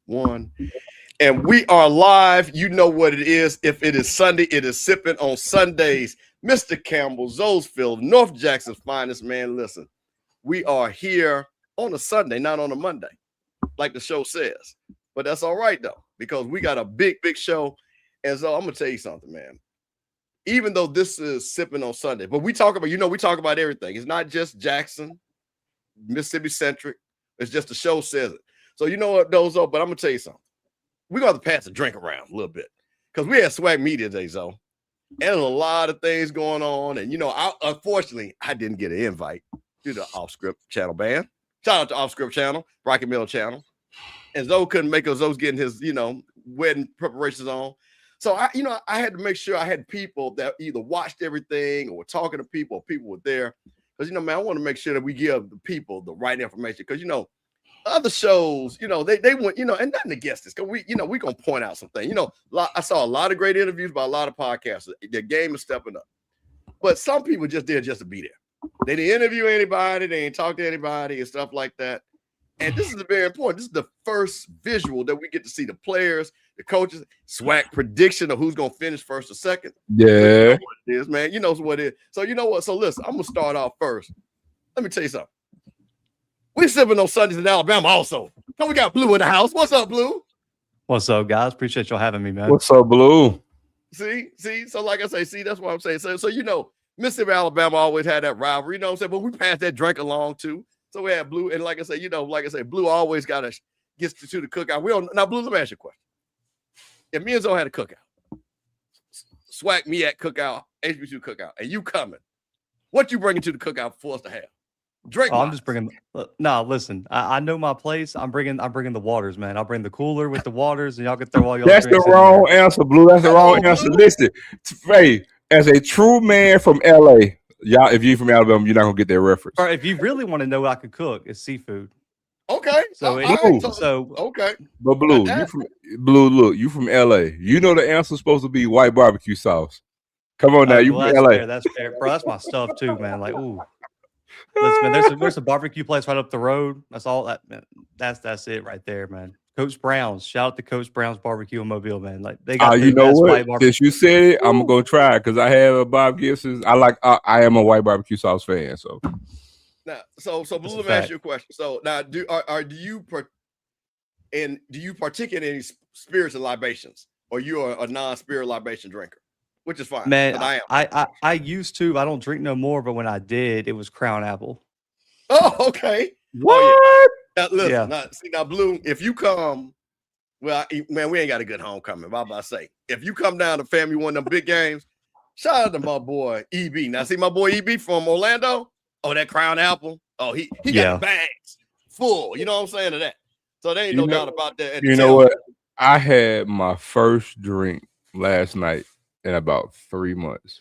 One. And we are live. You know what it is. If it is Sunday, it is Sippin On Sundays. Mr. Campbell, Zolesfield, North Jackson's finest man. Listen, we are here on a Sunday, not on a Monday, like the show says. But that's all right, though, because we got a big show. And so I'm going to tell you something, man. Even though this is Sippin On Sunday, but we talk about everything. It's not just Jackson, Mississippi centric. It's just the show says it. So you know what, Dozo, but I'm going to tell you something. We're going to pass the drink around a little bit because we had SWAC media today, Zo. And there's a lot of things going on. And, unfortunately, I didn't get an invite to the Off Script channel band. Shout out to Off Script channel, Rocky Middle channel. And Zo couldn't make us. Zo's getting his, wedding preparations on. So, I had to make sure I had people that either watched everything or were talking to people or people were there. Because, man, I want to make sure that we give the people the right information. Because, other shows, they went, and nothing against this. Because we going to point out something. I saw a lot of great interviews by a lot of podcasters. Their game is stepping up. But some people just there just to be there. They didn't interview anybody. They didn't talk to anybody and stuff like that. And this is very important. This is the first visual that we get to see the players, the coaches, SWAC prediction of who's going to finish first or second. Yeah. So you know what it is, man. You know what it is. So you know what? So listen, I'm going to start off first. Let me tell you something. We sipping on Sundays in Alabama also. So we got Blue in the house. What's up, Blue? What's up, guys? Appreciate y'all having me, man. What's up, Blue? See. So like I say, that's what I'm saying. So Mississippi, Alabama always had that rivalry. You know what I'm saying? But we passed that drink along too. So we had Blue, and like I say, Blue always gets to the cookout. Now, Blue, let me ask you a question. If me and Zoe had a cookout, SWAC me at cookout, HBCU cookout, and you coming, what you bringing to the cookout for us to have? Drink. I'm just bringing. No, listen. I know my place. I'm bringing the waters, man. I'll bring the cooler with the waters, and y'all can throw all your. That's the wrong answer, Blue. That's the wrong answer. Listen, hey, as a true man from LA, y'all, if you're from Alabama, you're not gonna get that reference. Or if you really want to know what I could cook, it's seafood. Okay. Okay. But Blue, you from LA. You know the answer's supposed to be white barbecue sauce. Come on now, you from LA. Fair, that's fair, bro. That's my stuff too, man. Like, ooh. Listen, man, there's a barbecue place right up the road. That's all that, man. That's it right there, man. Coach Brown's. Shout out to Coach Brown's Barbecue in Mobile, man. Like they got you know what? Since you said it, I'm gonna go try it because I have a Bob Gibson's. I am a white barbecue sauce fan. So now, so Blue, let me ask you a question. So now, do you partake in any spirits and libations, or you are a non-spirit libation drinker? Which is fine. Man, I used to. I don't drink no more, but when I did, it was Crown Apple. Oh, okay. What? Oh, yeah. Now, listen, Yeah. now, Blue, if you come, well, man, we ain't got a good homecoming. I'm about to say, if you come down to family one of them big games, shout out to my boy EB. Now, see my boy EB from Orlando. Oh, that Crown Apple. Oh, he got the bags full. You know what I'm saying to that. So there ain't no doubt about that. You know what? I had my first drink last night in about 3 months.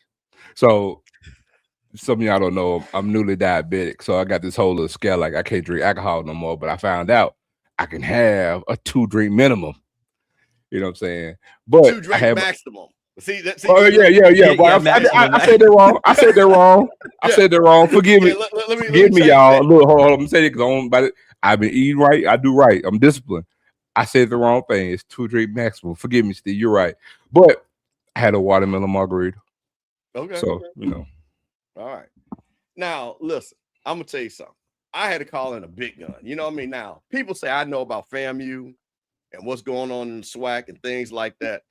So some of y'all don't know, I'm newly diabetic. So I got this whole little scale, like I can't drink alcohol no more, but I found out I can have a 2-drink minimum. You know what I'm saying? But 2-drink maximum. See, yeah. I said that wrong. I said that wrong. Forgive me. Forgive me, y'all. Look, hold on. I'm saying it because I've been eating right. I do right. I'm disciplined. I said the wrong thing. It's 2-drink maximum. Forgive me, Steve. You're right. But I had a watermelon margarita. Okay. So, All right. Now, listen, I'm going to tell you something. I had to call in a big gun. You know what I mean? Now, people say I know about FAMU and what's going on in the SWAC and things like that.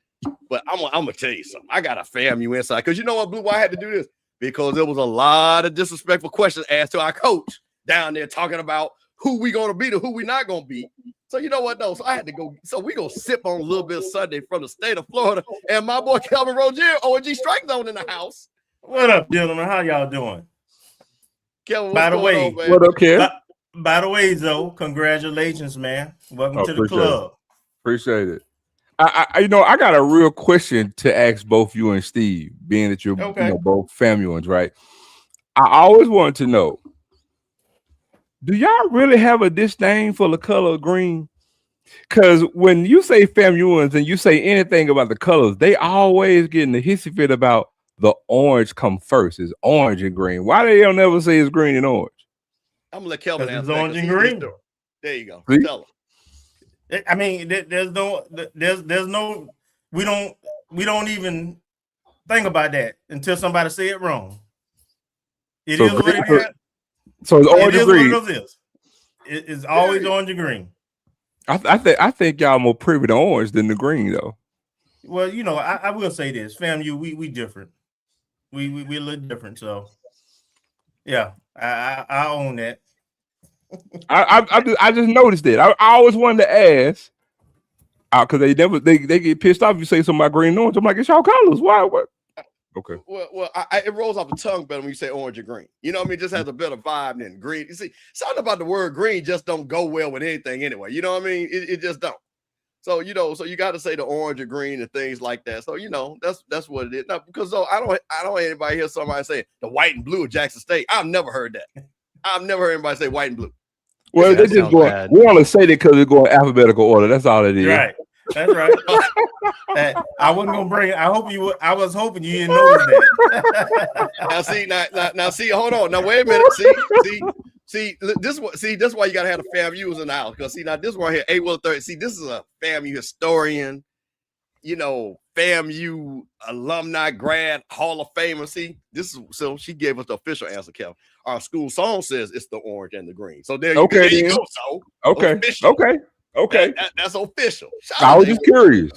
But I'm going to tell you something. I got a FAMU inside. Because you know what, Blue, why I had to do this? Because there was a lot of disrespectful questions asked to our coach down there talking about who we going to beat or who we not going to beat. So you know what, though? So I had to go. So we going to sip on a little bit of Sunday from the state of Florida. And my boy Kelvin Rogier, OG Strike Zone in the house. What up, gentlemen? How y'all doing? Kelvin, by the way, what up, Kev? By the way, Zoe, congratulations, man. Welcome to the club. Appreciate it. I got a real question to ask both you and Steve, being that you're both FAMUans, right? I always wanted to know, do y'all really have a disdain for the color of green? Because when you say FAMUans and you say anything about the colors, they always get in the hissy fit about the orange come first. It's orange and green. Why they don't ever say it's green and orange? I'm gonna let Kelvin answer. Orange and green. There you go. See? Tell him. I mean, there's no, we don't even think about that until somebody say it wrong. It is what it is. So it's orange or green. What it is. It's always orange or green. I think y'all more privy to orange than the green though. Well, you know, I will say this, FAMU, we different. We a little different. So yeah, I own that. I just noticed it. I always wanted to ask because they get pissed off if you say something about green and orange. I'm like, it's y'all colors. Why? What? Okay. Well, it rolls off the tongue better when you say orange or green. You know what I mean? It just has a better vibe than green. You see, something about the word green just don't go well with anything anyway. You know what I mean? It just don't. So, you know, so you got to say the orange or green and things like that. So, you know, that's what it is. Now, because though I don't want anybody hear somebody say the white and blue of Jackson State. I've never heard that. I've never heard anybody say white and blue. Well, they just go. We only say that because they're going alphabetical order. That's all it is. Right. That's right. I wasn't gonna bring it. I was hoping you didn't notice that. Now see, hold on. Now wait a minute. See, this is why you gotta have the FAMUs in the house. Because see, now this one here, A130. See, this is a FAMU historian, you know, FAMU alumni, grad, Hall of Famer. See, this is so she gave us the official answer, Kevin. Our school song says it's the orange and the green. So there you go. So official. Okay. That's official. I was just curious.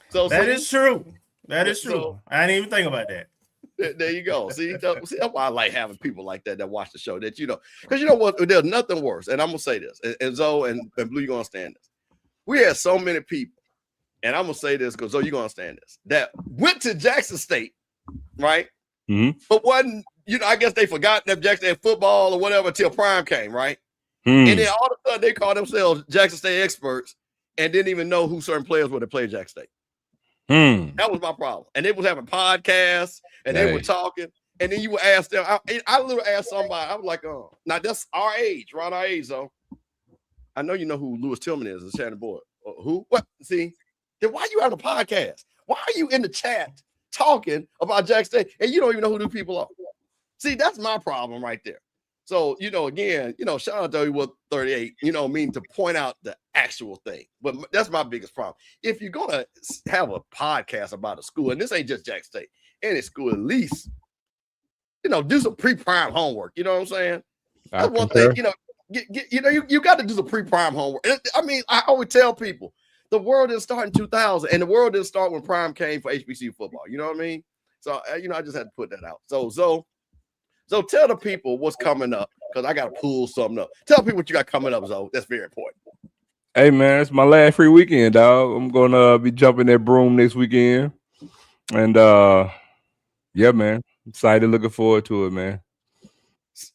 So that is true. That is true. So, I didn't even think about that. There you go. See, that's why I like having people like that watch the show. That you know, because you know what? There's nothing worse. And I'm gonna say this, and Zoe and Blue, you're gonna understand this. We had so many people, and I'm gonna say this because Zoe, you're gonna understand this. That went to Jackson State, right? Mm-hmm. But wasn't, you know, I guess they forgot that Jackson had football or whatever until Prime came, right? And then all of a sudden they call themselves Jackson State experts and didn't even know who certain players were that played Jackson State. That was my problem. And they was having podcasts and they were talking. And then you would ask them. I literally asked somebody. I was like, now that's our age, around our age, though. I know you know who Lewis Tillman is, the Shannon boy. Who? What? See? Then why are you on a podcast? Why are you in the chat talking about Jackson State and you don't even know who these people are? See, that's my problem right there. So, you know, again, you know, shout out to you 38, you know, mean to point out the actual thing. But that's my biggest problem. If you're going to have a podcast about a school, and this ain't just Jackson State, any school, at least, you know, do some pre-prime homework. You know what I'm saying? That's one thing, you know, you got to do some pre-prime homework. I mean, I always tell people, the world didn't start in 2000, and the world didn't start when Prime came for HBCU football. You know what I mean? So, you know, I just had to put that out. So tell the people what's coming up, because I got to pull something up. Tell people what you got coming up, Zoe. That's very important. Hey, man, it's my last free weekend, dog. I'm going to be jumping that broom next weekend. And, yeah, man, excited, looking forward to it, man.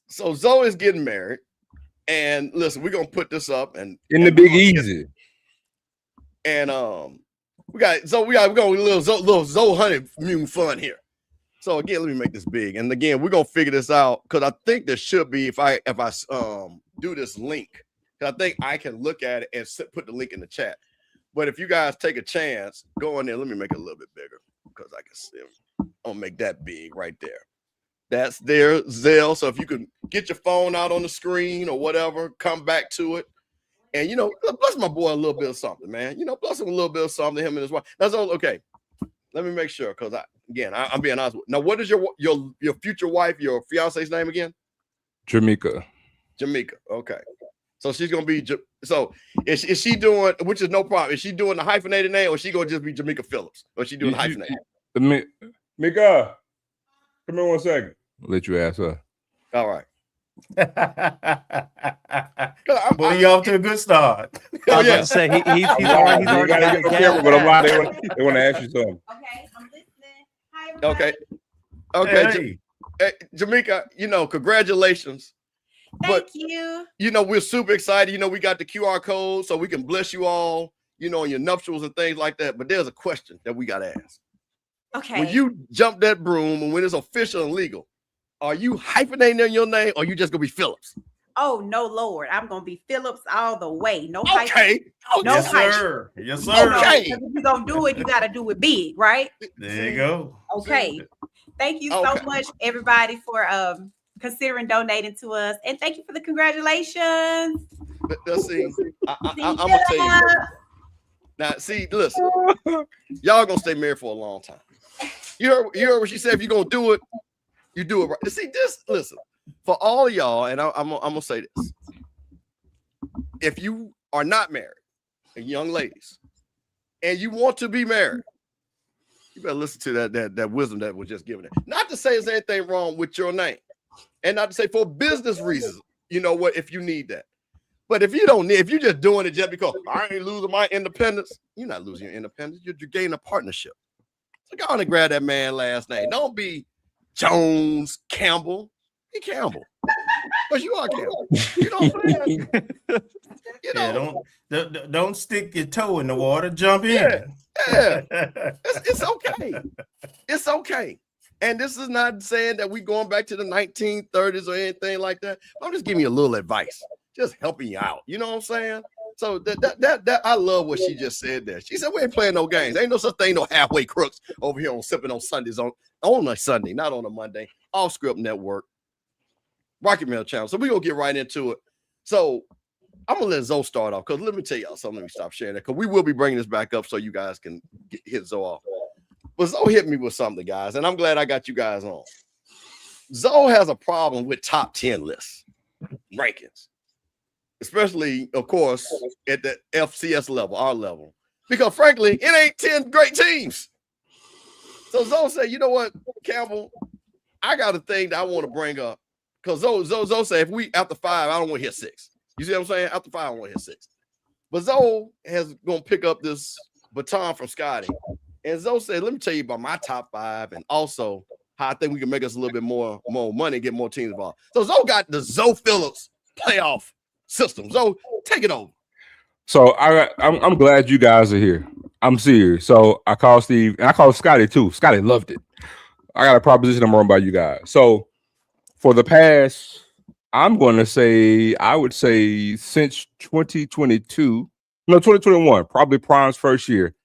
So Zoe is getting married. And listen, we're going to put this up. And in the Big Easy. And we're going to little Zoe honeymoon fun here. So again, let me make this big. And again, we're gonna figure this out because I think there should be if I do this link, because I think I can look at it and put the link in the chat. But if you guys take a chance, go in there. Let me make it a little bit bigger because I can see them. I'll make that big right there. That's there, Zelle. So if you can get your phone out on the screen or whatever, come back to it. And you know, bless my boy a little bit of something, man. You know, bless him a little bit of something, him and his wife. That's all okay. Let me make sure, because I'm being honest with you. Now, what is your future wife, your fiance's name again? Jamaica. Okay. So she's gonna be. So is she doing? Which is no problem. Is she doing the hyphenated name, or is she gonna just be Jamaica Phillips, or is she doing the hyphenated? Mika, come here 1 second. I'll let you ask her. All right. Well, you off to a good start. I was about to say he's already got the camera, but I'm out. They want to ask you something. Okay, I'm listening. Hi, everybody. Okay. Hey, Jamaica, you know, congratulations. Thank you. You know, we're super excited. You know, we got the QR code so we can bless you all, you know, in your nuptials and things like that. But there's a question that we got to ask. Okay. When you jump that broom and when it's official and legal, are you hyphenating in your name or you just going to be Phillips? Oh, no, Lord. I'm going to be Phillips all the way. No hype. Okay. No yes, hype. sir. Yes, sir. Okay. If you're going to do it, you got to do it big, right? There you go. Okay. Thank you so much, everybody, for considering donating to us. And thank you for the congratulations. Let's see. I'm going to tell you. Now, see, listen, y'all gonna stay married for a long time. You heard what she said. If you're gonna do it, you do it right. See, listen, for all of y'all, and I'm gonna say this: if you are not married, and young ladies, and you want to be married, you better listen to that wisdom that was just given. Not to say there's anything wrong with your name, and not to say for business reasons. You know what? If you need that. But if you don't need, if you're just doing it just because I ain't losing my independence, you're not losing your independence. You're gaining a partnership. So go on and grab that man last name. Don't be Jones, Campbell. Be Campbell. Because you are Campbell. You know what I'm saying? You know. Yeah, don't stick your toe in the water. Jump in. Yeah. It's okay. It's okay. And this is not saying that we're going back to the 1930s or anything like that. I'm just giving you a little advice. Just helping you out. You know what I'm saying? So that I love what she just said there. She said, we ain't playing no games. Ain't no such thing, no halfway crooks over here on Sippin On Sundays on a Sunday, not on a Monday. Off Script Network, Rocket Mail Channel. So we're going to get right into it. So I'm going to let Zoe start off because let me tell y'all something. Let me stop sharing that because we will be bringing this back up so you guys can hit Zoe off. But Zoe hit me with something, guys, and I'm glad I got you guys on. Zoe has a problem with top 10 lists, rankings. Especially, of course, at the FCS level, our level. Because, frankly, it ain't 10 great teams. So Zoe said, you know what, Campbell, I got a thing that I want to bring up. Because Zoe said, if we, after 5, I don't want to hit 6. You see what I'm saying? After 5, I don't want to hit 6. But Zoe is going to pick up this baton from Scotty. And Zoe said, let me tell you about my top 5 and also how I think we can make us a little bit more money, get more teams involved. So Zoe got the Zoe Phillips playoff system. So take it over. So I'm glad you guys are here. I'm serious. So I called Steve and I called Scotty too. Scotty loved it. I got a proposition I'm run by you guys. So for the past, I'm going to say, I would say since 2021, probably Prime's first year,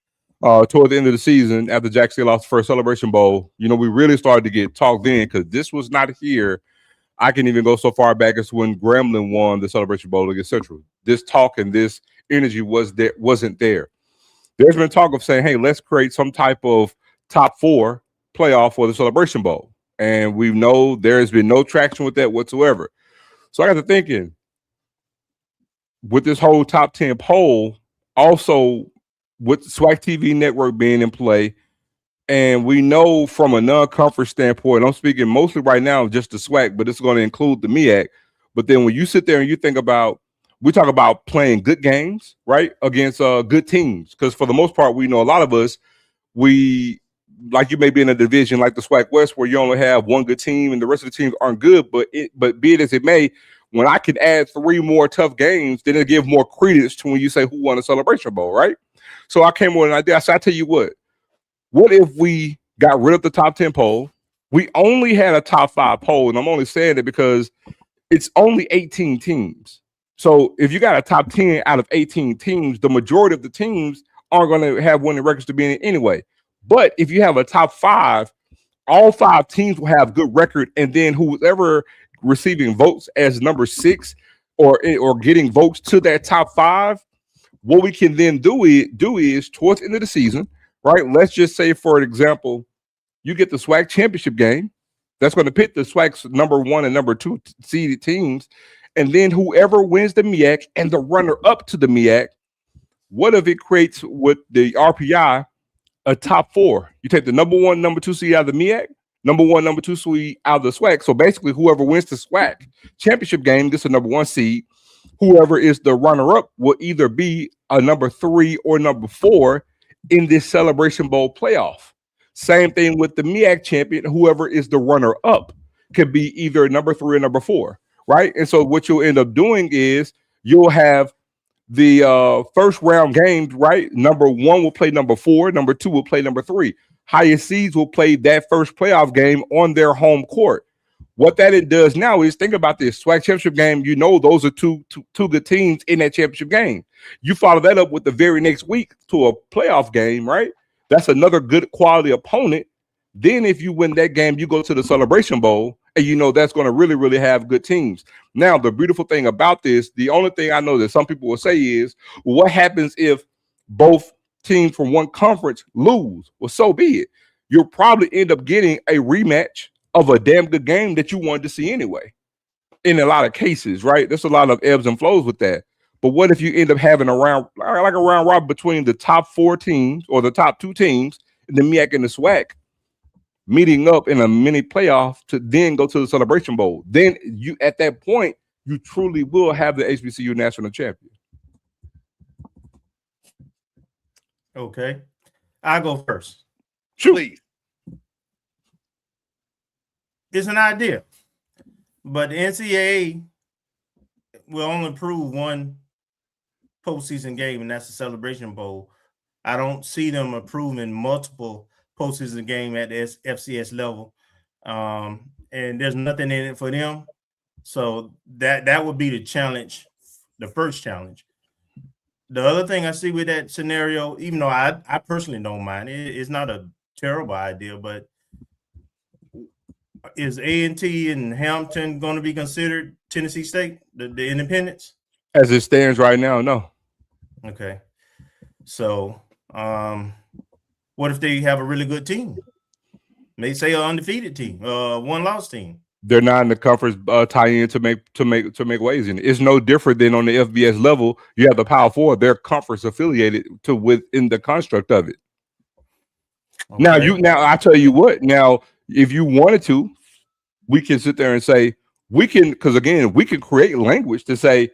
toward the end of the season after Jackson lost the first Celebration Bowl, you know, we really started to get talked in because this was not here. I can even go so far back as when Gremlin won the Celebration Bowl against Central. This talk and this energy wasn't there. There's been talk of saying, hey, let's create some type of top 4 playoff for the Celebration Bowl. And we know there's been no traction with that whatsoever. So I got to thinking, with this whole top 10 poll, also with the SWAC TV network being in play, and we know from a non-conference standpoint, I'm speaking mostly right now just the SWAC, but it's going to include the MEAC. But then when you sit there and you think about, we talk about playing good games, right, against good teams. Because for the most part, we know a lot of us, like you may be in a division like the SWAC West where you only have one good team and the rest of the teams aren't good. But be it as it may, when I can add 3 more tough games, then it'll give more credence to when you say who won the Celebration Bowl, right? So I came with an idea. I said, I tell you what if we got rid of the top 10 poll? We only had a top 5 poll, and I'm only saying it because it's only 18 teams. So if you got a top 10 out of 18 teams, the majority of the teams aren't going to have winning records to be in it anyway. But if you have a top 5, all 5 teams will have good record, and then whoever receiving votes as number 6 or getting votes to that top 5, what we can then do is towards the end of the season, right? Let's just say, for example, you get the SWAC championship game. That's going to pit the SWAC's number 1 and number 2 seeded teams. And then whoever wins the MEAC and the runner-up to the MEAC, what if it creates with the RPI a top 4? You take the number 1, number 2 seed out of the MEAC, number 1, number 2 seed out of the SWAC. So basically, whoever wins the SWAC championship game gets a number 1 seed. Whoever is the runner-up will either be a number 3 or number 4 in this Celebration Bowl playoff. Same thing with the MEAC champion. Whoever is the runner-up could be either number 3 or number 4, right? And so what you'll end up doing is you'll have the first round games, right? Number 1 will play number 4. Number 2 will play number 3. Highest seeds will play that first playoff game on their home court. What that it does now is, think about this SWAC championship game. You know, those are two good teams in that championship game. You follow that up with the very next week to a playoff game, right? That's another good quality opponent. Then if you win that game, you go to the Celebration Bowl, and you know that's going to really, really have good teams. Now, the beautiful thing about this, the only thing I know that some people will say is, well, what happens if both teams from one conference lose. Well, so be it. You'll probably end up getting a rematch of a damn good game that you wanted to see anyway. In a lot of cases, right? There's a lot of ebbs and flows with that. But what if you end up having a round robin between the top 4 teams or the top 2 teams, the MEAC and the SWAC, meeting up in a mini playoff to then go to the Celebration Bowl? Then you, at that point, you truly will have the HBCU national champion. Okay, I'll go first. Please. It's an idea, but the NCAA will only approve one postseason game, and that's the Celebration Bowl. I don't see them approving multiple postseason game at the FCS level, and there's nothing in it for them. So that would be the challenge, the first challenge. The other thing I see with that scenario, even though I personally don't mind, it's not a terrible idea, but is A&T and Hampton going to be considered Tennessee State, the independents? As it stands right now, no. Okay. So what if they have a really good team? Maybe say an undefeated team, one-loss team. They're not in the conference tie-in to make waves in it. It's no different than on the FBS level. You have the Power Four; they're conference affiliated to within the construct of it. Okay. Now I tell you what. Now, if you wanted to, we can sit there and say we can, because again, we can create language to say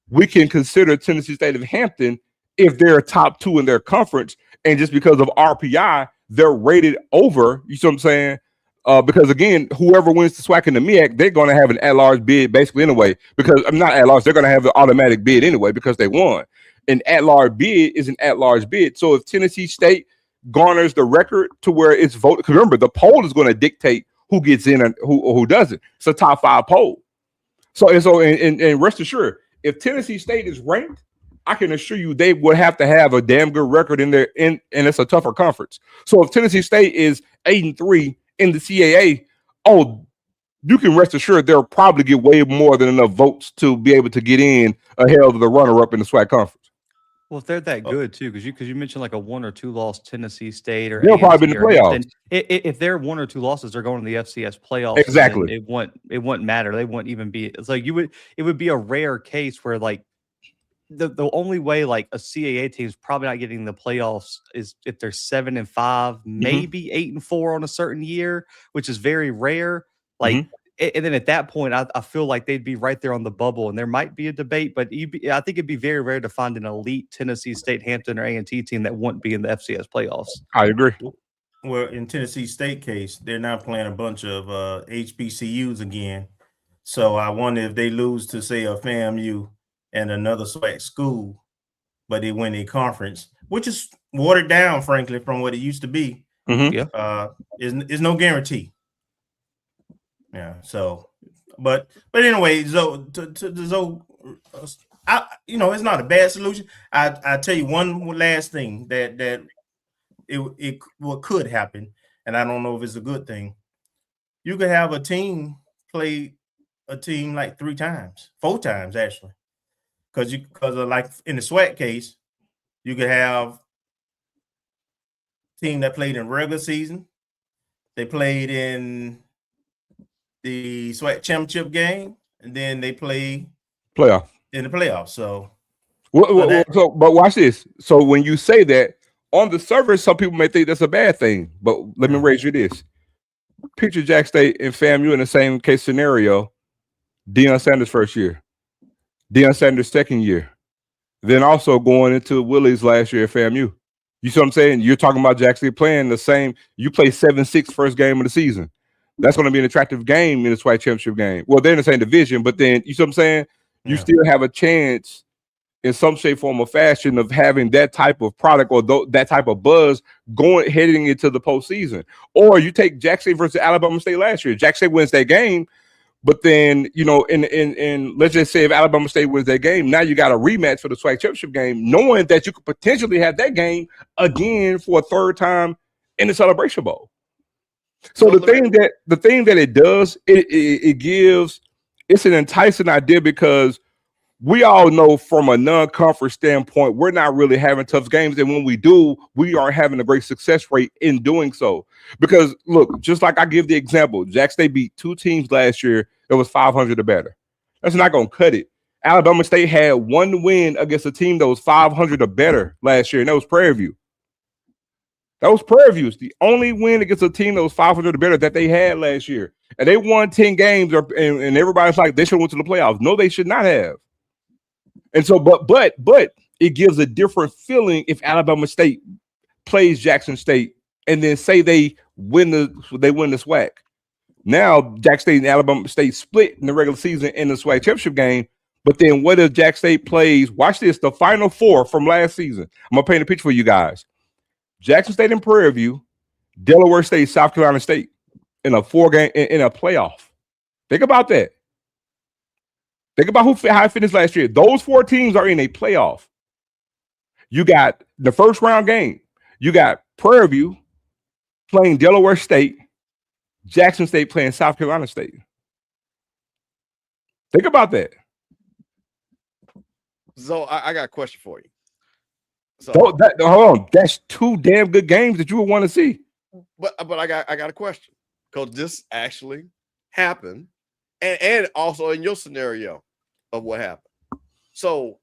we can consider Tennessee State of Hampton if they're top 2 in their conference, and just because of RPI, they're rated over. You see what I'm saying? Because again, whoever wins the SWAC and the MEAC, they're going to have an at-large bid basically anyway. Because I'm not at-large, they're going to have the automatic bid anyway because they won. An at-large bid is an at-large bid. So if Tennessee State garners the record to where it's voted, because remember, the poll is going to dictate who gets in and who doesn't. It's a top 5 poll. So rest assured, if Tennessee State is ranked, I can assure you they would have to have a damn good record in there, and it's a tougher conference. So if Tennessee State is 8-3 in the CAA, you can rest assured they'll probably get way more than enough votes to be able to get in ahead of the runner-up in the SWAC conference. Well, if they're that good too, because you mentioned like a 1 or 2 loss Tennessee State, or they'll probably be in the playoffs. If they're 1 or 2 losses, they're going to the FCS playoffs. Exactly. It wouldn't matter. They wouldn't even be. It's like it would be a rare case where like the only way like a CAA team is probably not getting the playoffs is if they're 7-5, maybe 8-4 on a certain year, which is very rare. Like, and then at that point, I feel like they'd be right there on the bubble, and there might be a debate, but I think it'd be very rare to find an elite Tennessee State, Hampton, or A&T team that wouldn't be in the FCS playoffs. I agree. Well, in Tennessee State case, they're not playing a bunch of HBCUs again. So I wonder if they lose to, say, a FAMU and another SWAC school, but they win a conference, which is watered down, frankly, from what it used to be. Is no guarantee. Yeah. So, but anyway, it's not a bad solution. I tell you one last thing that what could happen, and I don't know if it's a good thing. You could have a team play a team like 3 times, 4 times actually. Because like in the SWAC case, you could have a team that played in regular season. They played in the SWAC championship game, and then they play playoff in the playoffs. So, but watch this. So when you say that on the surface, some people may think that's a bad thing. But let me raise you this: picture Jack State and FAMU in the same case scenario. Deion Sanders' first year. Deion Sanders' second year, then also going into Willie's last year at FAMU. You see what I'm saying? You're talking about Jack State playing the same. You play 7-6 first game of the season. That's going to be an attractive game in the SWAC championship game. Well, they're in the same division, but then you see what I'm saying? You still have a chance in some shape, form, or fashion of having that type of product or that type of buzz heading into the postseason. Or you take Jack State versus Alabama State last year. Jack State wins that game. But then, in let's just say if Alabama State wins that game, now you got a rematch for the SWAC championship game, knowing that you could potentially have that game again for a 3rd time in the Celebration Bowl. So the thing that it does, it's an enticing idea because we all know from a non-conference standpoint, we're not really having tough games. And when we do, we aren't having a great success rate in doing so. Because look, just like I give the example, Jack State beat 2 teams last year that was 500 or better. That's not going to cut it. Alabama State had 1 win against a team that was 500 or better last year, and that was Prairie View. That was Prairie View. It's the only win against a team that was 500 or better that they had last year. And they won 10 games, and everybody's like, they should have went to the playoffs. No, they should not have. And so, but it gives a different feeling if Alabama State plays Jackson State and then say they win the SWAC. Now, Jack State and Alabama State split in the regular season in the SWAC championship game. But then what if Jack State plays? Watch this, the Final Four from last season. I'm going to paint a picture for you guys. Jackson State and Prairie View, Delaware State, South Carolina State in a 4-game in a playoff. Think about that. Think about how it finished last year. Those 4 teams are in a playoff. You got the first round game. You got Prairie View playing Delaware State, Jackson State playing South Carolina State. Think about that. So I got a question for you. So hold on, that's 2 damn good games that you would want to see. But I got a question, because this actually happened, and also in your scenario of what happened. So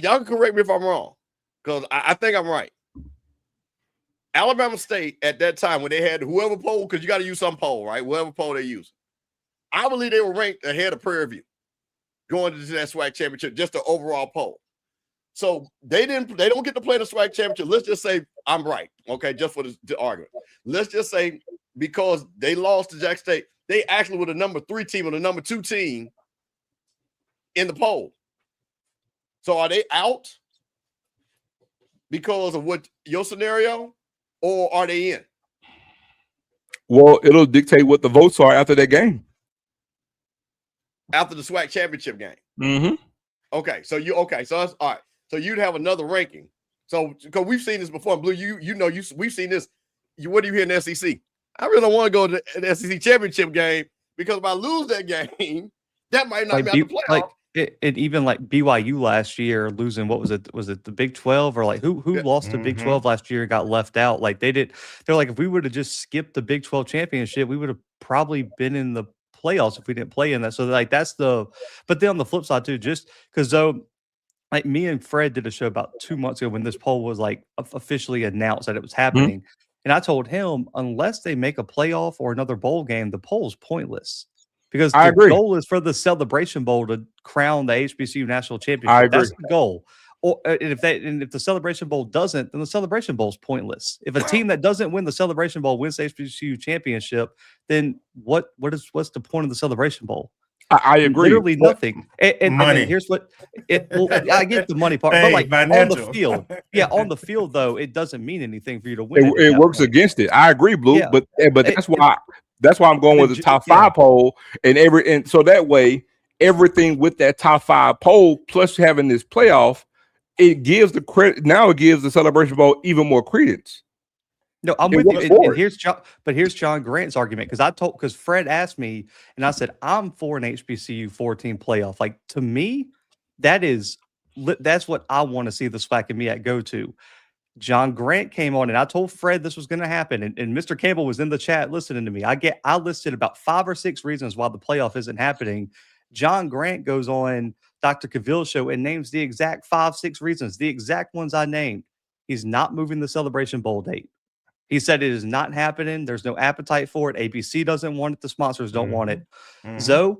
y'all can correct me if I'm wrong, because I think I'm right. Alabama State at that time, when they had whoever poll, because you got to use some poll, right? Whoever poll they use, I believe they were ranked ahead of Prairie View going into that SWAC championship, just the overall poll. So they don't get to play in the SWAC championship. Let's just say I'm right, okay, just for the argument. Let's just say because they lost to Jack State, they actually were the number 3 team or the number 2 team in the poll. So are they out because of what your scenario, or are they in? Well, it'll dictate what the votes are after that game. After the SWAC championship game. Mm-hmm. Okay, so so that's all right. So you'd have another ranking. So because we've seen this before, Blue, we've seen this. What do you hear in the SEC? I really don't want to go to the SEC championship game, because if I lose that game, that might not be out the playoff. And even like BYU last year losing, what was it? Was it the Big 12, or like who lost the Big 12 last year and got left out? Like they're like, if we would have just skipped the Big 12 championship, we would have probably been in the playoffs if we didn't play in that. So like but then on the flip side too, just because like me and Fred did a show about 2 months ago when this poll was like officially announced that it was happening. And I told him, unless they make a playoff or another bowl game, the poll's pointless, because the goal is for the Celebration Bowl to crown the HBCU national championship. That's the goal. Or if the Celebration Bowl doesn't, then the Celebration Bowl is pointless. If a team that doesn't win the Celebration Bowl wins the HBCU championship, then what's the point of the Celebration Bowl? I agree. Literally nothing. And money. here's what I get the money part, but like on the field, on the field though, it doesn't mean anything for you to win. It works against it. I agree, Blue. Yeah. But that's why I'm going with the top 5 poll, and so that way everything with that top 5 poll plus having this playoff, it gives the credit. Now it gives the Celebration Bowl even more credence. No, I'm with you. And here's John Grant's argument, because Fred asked me, and I said I'm for an HBCU 14 playoff. Like, to me, that's what I want to see the SWAC and MEAC go to. John Grant came on, and I told Fred this was going to happen, and Mr. Campbell was in the chat listening to me. I listed about 5 or 6 reasons why the playoff isn't happening. John Grant goes on Dr. Cavill's show and names the exact 5-6 reasons, the exact ones I named. He's not moving the Celebration Bowl date. He said it is not happening. There's no appetite for it. ABC doesn't want it. The sponsors don't want it. Zoe,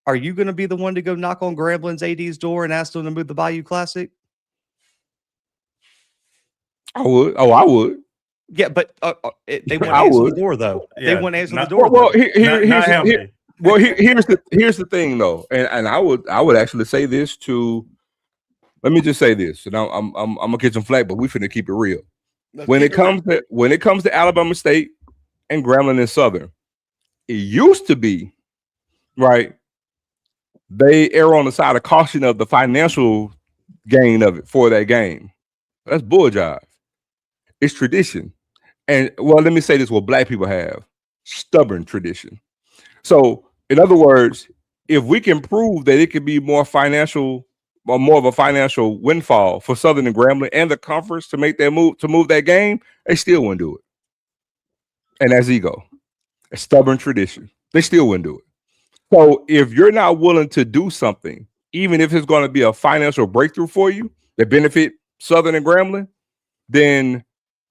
are you going to be the one to go knock on Gramblin's AD's door and ask them to move the Bayou Classic? I would. Oh, I would. Yeah, but they wouldn't answer the door, though. Yeah, they wouldn't answer the door. Well, here's the thing, though, and I would actually say this to. Let me just say this, and I'm gonna get some flack, but we finna keep it real. When it comes to Alabama State and Grambling and Southern, it used to be, right, they err on the side of caution of the financial gain of it for that game. That's bull jive. It's tradition. And well, let me say this, what Black people have, stubborn tradition. So in other words, if we can prove that it could be more financial more of a financial windfall for Southern and Grambling and the conference to make that move, to move that game, they still wouldn't do it. And that's ego. A stubborn tradition. They still wouldn't do it. So if you're not willing to do something, even if it's going to be a financial breakthrough for you that benefit Southern and Grambling, then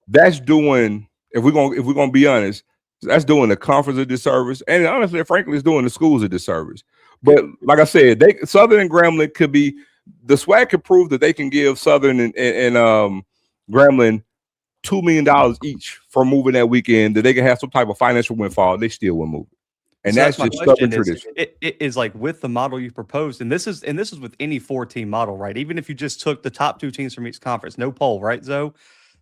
that's doing, if we're gonna be honest, that's doing the conference a disservice, and honestly, frankly, it's doing the schools a disservice. But like I said, Southern and Grambling could be, the SWAC could prove that they can give Southern and Grambling $2 million each for moving that weekend, that they can have some type of financial windfall. They still will move it. And so that's just stubborn tradition. It is like with the model you proposed, and this is with any 4-team model, right? Even if you just took the top 2 teams from each conference, no poll, right, Zoe?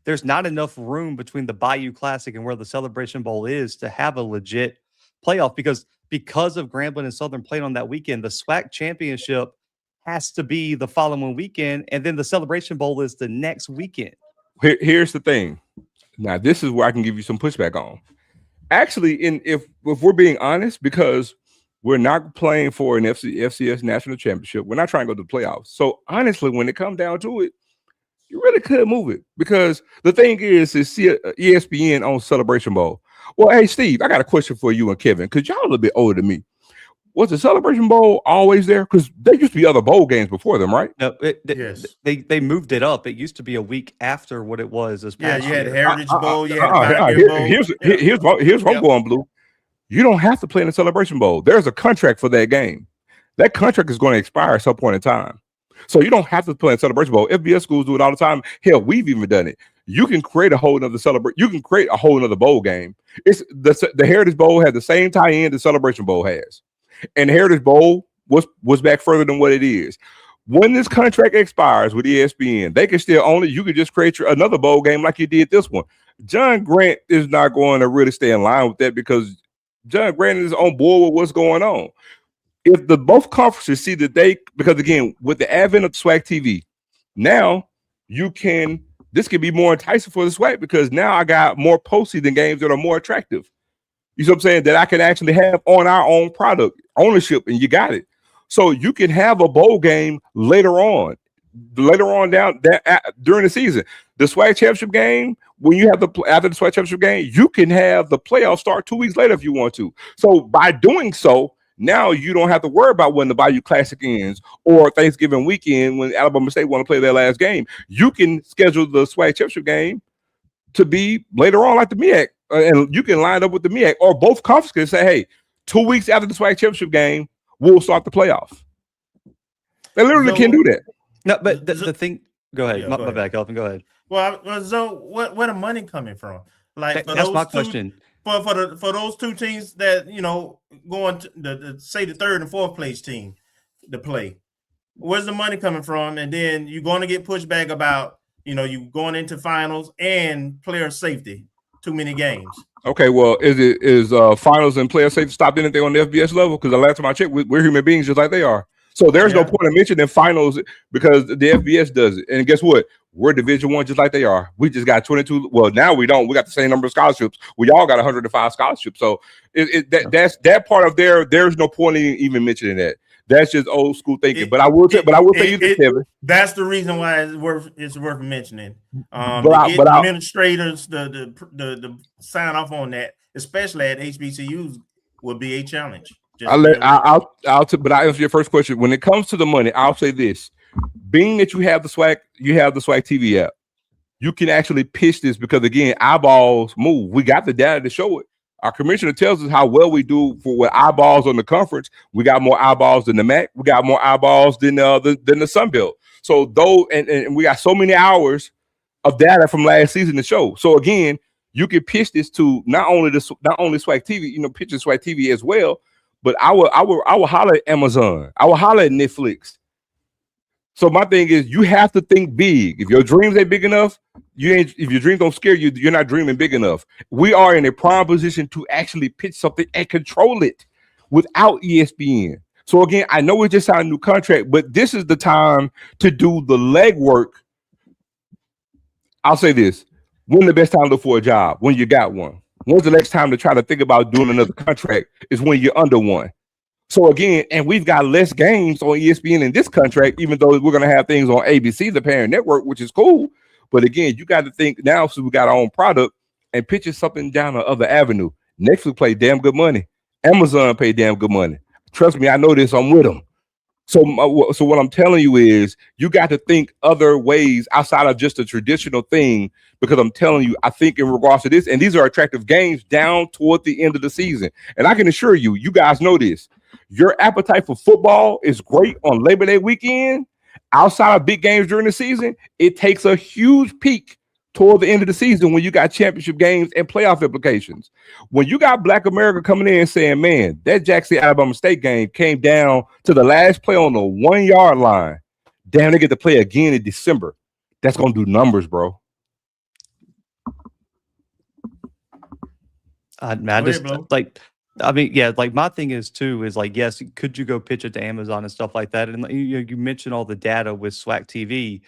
There's not enough room between the Bayou Classic and where the Celebration Bowl is to have a legit playoff, because of Grambling and Southern playing on that weekend, the SWAC championship has to be the following weekend, and then the Celebration Bowl is the next weekend. Here's the thing. Now, this is where I can give you some pushback on. Actually, if we're being honest, because we're not playing for an FCS national championship, we're not trying to go to the playoffs. So honestly, when it comes down to it, you really could move it, because the thing is ESPN on Celebration Bowl. Well, hey Steve, I got a question for you and Kevin, because y'all a little bit older than me. Was the Celebration Bowl always there? Because there used to be other bowl games before them, right? No, Yes. They moved it up. It used to be a week after what it was this past you had year. Heritage Bowl. You had Pioneer Bowl. Here's what I'm going, Blue. You don't have to play in the Celebration Bowl. There's a contract for that game. That contract is going to expire at some point in time. So you don't have to play in Celebration Bowl. FBS schools do it all the time. Hell, we've even done it. You can create a whole nother You can create a whole nother bowl game. It's the Heritage Bowl has the same tie-in the Celebration Bowl has. And Heritage Bowl was back further than what it is. When this contract expires with ESPN, they can still own it. You could just create another bowl game like you did this one. John Grant is not going to really stay in line with that, because John Grant is on board with what's going on. If both conferences see that because again, with the advent of SWAC TV, now this can be more enticing for the SWAC, because now I got more postseason games that are more attractive. You see what I'm saying? That I can actually have on our own product ownership, and you got it. So you can have a bowl game later on down during the season. The SWAC championship game, when you have after the SWAC championship game, you can have the playoffs start 2 weeks later if you want to. So by doing so, now you don't have to worry about when the Bayou Classic ends or Thanksgiving weekend when Alabama State want to play their last game. You can schedule the SWAC championship game to be later on, like the MEAC, and you can line up with the MEAC, or both conferences can say, hey, 2 weeks after the SWAC championship game, we'll start the playoff. They literally can do that. No, but the thing, go ahead. My bad, Kelvin, go ahead. Well, so where the money coming from? Like that's my question. For those 2 teams that going to say the 3rd and 4th place team to play, where's the money coming from? And then you're going to get pushback about you going into finals and player safety. Too many games. Okay, well, is finals and player safety stopped anything on the FBS level? Because the last time I checked, we're human beings just like they are. So there's no point in mentioning finals, because the FBS does it. And guess what? We're Division I just like they are. We just got 22. Well, now we don't. We got the same number of scholarships. We all got 105 scholarships. So that's that part of there's no point in even mentioning that. That's just old school thinking. But I will tell you this, Kevin. That's the reason why it's worth mentioning. But administrators the sign off on that, especially at HBCUs, would be a challenge. But I answer your first question. When it comes to the money, I'll say this: being that you have the SWAC TV app, you can actually pitch this, because again, eyeballs move. We got the data to show it. Our commissioner tells us how well we do with eyeballs on the conference. We got more eyeballs than the MAC. We got more eyeballs than the Sun Belt. So and we got so many hours of data from last season to show. So again, you can pitch this to not only SWAC TV, pitching SWAC TV as well. But I will holler at Amazon. I will holler at Netflix. So my thing is, you have to think big. If your dreams ain't big enough, if your dreams don't scare you, you're not dreaming big enough. We are in a prime position to actually pitch something and control it without ESPN. So again, I know we just signed a new contract, but this is the time to do the legwork. I'll say this: when the best time to look for a job? When you got one. When's the next time to try to think about doing another contract? Is when you're under one. So again, and we've got less games on ESPN in this contract, even though we're going to have things on ABC, the parent network, which is cool. But again, you got to think now, so we got our own product and pitch something down the other avenue. Netflix play damn good money. Amazon pay damn good money. Trust me, I know this. I'm with them. So what I'm telling you is you got to think other ways outside of just a traditional thing, because I'm telling you, I think in regards to this, and these are attractive games down toward the end of the season. And I can assure you, you guys know this. Your appetite for football is great on Labor Day weekend. Outside of big games during the season, it takes a huge peak toward the end of the season when you got championship games and playoff implications. When you got Black America coming in and saying, man, that Jackson Alabama State game came down to the last play on the 1 yard line. Damn, they get to play again in December. That's going to do numbers, bro. My thing is too, is like, yes, could you go pitch it to Amazon and stuff like that? And you mentioned all the data with SWAC TV.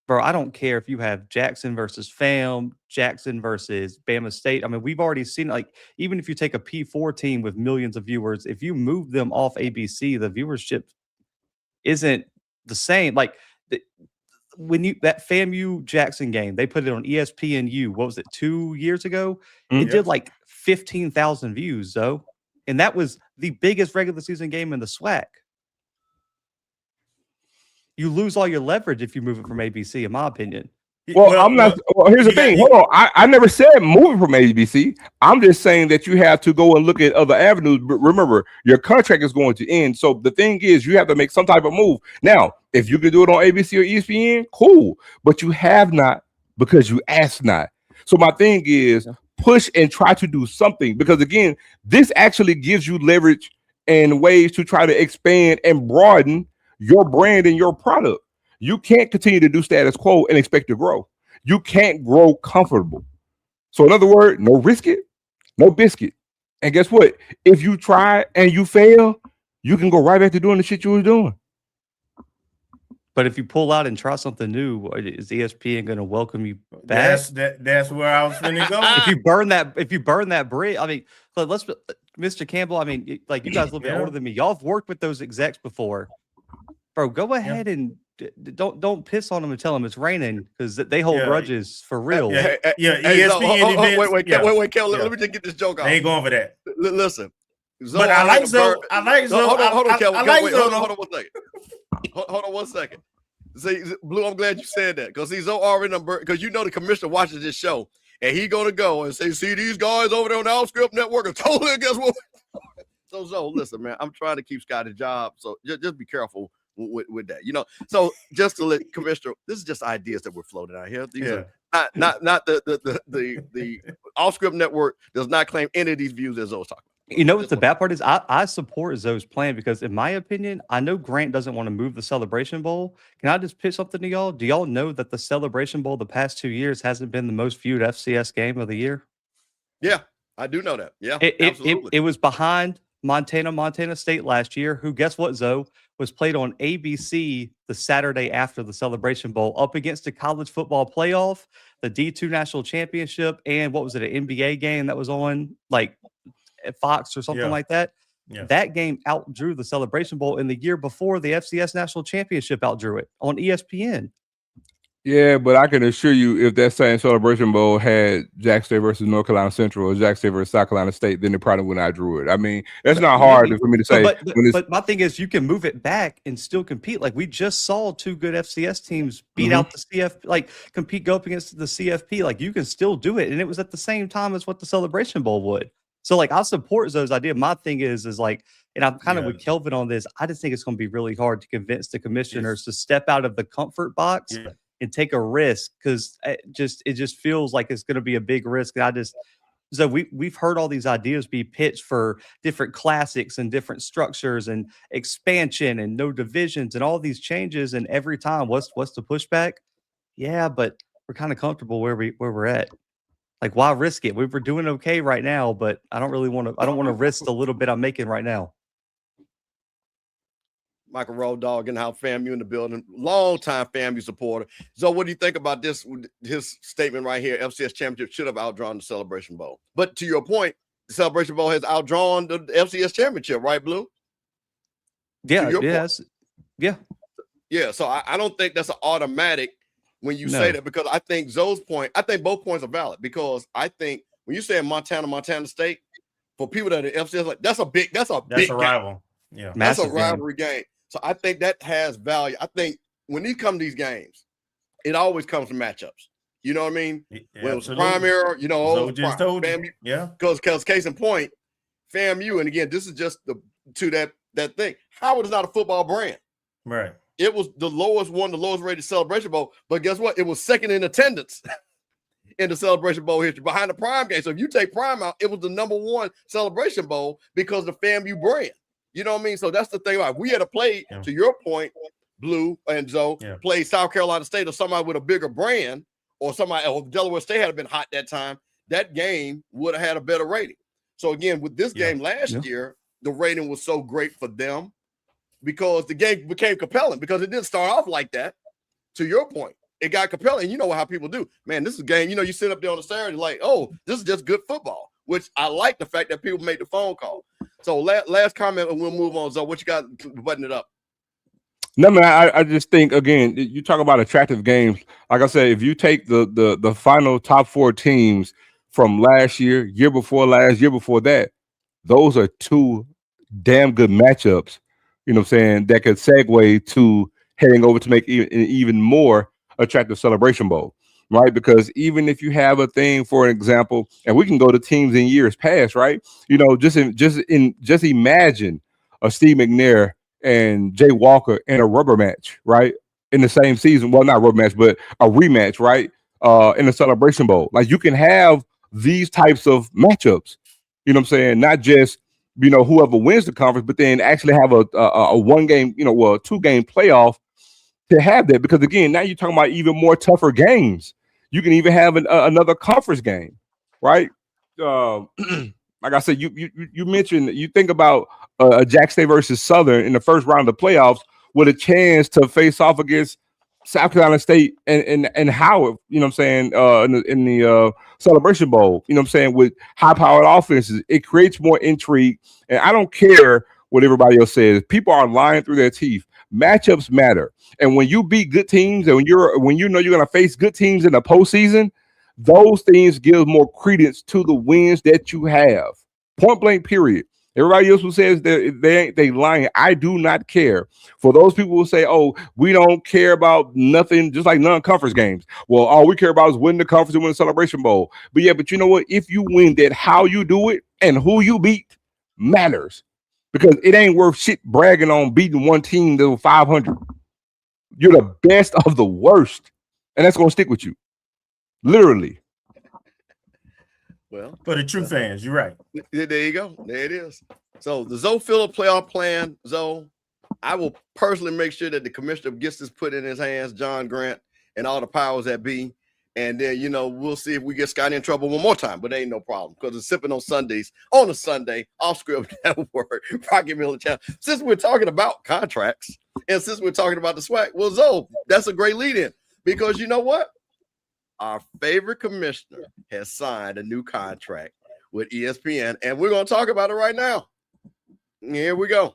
Bro, I don't care if you have Jackson versus FAM, Jackson versus Bama State. I mean, we've already seen, like, even if you take a P4 team with millions of viewers, if you move them off ABC, the viewership isn't the same. Like, when that FAMU Jackson game, they put it on ESPNU. What was it, 2 years ago? It did like 15,000 views, though. And that was the biggest regular season game in the SWAC. You lose all your leverage if you move it from ABC, in my opinion. Well, here's the thing. Hold on. I never said moving from ABC. I'm just saying that you have to go and look at other avenues. But remember, your contract is going to end. So the thing is, you have to make some type of move. Now, if you can do it on ABC or ESPN, cool. But you have not, because you asked not. So my thing is, push and try to do something. Because again, this actually gives you leverage and ways to try to expand and broaden your brand and your product. You can't continue to do status quo and expect to grow. You can't grow comfortable. So in other words, no risk it, no biscuit. And guess what? If you try and you fail, you can go right back to doing the shit you was doing. But if you pull out and try something new, is ESPN going to welcome you back? That's where I was going to go. If you burn that bridge, I mean, let's, Mr. Campbell, I mean, like, you guys a little bit older than me. Y'all have worked with those execs before. Bro, go ahead and don't piss on them and tell them it's raining, because they hold grudges for real. ESPN. Wait, Kel, let me just get this joke out. They ain't going for that. Listen, but I like Zoe. Hold on, Kel. Hold on 1 second. Hold on 1 second. See, Blue, I'm glad you said that, because he's already because you know the commissioner watches this show, and he gonna go and say, see, these guys over there on the Outscript Network are totally against what. So Zoe, listen, man, I'm trying to keep Scotty's job, so just be careful with that, So just to let Commissioner, this is just ideas that we're floating out here. These are not the Off-Script Network does not claim any of these views as Zoe's talking about. You know what the bad part is? I support Zoe's plan, because in my opinion, I know Grant doesn't want to move the Celebration Bowl. Can I just pitch something to y'all? Do y'all know that the Celebration Bowl the past 2 years hasn't been the most viewed FCS game of the year? Yeah, I do know that. Yeah, absolutely. It was behind Montana State last year, who, guess what, Zoe, was played on ABC the Saturday after the Celebration Bowl, up against the college football playoff, the D2 national championship, and what was it, an NBA game that was on like at Fox or something like that. Yeah. That game outdrew the Celebration Bowl, in the year before the FCS national championship outdrew it on ESPN. Yeah, but I can assure you, if that same Celebration Bowl had Jack State versus North Carolina Central or Jack State versus South Carolina State, then it probably wouldn't outdrew it. I mean, that's not hard for me to say. But my thing is, you can move it back and still compete. Like, we just saw 2 good FCS teams beat out the CFP, like go up against the CFP. Like, you can still do it, and it was at the same time as what the Celebration Bowl would. So, like, I support Zoe's idea. My thing is like, and I'm kind of with Kelvin on this, I just think it's going to be really hard to convince the commissioners to step out of the comfort box and take a risk, because it just feels like it's going to be a big risk. And so we've heard all these ideas be pitched for different classics and different structures and expansion and no divisions and all these changes. And every time, what's the pushback? Yeah, but we're kind of comfortable where we're at. Like, why risk it? We're doing okay right now, but I don't want to risk the little bit I'm making right now. Michael BULLDOG and how FAMU in the building, long-time FAMU supporter. So what do you think about his statement right here? FCS championship should have outdrawn the Celebration Bowl. But to your point, the Celebration Bowl has outdrawn the FCS championship, right, Blue? Yeah, your point. yes, yeah. Yeah, so I don't think that's an automatic when you say that, because I think Zoe's point, I think both points are valid, because I think when you say Montana State, for people that are FCS, like that's a big rival. Yeah, that's Massive a rivalry game. So I think that has value. I think when these come to these games, it always comes to matchups. You know what I mean? Yeah, when it was prime era, you know, Zoe just told you. Yeah, because case in point, FAMU, and again, this is just that thing. Howard is not a football brand. right. It was the lowest rated Celebration Bowl, but guess what? It was second in attendance in the Celebration Bowl history behind the Prime game. So if you take Prime out, it was the #1 Celebration Bowl because of the FAMU brand. You know what I mean? So that's the thing. Like, we had to play, to your point, Blue and Zoe, play South Carolina State or somebody with a bigger brand, or somebody, or Delaware State had been hot that time. That game would have had a better rating. So again, with this game last year, the rating was so great for them because the game became compelling, because it didn't start off like that. To your point, it got compelling. You know how people do. Man, this is a game, you know, you sit up there on a Saturday like, oh, this is just good football, which I like the fact that people make the phone call. So last comment, and we'll move on. So what you got to button it up? No, man, I just think, again, you talk about attractive games. Like I said, if you take the final top 4 teams from last year, year before last, year before that, those are 2 damn good matchups, you know what I'm saying, that could segue to heading over to make even more attractive Celebration Bowl, right? Because even if you have a thing, for an example, and we can go to teams in years past, right? You know, just imagine a Steve McNair and Jay Walker in a rubber match, right? In the same season. Well, not rubber match, but a rematch, right? In the Celebration Bowl. Like, you can have these types of matchups, you know what I'm saying? Not just, you know, whoever wins the conference, but then actually have a 1 game, you know, well, a 2 game playoff to have that. Because again, now you're talking about even more tougher games. You can even have another conference game, right? Like I said, you mentioned, you think about Jack State versus Southern in the first round of the playoffs with a chance to face off against South Carolina State and Howard, you know what I'm saying, in the Celebration Bowl, you know what I'm saying, with high-powered offenses. It creates more intrigue, and I don't care what everybody else says. People are lying through their teeth. Matchups matter, and when you beat good teams, and when you know you're going to face good teams in the postseason, those things give more credence to the wins that you have. Point blank, period. Everybody else who says they lying, I do not care. For those people who say, oh, we don't care about nothing, just like non-conference games. Well, all we care about is winning the conference and win the Celebration Bowl. But yeah, but you know what? If you win that, how you do it and who you beat matters. Because it ain't worth shit bragging on beating one team that was 500. You're the best of the worst. And that's going to stick with you. Literally. Well, for the true fans, you're right. There you go. There it is. So the Zoe Phillip playoff plan, Zoe, I will personally make sure that the commissioner gets this put in his hands, John Grant, and all the powers that be. And then, you know, we'll see if we get Scotty in trouble one more time, but ain't no problem, because it's Sipping on Sundays on a Sunday, off script network, Rocky Miller Channel. Since we're talking about contracts, and since we're talking about the SWAC, well, Zoe, that's a great lead in, because you know what? Our favorite commissioner has signed a new contract with ESPN, and we're going to talk about it right now. Here we go.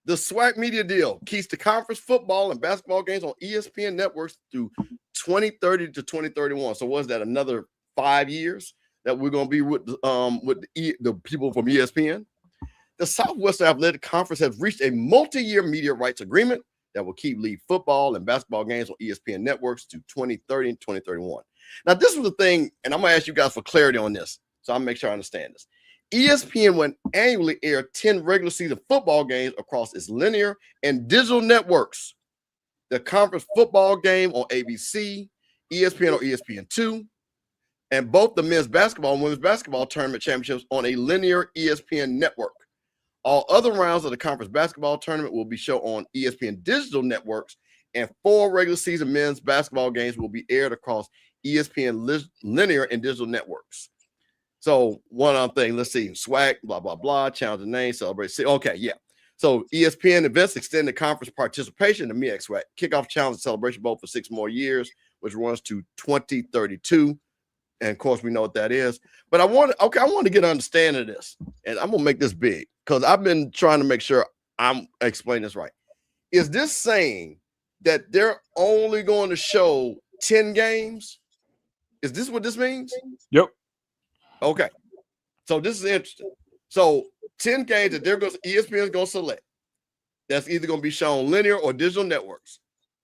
The SWAC media deal keeps the conference football and basketball games on ESPN networks through 2030 to 2031. So was that another 5 years that we're going to be with the people from ESPN? The Southwestern Athletic Conference has reached a multi-year media rights agreement that will keep league football and basketball games on ESPN networks to 2030 and 2031. Now, this was the thing, and I'm going to ask you guys for clarity on this, so I'll make sure I understand this. ESPN will annually air 10 regular season football games across its linear and digital networks. The conference football game on ABC, ESPN or ESPN2, and both the men's basketball and women's basketball tournament championships on a linear ESPN network. All other rounds of the conference basketball tournament will be shown on ESPN digital networks, and 4 regular season men's basketball games will be aired across ESPN linear and digital networks. So one other thing, let's see, SWAC, blah, blah, blah, challenge the name, celebrate. Okay, yeah. So ESPN events extend the conference participation in the MEAC SWAC Kickoff Challenge Celebration Bowl for 6 more years, which runs to 2032. And of course, we know what that is. But I want to get an understanding of this, and I'm gonna make this big because I've been trying to make sure I'm explaining this right. Is this saying that they're only going to show 10 games? Is this what this means? Yep. Okay. So this is interesting. So 10 games that ESPN is going to select. That's either going to be shown linear or digital networks.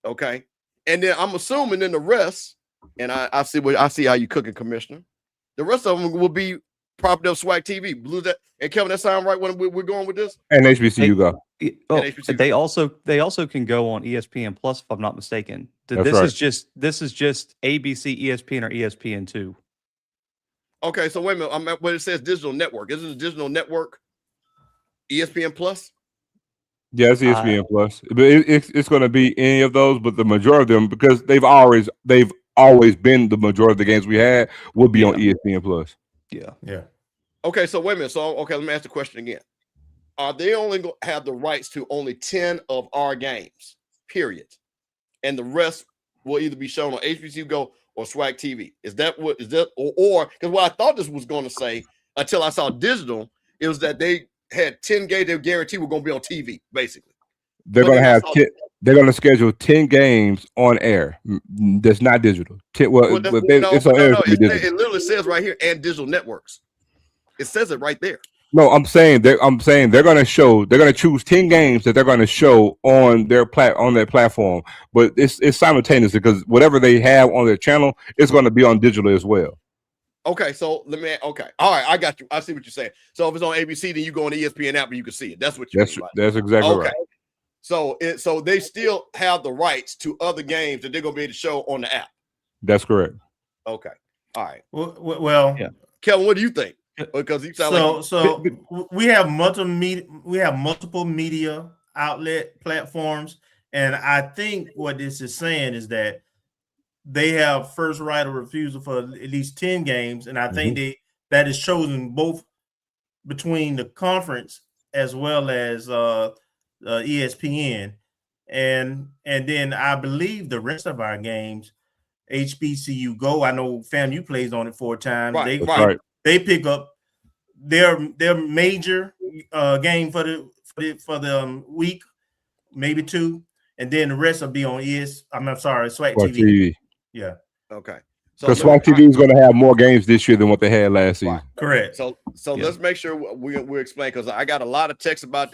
Okay. And then I'm assuming then the rest, and I see how you cooking, Commissioner. The rest of them will be property of SWAC TV. Blue that and Kevin, that sound right when we're going with this? And HBCU go. They also can go on ESPN Plus, if I'm not mistaken. That's this right. is just ABC, ESPN, or ESPN2. Okay, so wait a minute. I'm at what it says digital network. Is it a digital network? ESPN Plus? Yeah, it's ESPN Plus. But it's going to be any of those, but the majority of them, because they've always been the majority of the games we had, will be on ESPN Plus. Yeah. Okay, so wait a minute. So let me ask the question again. Are they only going to have the rights to only 10 of our games, period? And the rest will either be shown on HBCU Go or SWAC TV. Is that or because what I thought this was going to say until I saw digital, it was that they had 10 games they guaranteed were going to be on TV, basically. They're going to have they're going to schedule 10 games on air. That's not digital. It literally says right here, and digital networks. It says it right there. No, I'm saying they're going to choose 10 games that they're going to show on their platform, but it's simultaneous because whatever they have on their channel is going to be on digital as well. Okay, so all right, I got you. I see what you're saying. So if it's on ABC, then you go on the ESPN app and you can see it. That's what you mean. That's exactly right. So they still have the rights to other games that they're going to be able to show on the app. That's correct. Okay. All right. Well, yeah. Kevin, what do you think? Because you sound so we have multiple media outlet platforms, and I think what this is saying is that they have first right of refusal for at least 10 games, and I think that is chosen both between the conference as well as ESPN, and then I believe the rest of our games, HBCU Go. I know FAMU plays on it 4 times. Right. They pick up their major game for the week, maybe 2, and then the rest will be on SWAC TV. Yeah. Okay. Because SWAC TV is going to have more games this year than what they had last season. Correct. So let's make sure we explain, because I got a lot of texts about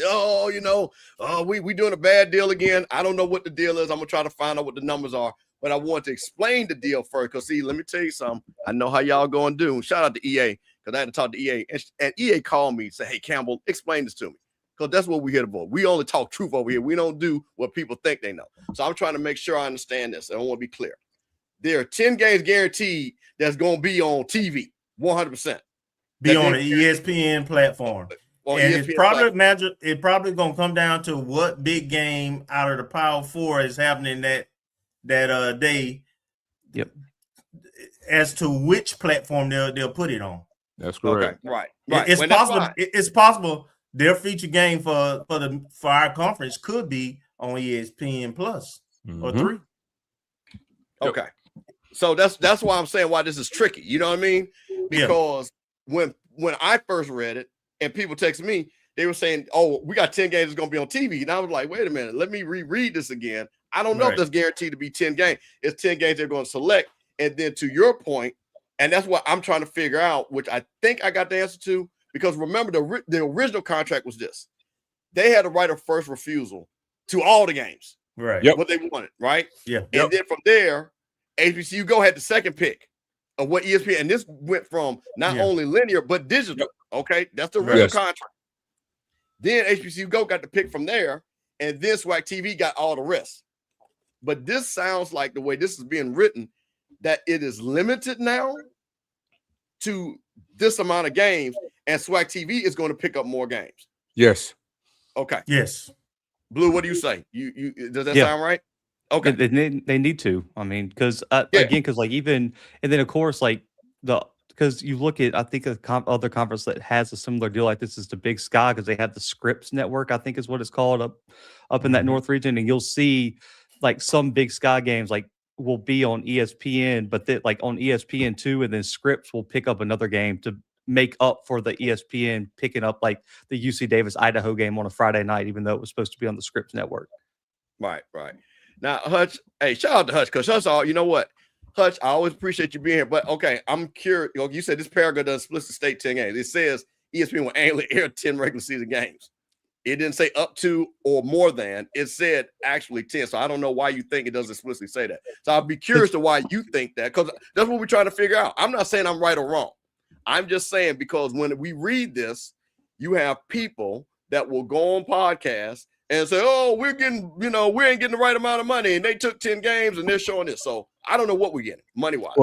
we doing a bad deal again. I don't know what the deal is. I'm gonna try to find out what the numbers are. But I want to explain the deal first, because see, let me tell you something. I know how y'all going to do. Shout out to EA, because I had to talk to EA, and EA called me and said, "Hey, Campbell, explain this to me," because that's what we're here for. We only talk truth over here. We don't do what people think they know. So I'm trying to make sure I understand this. I want to be clear. There are 10 games guaranteed that's going to be on TV, 100%. Be on the ESPN platform. And it's probably going to come down to what big game out of the Power 4 is happening that day. Yep. As to which platform they'll put it on. That's correct. Okay. Right. It's possible their feature game for our conference could be on ESPN Plus or 3. Okay. So that's why I'm saying why this is tricky. You know what I mean? Because when I first read it and people text me, they were saying, "Oh, we got 10 games that's going to be on TV." And I was like, "Wait a minute, let me reread this again." I don't know if that's guaranteed to be 10 games. It's 10 games they're going to select. And then to your point, and that's what I'm trying to figure out, which I think I got the answer to, because remember the original contract was this. They had a right of first refusal to all the games. Right. Yep. What they wanted, right? Yeah. And then from there, HBCU Go had the second pick of what ESPN, and this went from not only linear but digital. Okay, that's the original contract. Then HBCU Go got the pick from there, and then SWAC TV got all the rest. But this sounds like the way this is being written, that it is limited now to this amount of games, and SWAC TV is going to pick up more games. Yes. Okay. Yes. Blue, what do you say? You does that sound right? Okay. They need to. I mean, because even, and then of course, because you look at, I think other conference that has a similar deal like this is the Big Sky, because they have the Scripps Network, I think is what it's called, up in that North region, and you'll see like some Big Sky games will be on ESPN, but on ESPN2, and then Scripps will pick up another game make up for the ESPN picking up like the UC Davis Idaho game on a Friday night, even though it was supposed to be on the Scripps Network. Right. Now, Hutch, hey, shout out to Hutch, because Hutch, you know what? Hutch, I always appreciate you being here. But okay, I'm curious. You said this paragraph doesn't split the state 10 games. It says ESPN will annually air 10 regular season games. It didn't say up to or more than. It said actually 10. So I don't know why you think it doesn't explicitly say that. So I'd be curious to why you think that, because that's what we're trying to figure out. I'm not saying I'm right or wrong. I'm just saying because when we read this, you have people that will go on podcasts and say, oh, we ain't getting the right amount of money. And they took 10 games and they're showing this. So I don't know what we're getting money-wise.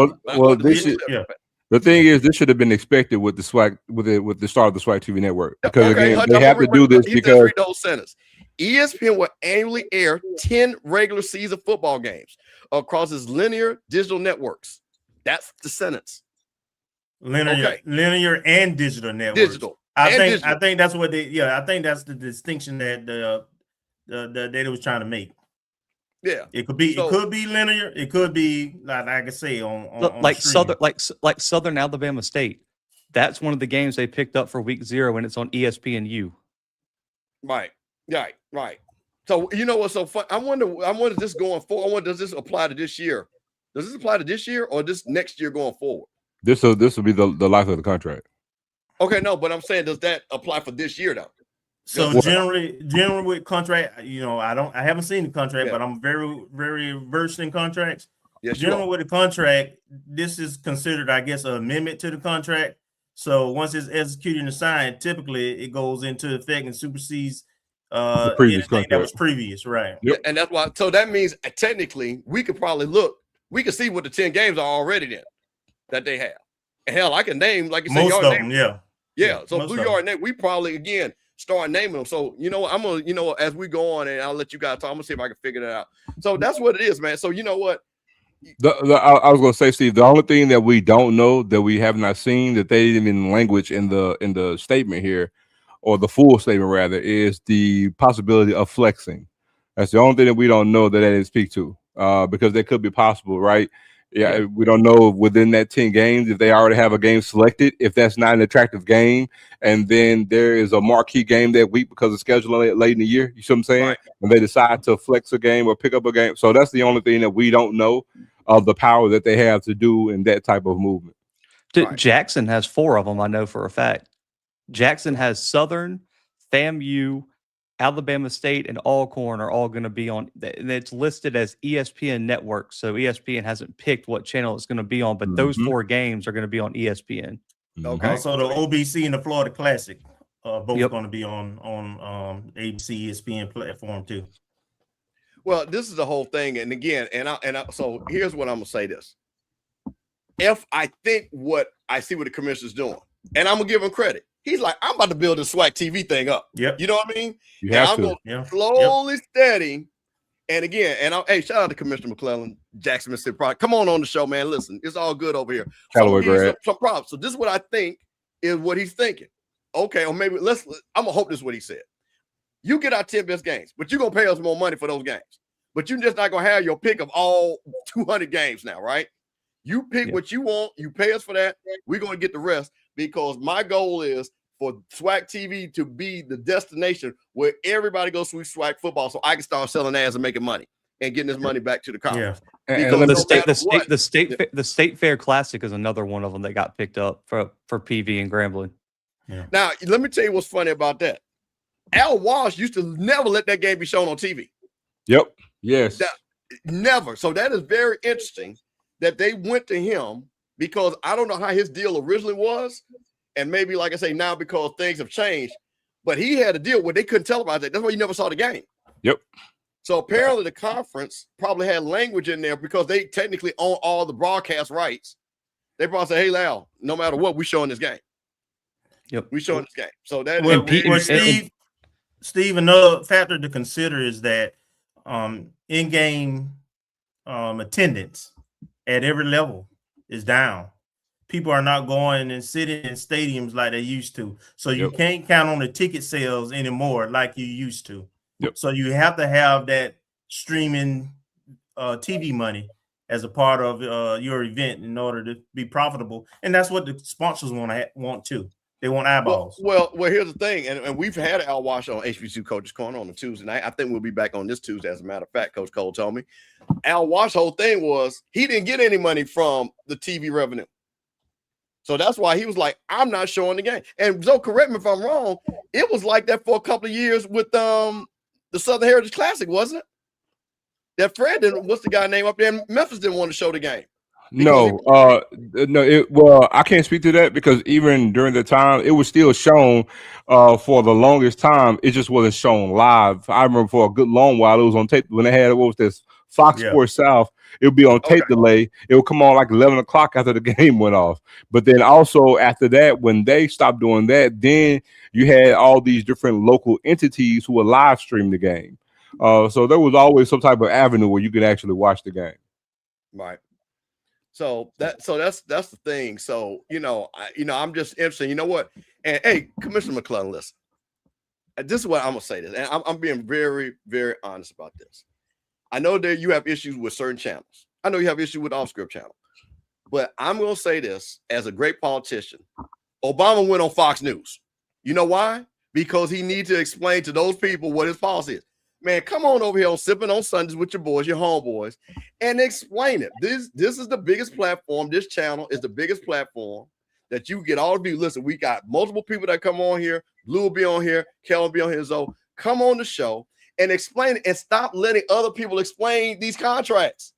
The thing is, this should have been expected with the SWAC, with the start of the SWAC TV network. Because again, they have to do this because read the whole sentence. ESPN will annually air 10 regular season football games across its linear digital networks. That's the sentence. Linear and digital networks. I think that's what I think that's the distinction that they was trying to make. Yeah, it could be linear. It could be like I say on like Southern Alabama State. That's one of the games they picked up for week 0, and it's on ESPNU. Right. So you know what's so fun? I wonder this going forward. I wonder, does this apply to this year? Does this apply to this year or this next year going forward? This will be the life of the contract. Okay, no, but I'm saying, does that apply for this year though? So generally with contract, I haven't seen the contract, but I'm very, very versed in contracts. Yes, generally with the contract, this is considered, I guess, an amendment to the contract. So once it's executed and signed, typically it goes into effect and supersedes the previous contract that was previous, right? Yep. And that's why. So that means technically we could probably we could see what the 10 games are already then that they have. And hell, I can name, like you said, most of them, yeah. So Blue Yard Net, we probably again start naming them. So you know what, I'm gonna, as we go on, and I'll let you guys talk. I'm gonna see if I can figure that out. So that's what it is, man. So you know what? I was gonna say, Steve, the only thing that we don't know, that we have not seen, that they didn't even language in the statement here, or the full statement rather, is the possibility of flexing. That's the only thing that we don't know that they didn't speak to, because that could be possible, right? Yeah, we don't know within that 10 games if they already have a game selected, if that's not an attractive game, and then there is a marquee game that week because of scheduling late in the year. You see what I'm saying? Right. And they decide to flex a game or pick up a game. So that's the only thing that we don't know of the power that they have to do in that type of movement. Right. Jackson has 4 of them, I know for a fact. Jackson has Southern, FAMU, Alabama State, and Alcorn are all going to be on. And it's listed as ESPN Network, so ESPN hasn't picked what channel it's going to be on, but those 4 games are going to be on ESPN. Okay. Also, the OBC and the Florida Classic both going to be on ABC ESPN platform too. Well, this is the whole thing, and again, so here's what I'm gonna say: this. If I think what I see what the commissioner's doing, and I'm gonna give him credit. He's like, I'm about to build a SWAC TV thing up. Yep. You know what I mean? You have to. I'm slowly, steady. And again, hey, shout out to Commissioner McClellan, Jackson, Mississippi. Come on the show, man. Listen, it's all good over here. Some props. So this is what I think is what he's thinking. Okay, or maybe I'm gonna hope this is what he said. You get our 10 best games, but you're gonna pay us more money for those games. But you're just not gonna have your pick of all 200 games now, right? You pick what you want, you pay us for that, we're gonna get the rest. Because my goal is for SWAC TV to be the destination where everybody goes to SWAC football, so I can start selling ads and making money and getting this money back to the conference. Yeah. And the State Fair Classic is another one of them that got picked up for PV and Grambling. Yeah. Now, let me tell you what's funny about that. Al Walsh used to never let that game be shown on TV. Yep. Yes. Never. So that is very interesting that they went to him. Because I don't know how his deal originally was. And maybe, like I say, now because things have changed. But he had a deal where they couldn't televise it. That's why you never saw the game. Yep. So apparently the conference probably had language in there because they technically own all the broadcast rights. They probably say, hey, Lal, no matter what, we're showing this game. Yep. We're showing this game. So that Steve, another factor to consider is that in-game attendance at every level is down. People are not going and sitting in stadiums like they used to. So you can't count on the ticket sales anymore like you used to. Yep. So you have to have that streaming TV money as a part of your event in order to be profitable, and that's what the sponsors want too. They want eyeballs. Well, here's the thing, and we've had Al Wash on HBCU Coaches Corner on a Tuesday night. I think we'll be back on this Tuesday, as a matter of fact. Coach Cole told me Al Wash's whole thing was he didn't get any money from the TV revenue, so that's why he was like, "I'm not showing the game." And so, correct me if I'm wrong, it was like that for a couple of years with the Southern Heritage Classic, wasn't it? That Fred didn't. What's the guy name up there in Memphis didn't want to show the game. No, I can't speak to that because even during the time, it was still shown for the longest time. It just wasn't shown live. I remember for a good long while it was on tape when they had what was this Fox Sports South. It would be on tape delay. It would come on like 11 o'clock after the game went off. But then also after that, when they stopped doing that, then you had all these different local entities who would live stream the game. So there was always some type of avenue where you could actually watch the game. Right. So that's the thing. So I'm just interested. You know what? And hey, Commissioner McClellan, listen. This is what I'm gonna say. This, and I'm being very, very honest about this. I know that you have issues with certain channels. I know you have issues with off-script channel. But I'm gonna say this as a great politician. Obama went on Fox News. You know why? Because he needs to explain to those people what his policy is. Man, come on over here on Sippin On Sundays with your boys, your homeboys, and explain it. This is the biggest platform. This channel is the biggest platform that you get all of you. Listen, we got multiple people that come on here. Blue will be on here. Kel will be on here. So come on the show and explain it and stop letting other people explain these contracts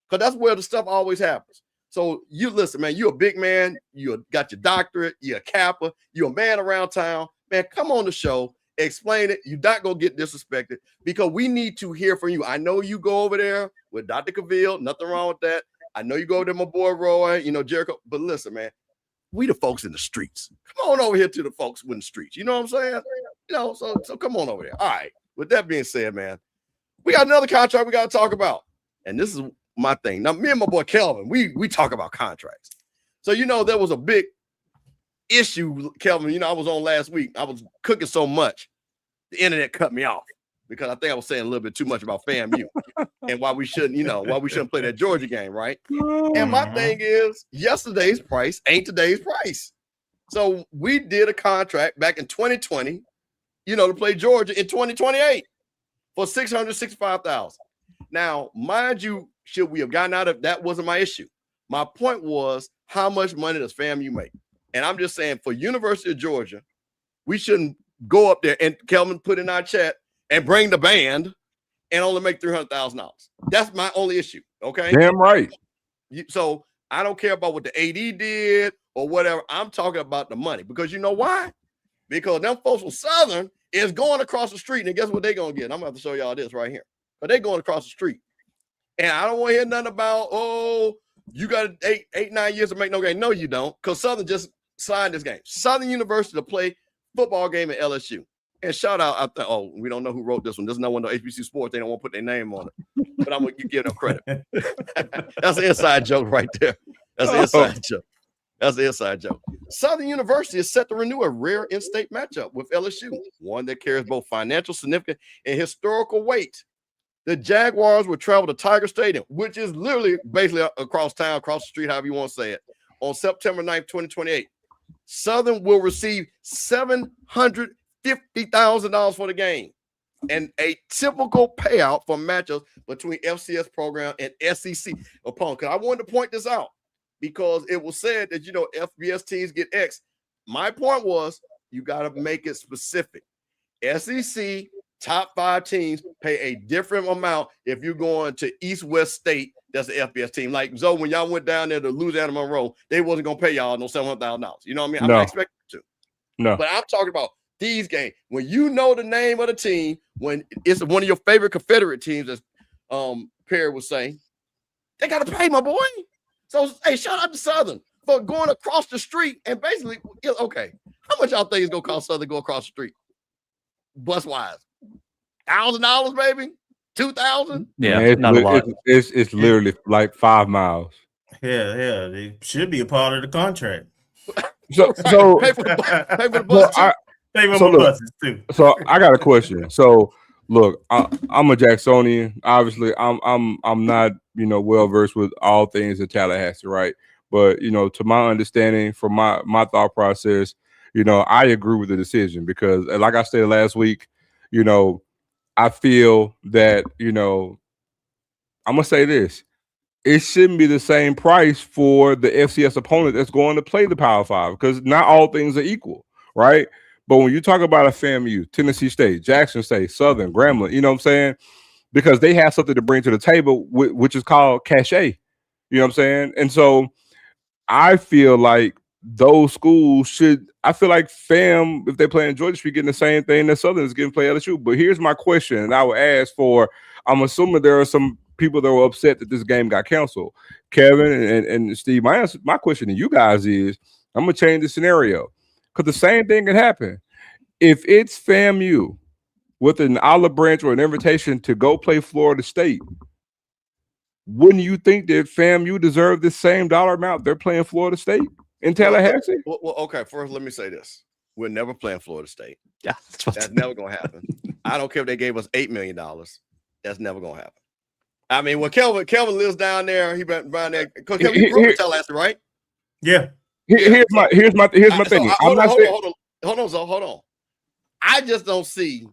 because that's where the stuff always happens. So you listen, man, you're a big man. You got your doctorate. You're a Kappa. You're a man around town. Man, come on the show. Explain it. You're not gonna get disrespected because we need to hear from you. I know you go over there with Dr. Cavill, nothing wrong with that. I know you go over there, my boy Roy, Jericho. But listen, man, we the folks in the streets. Come on over here to the folks in the streets. You know what I'm saying? So come on over there. All right. With that being said, man, we got another contract we got to talk about, and this is my thing. Now, me and my boy Kelvin, we talk about contracts. So there was a big issue, Kelvin. I was on last week. I was cooking so much, the internet cut me off because I think I was saying a little bit too much about FAMU and why we shouldn't play that Georgia game, right? And my thing is, yesterday's price ain't today's price. So we did a contract back in 2020, to play Georgia in 2028 for $665,000. Now, mind you, should we have gotten out of that? Wasn't my issue. My point was, how much money does FAMU make? And I'm just saying, for University of Georgia, we shouldn't go up there and Kelvin put in our chat and bring the band and only make $300,000. That's my only issue. Okay. Damn right. So I don't care about what the AD did or whatever. I'm talking about the money because you know why? Because them folks from Southern is going across the street. And guess what they're going to get? I'm going to have to show y'all this right here. But they're going across the street. And I don't want to hear nothing about, you got 9 years to make no game. No, you don't. Because Southern just signed this game. Southern University to play football game at LSU. And shout out, we don't know who wrote this one. This is not one of the HBCU Sports. They don't want to put their name on it. But I'm going to give them credit. That's an inside joke right there. That's an inside joke. That's the inside joke. Southern University is set to renew a rare in-state matchup with LSU, one that carries both financial significance and historical weight. The Jaguars will travel to Tiger Stadium, which is literally basically across town, across the street, however you want to say it, on September 9th, 2028. Southern will receive $750,000 for the game and a typical payout for matchups between FCS program and SEC opponent. Because I wanted to point this out because it was said that, FBS teams get X. My point was you got to make it specific. SEC top 5 teams pay a different amount if you're going to East-West State. That's the FBS team. Like, so when y'all went down there to Louisiana Monroe, they wasn't going to pay y'all no $700,000. You know what I mean? I'm not expecting to. No. But I'm talking about these games. When you know the name of the team, when it's one of your favorite Confederate teams, as Perry was saying, they got to pay, my boy. So, hey, shout out to Southern for going across the street and basically, okay, how much y'all think it's going to cost Southern to go across the street? Bus-wise. $1,000, baby? 2,000? Yeah, man, not a lot. It's literally like 5 miles. Yeah, they should be a part of the contract. So pay for the bus too. Pay for the buses too. So I got a question. So Look, I'm a Jacksonian. Obviously, I'm not well versed with all things in Tallahassee, right? But to my understanding, from my thought process, I agree with the decision because, like I said last week, I feel that I'm gonna say this: it shouldn't be the same price for the FCS opponent that's going to play the Power Five because not all things are equal, right? But when you talk about a FAMU, Tennessee State, Jackson State, Southern, Grambling, you know what I'm saying? Because they have something to bring to the table, which is called cachet. You know what I'm saying? And so I feel like those schools should. I feel like FAM, if they play in Georgia, should be getting the same thing that Southern is getting play LSU. But here's my question, and I will ask for. I'm assuming there are some people that were upset that this game got canceled. Kevin and Steve, my question to you guys is, I'm gonna change the scenario because the same thing can happen if it's FAMU with an olive branch or an invitation to go play Florida State. Wouldn't you think that FAMU deserve the same dollar amount they're playing Florida State in Tallahassee? Well, okay. First, let me say this: we're never playing Florida State. Yeah, that's never gonna happen. I don't care if they gave us $8 million. That's never gonna happen. I mean, when Kelvin lives down there, he been around there. Because Kelvin, you grew up in Tallahassee, right? Yeah. Here's my thing. Hold on. I just don't see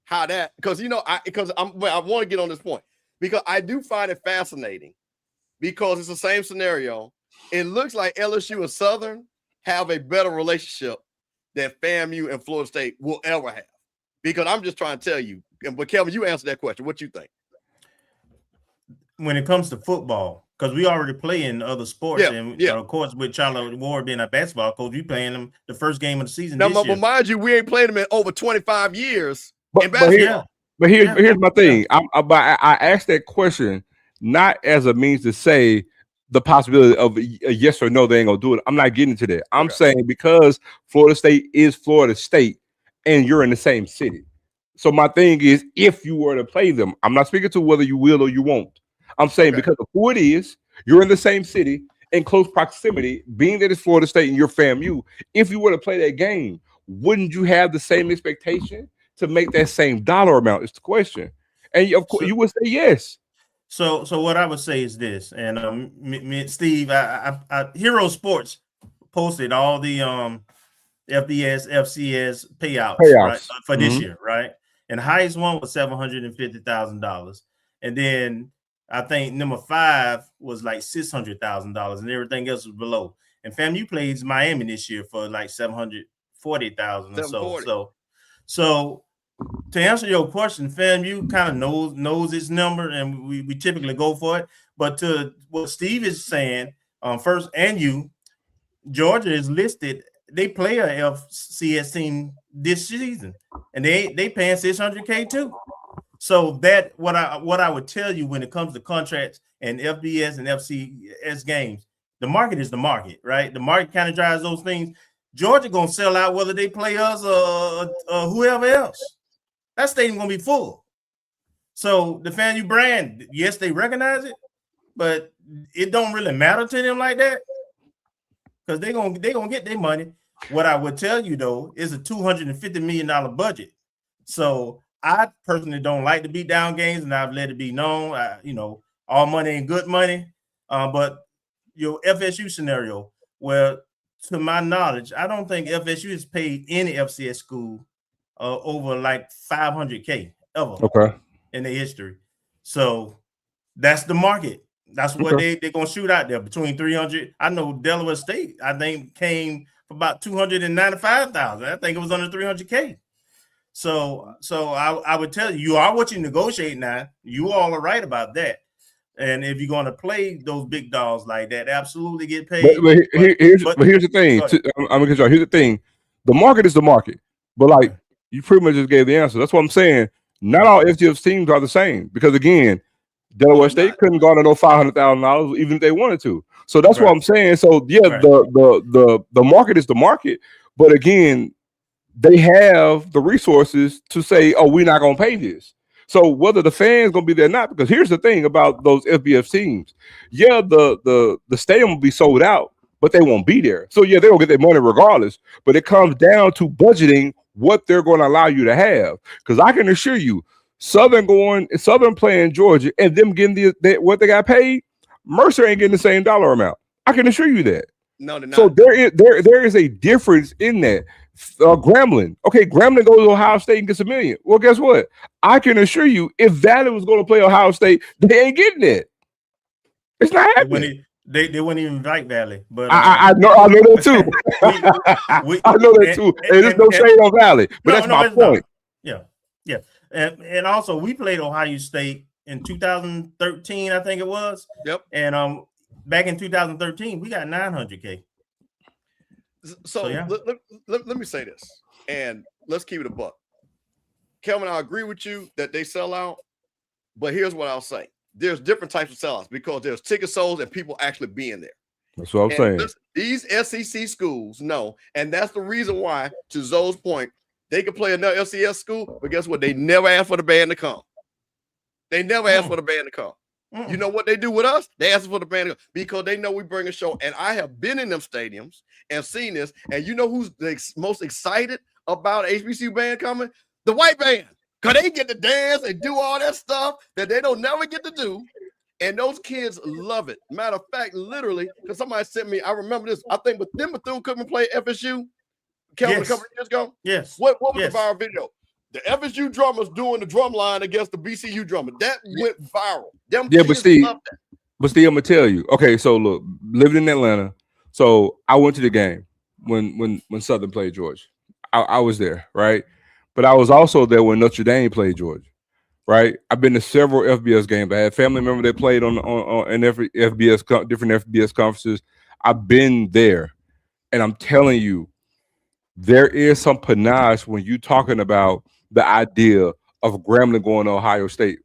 how that, because I want to get on this point because I do find it fascinating because it's the same scenario. It looks like LSU and Southern have a better relationship than FAMU and Florida State will ever have. Because I'm just trying to tell you, but Kelvin, you answer that question. What you think? When it comes to football, because we already play in other sports, of course, with Charlotte Ward being a basketball coach, we playing them the first game of the season. Now, but mind you, we ain't played them in over 25 years. But here's my thing. I asked that question not as a means to say the possibility of a yes or no, they ain't gonna do it. I'm not getting to that. I'm saying because Florida State is Florida State, and you're in the same city. So my thing is, if you were to play them, I'm not speaking to whether you will or you won't. I'm saying because of who it is, you're in the same city, in close proximity, being that it's Florida State and you're FAMU. If you were to play that game, wouldn't you have the same expectation to make that same dollar amount? Is the question, and of course you would say yes. So what I would say is this, and me and Steve, I Hero Sports posted all the FBS, FCS payouts. Right, for this year, right? And the highest one was $750,000, and then I think number 5 was like $600,000, and everything else was below. And FAMU plays Miami this year for like $740,000 or so. So to answer your question, FAMU kind of knows its number, and we typically go for it. But to what Steve is saying, first, and Georgia is listed. They play a FCS team this season, and they paying $600K too. So that what I would tell you when it comes to contracts and FBS and FCS games, the market is the market, right? The market kind of drives those things. Georgia gonna sell out whether they play us or whoever else. That stadium gonna be full. So the FAMU brand, yes, they recognize it, but it don't really matter to them like that because they gonna get their money. What I would tell you though is a $250 million budget. So I personally don't like to beat down games, and I've let it be known. All money ain't good money. But your FSU scenario, well, to my knowledge, I don't think FSU has paid any FCS school over like $500K ever in their history. So that's the market. That's what they're gonna shoot out there between 300. I know Delaware State, I think, came for about $295,000. I think it was under $300K. So I would tell you are what you negotiate now. You all are right about that. And if you're going to play those big dogs like that, absolutely get paid. But here's the thing. Here's the thing. The market is the market. But like you pretty much just gave the answer. That's what I'm saying. Not all FCS teams are the same because again, Delaware State couldn't garner no $500,000 even if they wanted to. So that's what I'm saying. So the market is the market. But again, they have the resources to say, oh, we're not going to pay this. So whether the fans going to be there or not, because here's the thing about those FBS teams. Yeah, the stadium will be sold out, but they won't be there. So yeah, they don't get their money regardless. But it comes down to budgeting what they're going to allow you to have. Because I can assure you, Southern playing Georgia and them getting what they got paid, Mercer ain't getting the same dollar amount. I can assure you that. No, they're not. So there is a difference in that. Grambling. Okay, Grambling goes to Ohio State and gets $1 million. Well, guess what? I can assure you, if Valley was going to play Ohio State, they ain't getting it. It's not happening. They wouldn't even invite Valley, but I know that too. I know that too. And there's no shade on Valley, but that's my point. Not. Yeah. And also we played Ohio State in 2013, I think it was. Yep. And back in 2013, we got $900K. So yeah. let me say this, and let's keep it a buck. Kelvin, I agree with you that they sell out, but here's what I'll say. There's different types of sellouts because there's ticket sold and people actually being there. That's what I'm saying. These SEC schools know, and that's the reason why, to Zoe's point, they could play another FCS school, but guess what? They never ask for the band to come. They never ask for the band to come. You know what they do with us? They ask for the band to come because they know we bring a show. And I have been in them stadiums and seen this. And you know who's the most excited about HBCU band coming? The white band. Because they get to dance and do all that stuff that they don't never get to do. And those kids love it. Matter of fact, literally, because somebody sent me, I remember this. I think Bethune-Cookman played FSU, Kelvin, a couple of years ago. Yes. What was the viral video? The FSU drummers doing the drum line against the BCU drummer. That went viral. But Steve, I'm gonna tell you. Okay, so look, living in Atlanta, so I went to the game when Southern played Georgia. I was there, right? But I was also there when Notre Dame played Georgia, right? I've been to several FBS games. I had family members that played in every FBS, different FBS conferences. I've been there, and I'm telling you, there is some panache when you're talking about the idea of Grambling going to Ohio State.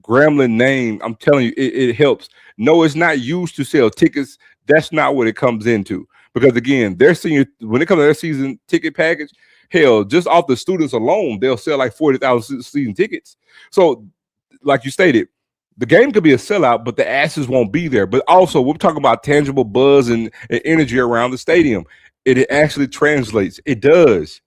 Grambling name, I'm telling you, it helps. No, it's not used to sell tickets. That's not what it comes into. Because again, when it comes to their season ticket package, hell, just off the students alone, they'll sell like 40,000 season tickets. So, like you stated, the game could be a sellout, but the asses won't be there. But also, we're talking about tangible buzz and energy around the stadium. It actually translates. It does.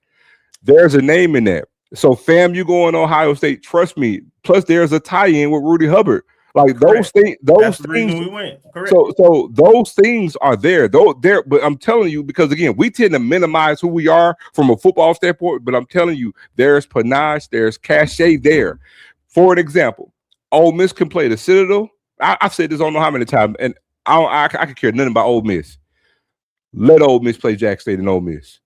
There's a name in that. So, fam, you going to Ohio State, trust me. Plus, there's a tie-in with Rudy Hubbard. Like those things, we went. Correct. So those things are there. But I'm telling you, because again, we tend to minimize who we are from a football standpoint. But I'm telling you, there's panache, there's cachet there. For an example, Ole Miss can play the Citadel. I've said this I don't know how many times, and I could care nothing about Ole Miss. Let Ole Miss play Jack State and Ole Miss.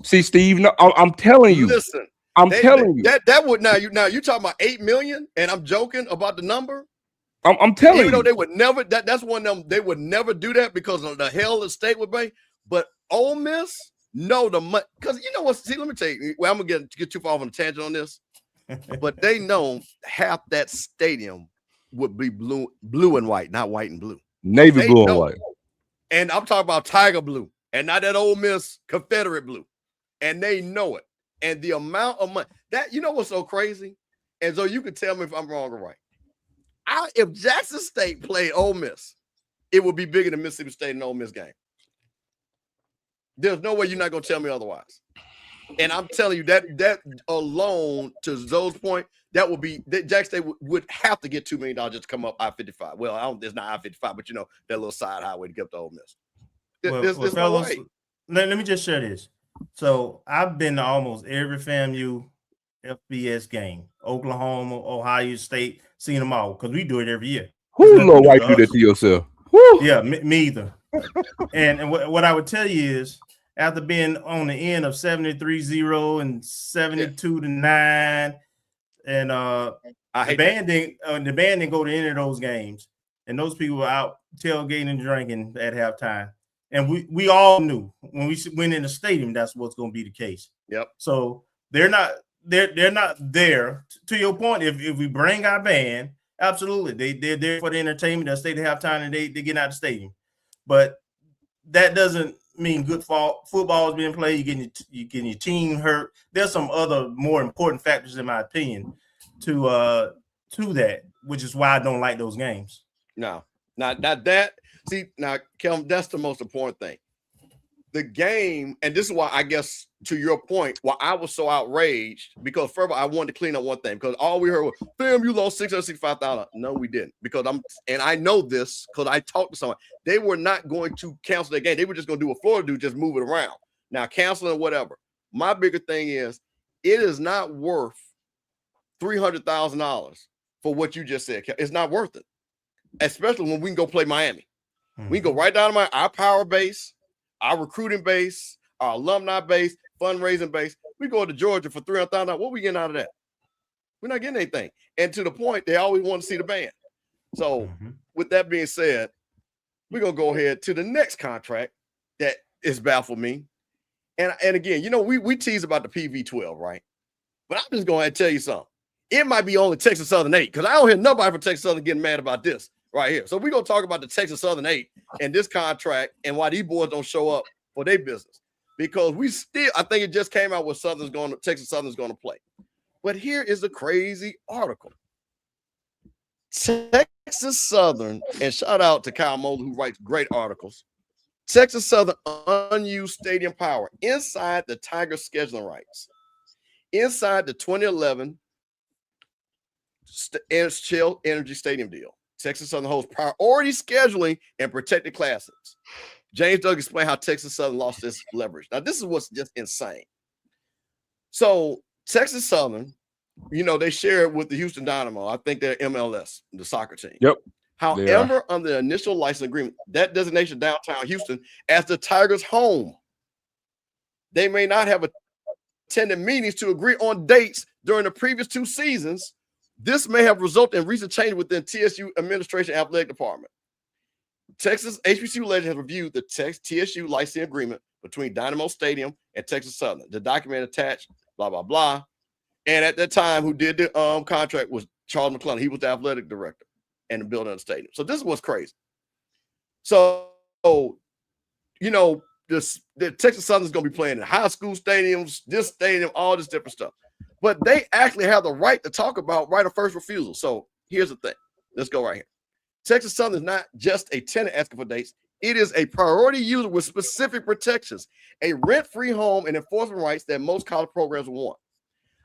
Steve. No, I'm telling you. Listen, I'm telling you that would you talking about 8 million, and I'm joking about the number. I'm telling you, even though they would never. That's one of them. They would never do that because of the hell the state would be. But Ole Miss, no, because you know what? See, let me tell you. Well, I'm gonna get too far off on a tangent on this, but they know half that stadium would be blue and white, not white and blue. Navy blue and white. And I'm talking about tiger blue and not that Ole Miss Confederate blue. And they know it. And the amount of money that, you know what's so crazy? And so you can tell me if I'm wrong or right. If Jackson State played Ole Miss, it would be bigger than Mississippi State in Ole Miss game. There's no way you're not going to tell me otherwise. And I'm telling you that alone, to Zoe's point, that would be that Jackson State would have to get $2 million just to come up I-55. Well, it's not I-55, but you know, that little side highway to get up to Ole Miss. There's no way. Let me just share this. So I've been to almost every FAMU FBS game, Oklahoma, Ohio State, seen them all because we do it every year. Who Lord white you that to yourself? Woo. Yeah, me either. and what I would tell you is, after being on the end of 73-0 and 72-9, and the band didn't go to any of those games, and those people were out tailgating and drinking at halftime. And we all knew when we went in the stadium that's what's going to be the case. Yep. So they're not there. To your point, if we bring our band, absolutely, they're there for the entertainment. They'll stay to halftime and they get out of the stadium. But that doesn't mean good football is being played. You're getting your team hurt. There's some other more important factors, in my opinion, to that, which is why I don't like those games. No, not that. See, now, Kelvin, that's the most important thing. the game, and this is why I guess to your point, why I was so outraged, because first of all, I wanted to clean up one thing, because all we heard was, "Fam, you lost $665,000." No, we didn't, because I know this because I talked to someone. They were not going to cancel their game. They were just going to do what Florida do, just move it around. Now, canceling whatever. My bigger thing is, it is not worth $300,000 for what you just said. It's not worth it, especially when we can go play Miami. We can go right down to our power base, our recruiting base, our alumni base, fundraising base. We go to Georgia for $300,000. What are we getting out of that? We're not getting anything. And to the point, they always want to see the band. So with that being said, we're going to go ahead to the next contract that is baffled me. And again, you know, we tease about the PV-12, right? But I'm just going to tell you something. It might be only Texas Southern 8, because I don't hear nobody from Texas Southern getting mad about this right here. So we're going to talk about the Texas Southern 8 and this contract and why these boys don't show up for their business. Because I think it just came out where Texas Southern's going to play. But here is a crazy article. Texas Southern, and shout out to Kyle Mosley, who writes great articles. Texas Southern unused stadium power inside the Tigers scheduling rights. Inside the 2011 Shell Energy Stadium deal, Texas Southern holds priority scheduling and protected classics. James Doug explained how Texas Southern lost this leverage. Now, this is what's just insane. So, Texas Southern, you know, they share it with the Houston Dynamo. I think they're MLS, the soccer team. Yep. However, under the initial license agreement, that designation downtown Houston as the Tigers' home, they may not have attended meetings to agree on dates during the previous 2 seasons. This may have resulted in recent changes within TSU administration and athletic department. Texas HBCU Legend has reviewed the TSU licensing agreement between Dynamo Stadium and Texas Southern. The document attached, blah, blah, blah. And at that time, who did the contract was Charles McClellan. He was the athletic director and the building of the stadium. So this is what's crazy. So, you know, the Texas Southern's going to be playing in high school stadiums, this stadium, all this different stuff. But they actually have the right to talk about right of first refusal. So here's the thing. Let's go right here. Texas Southern is not just a tenant asking for dates. It is a priority user with specific protections, a rent-free home and enforcement rights that most college programs want.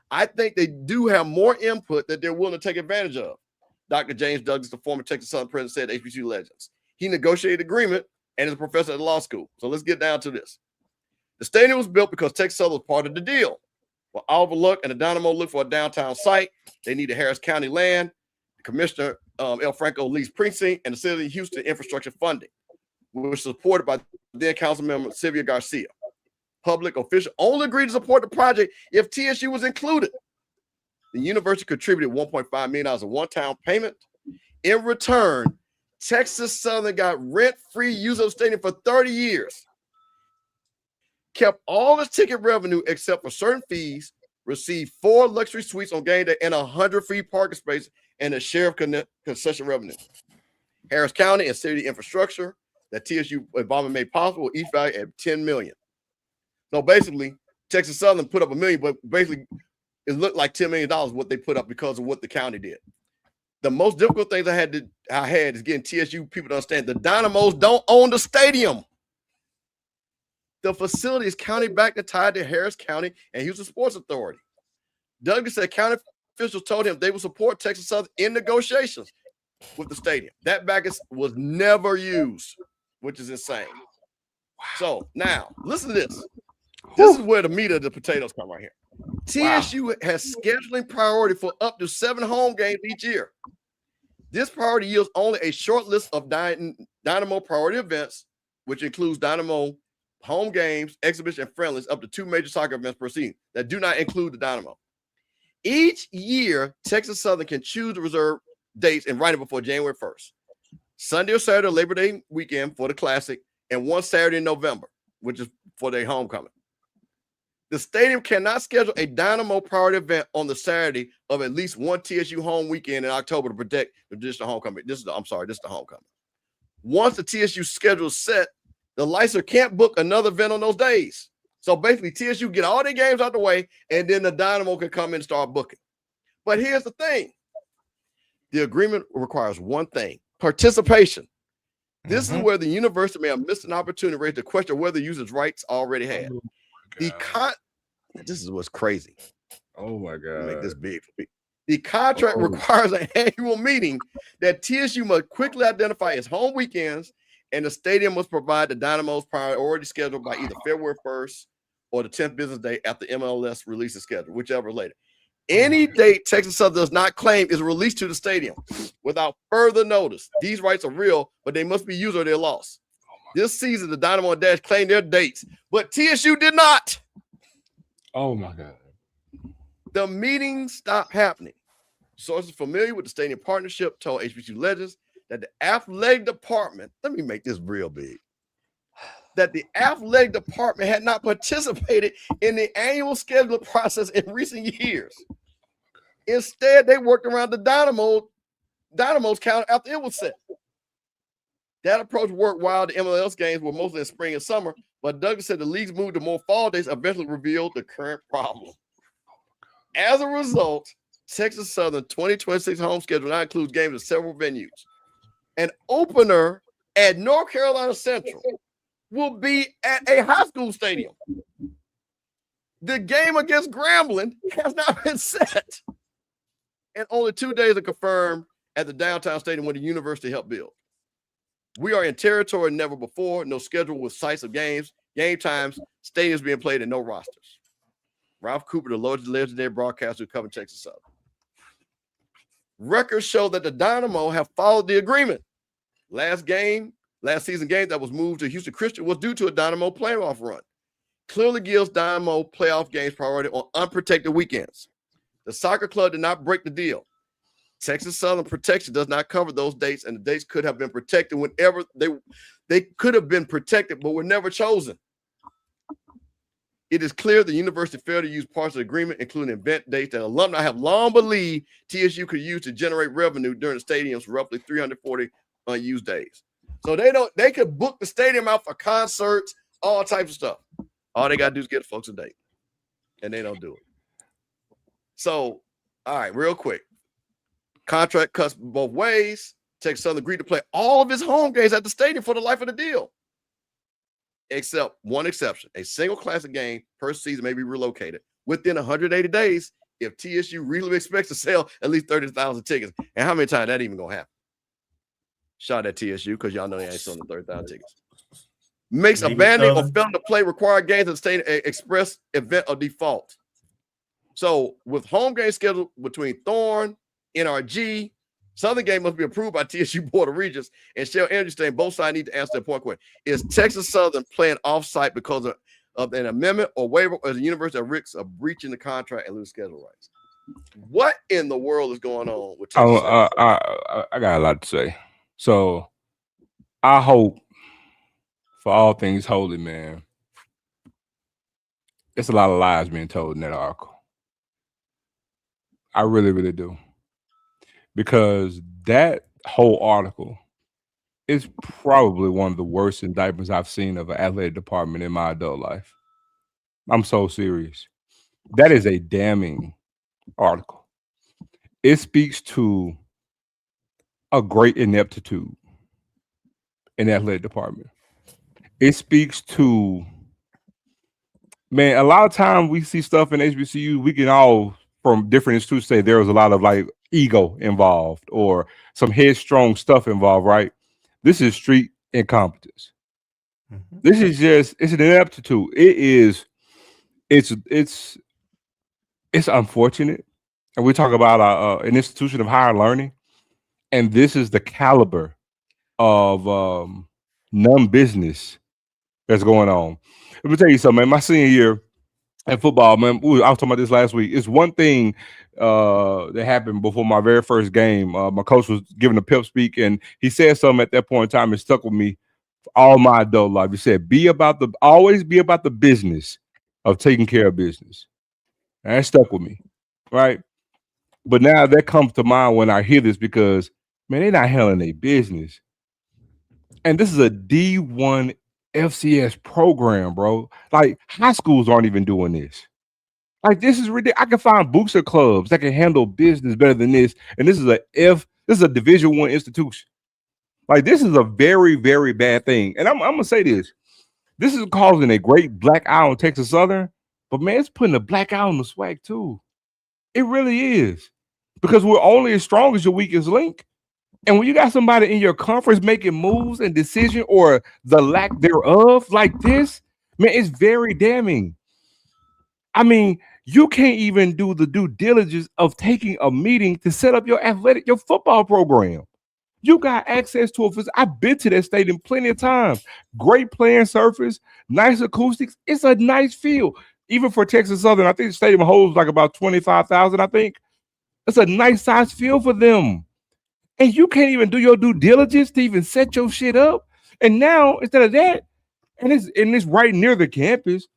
I think they do have more input that they're willing to take advantage of. Dr. James Douglas, the former Texas Southern president, said HBCU Legends. He negotiated agreement and is a professor at the law school. So let's get down to this. The stadium was built because Texas Southern was part of the deal. Well, Oliver Luck and the Dynamo looked for a downtown site. They needed Harris County land. Commissioner El Franco leased precinct and the city of Houston infrastructure funding, which was supported by then council member Sylvia Garcia. Public official only agreed to support the project if TSU was included. The university contributed $1.5 million a one-time payment. In return, Texas Southern got rent-free use of the stadium for 30 years, kept all its ticket revenue except for certain fees, received 4 luxury suites on game day and 100 free parking spaces and a share of concession revenue. Harris County and city infrastructure that TSU involvement made possible each valued at $10 million. So basically, Texas Southern put up $1 million, but basically it looked like $10 million what they put up because of what the county did. The most difficult things I had is getting TSU people to understand the Dynamos don't own the stadium. The facility is county backed and tied to Harris County and Houston Sports Authority. Douglas said county officials told him they would support Texas Southern in negotiations with the stadium. That backage was never used, which is insane. So now listen to this. This is where the meat of the potatoes come right here. TSU has scheduling priority for up to 7 home games each year. This priority yields only a short list of Dynamo priority events, which includes Dynamo home games, exhibition, and friendlies, up to 2 major soccer events per season that do not include the Dynamo. Each year, Texas Southern can choose to reserve dates and write it before January 1st. Sunday or Saturday, Labor Day weekend for the Classic, and 1 Saturday in November, which is for their homecoming. The stadium cannot schedule a Dynamo priority event on the Saturday of at least 1 TSU home weekend in October to protect the traditional homecoming. This is the homecoming. Once the TSU schedule is set, the licensor can't book another event on those days. So basically, TSU get all their games out the way, and then the Dynamo can come in and start booking. But here's the thing. The agreement requires one thing: participation. This is where the university may have missed an opportunity to raise the question of whether the users' rights already had. This is what's crazy. Oh my God. Make this big for me. The contract requires an annual meeting that TSU must quickly identify its home weekends, and the stadium must provide the Dynamo's priority schedule by either February 1st or the 10th business day after MLS releases schedule, whichever later. Any date Texas Southern does not claim is released to the stadium without further notice. These rights are real, but they must be used or they're lost. This season, the Dynamo and Dash claimed their dates, but TSU did not. Oh my God. The meeting stopped happening. Sources familiar with the stadium partnership told HBCU Legends that the athletic department, let me make this real big, that the athletic department had not participated in the annual scheduling process in recent years. Instead, they worked around the Dynamo's calendar after it was set. That approach worked while the MLS games were mostly in spring and summer, but Douglas said the league's move to more fall days eventually revealed the current problem. As a result, Texas Southern 2026 home schedule now includes games at several venues. An opener at North Carolina Central will be at a high school stadium. The game against Grambling has not been set. And only 2 days are confirmed at the downtown stadium where the university helped build. We are in territory never before, no schedule with sites of games, game times, stadiums being played, and no rosters. Ralph Cooper, the legendary broadcaster who covered Texas Southern. Records show that the Dynamo have followed the agreement. Last season game that was moved to Houston Christian was due to a Dynamo playoff run. Clearly gives Dynamo playoff games priority on unprotected weekends. The soccer club did not break the deal. Texas Southern protection does not cover those dates, and the dates could have been protected whenever they could have been protected, but were never chosen. It is clear the university failed to use parts of the agreement, including event dates that alumni have long believed TSU could use to generate revenue during the stadium's roughly 340 unused days. So they could book the stadium out for concerts, all types of stuff. All they got to do is get folks a date, and they don't do it. So, all right, real quick. Contract cuts both ways. Texas Southern agreed to play all of his home games at the stadium for the life of the deal. Except one exception. A single classic game per season may be relocated within 180 days if TSU really expects to sell at least 30,000 tickets. And how many times that even going to happen? Shot at TSU because y'all know they ain't selling 30,000 tickets. Makes abandoning or failing to play required games at the stadium express event or default. So with home games scheduled between Thorne, NRG, Southern game must be approved by TSU Board of Regents and Shell Energy Stadium. Both sides need to answer that point. Is Texas Southern playing off-site because of an amendment or waiver, or is the university at risk of breaching the contract and lose schedule rights? What in the world is going on with Texas Southern? I got a lot to say. So I hope for all things holy, man, it's a lot of lies being told in that article. I really, really do. Because that whole article is probably one of the worst indictments I've seen of an athletic department in my adult life. I'm so serious. That is a damning article. It speaks to a great ineptitude in the athletic department. It speaks to, man, a lot of time we see stuff in HBCU, we can all from different institutions say there was a lot of like ego involved or some headstrong stuff involved, right? This is street incompetence. Mm-hmm. This is just, it's an ineptitude. It's unfortunate. And we talk about an institution of higher learning, and this is the caliber of non-business that's going on. Let me tell you something, man. My senior year in football, man, I was talking about this last week. It's one thing that happened before my very first game. My coach was giving a pep speak, and he said something at that point in time. It stuck with me for all my adult life. He said, always be about the business of taking care of business. And that stuck with me, right? But now that comes to mind when I hear this because, man, they're not handling their business. And this is a D1 FCS program, bro. Like, high schools aren't even doing this. Like, this is ridiculous. I can find booster clubs that can handle business better than this. And this is a Division I institution. Like, this is a very, very bad thing. And I'm gonna say this. This is causing a great black eye on Texas Southern, but man, it's putting a black eye on the SWAC too. It really is. Because we're only as strong as your weakest link. And when you got somebody in your conference making moves and decision or the lack thereof like this, man, it's very damning. I mean, you can't even do the due diligence of taking a meeting to set up your football program. You got access to it. I've been to that stadium plenty of times. Great playing surface, nice acoustics. It's a nice field. Even for Texas Southern, I think the stadium holds like about 25,000, I think. It's a nice size field for them. And you can't even do your due diligence to even set your shit up. And now, instead of that, and it's right near the campus.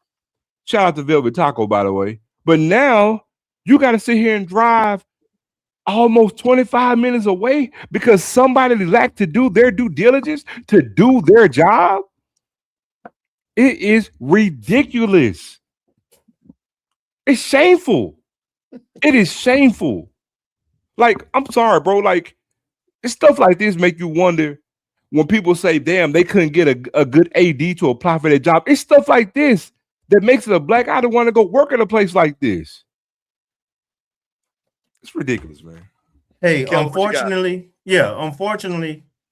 Shout out to Velvet Taco, by the way. But now you got to sit here and drive almost 25 minutes away because somebody lacked to do their due diligence to do their job. It is ridiculous. It's shameful. It is shameful. Like, I'm sorry, bro. Like, it's stuff like this make you wonder when people say, damn, they couldn't get a good AD to apply for their job. It's stuff like this that makes it a black eye to want to go work in a place like this. It's ridiculous, man. Hey, unfortunately,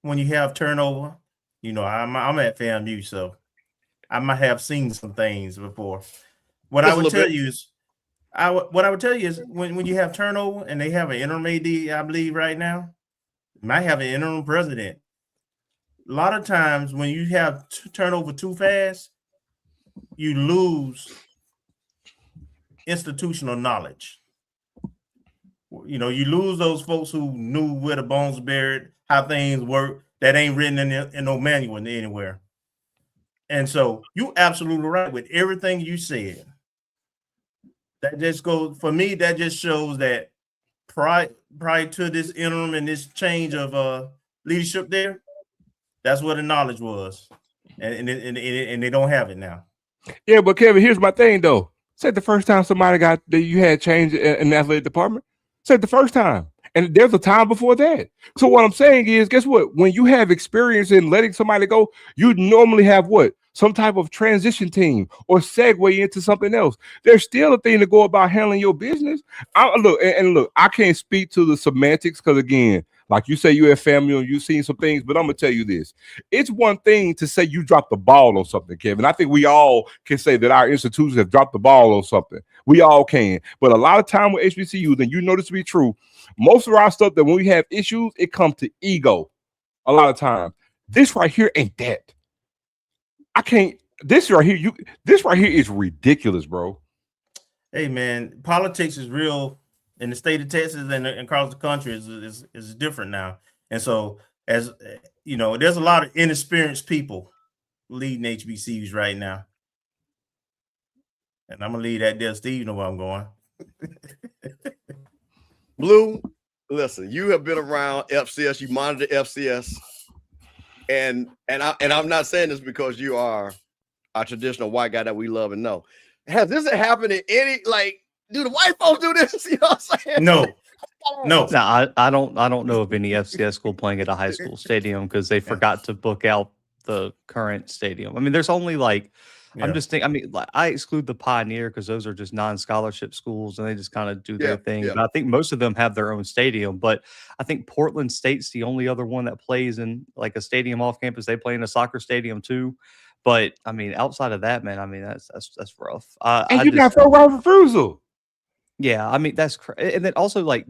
when you have turnover, you know, I'm at FAMU, so I might have seen some things before. What I would tell you is when you have turnover and they have an interim AD, I believe right now, might have an interim president. A lot of times when you have turnover too fast, you lose institutional knowledge. You know, you lose those folks who knew where the bones buried, how things work. That ain't written in no manual anywhere. And so you absolutely right with everything you said. That just goes for me. That just shows that prior to this interim and this change of leadership there, that's where the knowledge was, and they don't have it now. Yeah, but Kevin, here's my thing though. Said the first time somebody got that you had change in the athletic department. Said the first time, and there's a time before that. So what I'm saying is, guess what? When you have experience in letting somebody go, you normally have what? Some type of transition team or segue into something else. There's still a thing to go about handling your business. Look, I can't speak to the semantics because again, like you say, you have family and you've seen some things, but I'm gonna tell you this: it's one thing to say you dropped the ball on something, Kevin. I think we all can say that our institutions have dropped the ball on something. We all can, but a lot of time with HBCUs, and you know this to be true, most of our stuff that when we have issues, it comes to ego. A lot of time, this right here ain't that. I can't. This right here is ridiculous, bro. Hey man, politics is real in the state of Texas and across the country is different now. And so, as you know, there's a lot of inexperienced people leading HBCUs right now. And I'm gonna leave that there. Steve, you know where I'm going. Blue, listen, you have been around FCS, you monitor FCS. And I'm not saying this because you are a traditional white guy that we love and know. Has this happened in any, like, do the white folks do this? You know what I'm saying? No. I don't know of any FCS school playing at a high school stadium because they forgot to book out the current stadium. I mean, there's only like, I'm just thinking, I mean, like, I exclude the Pioneer because those are just non-scholarship schools and they just kind of do their thing. But I think most of them have their own stadium. But I think Portland State's the only other one that plays in like a stadium off campus. They play in a soccer stadium too. But I mean, outside of that, man, I mean, that's rough. And you got first right refusal. Yeah, I mean, that's and then also like,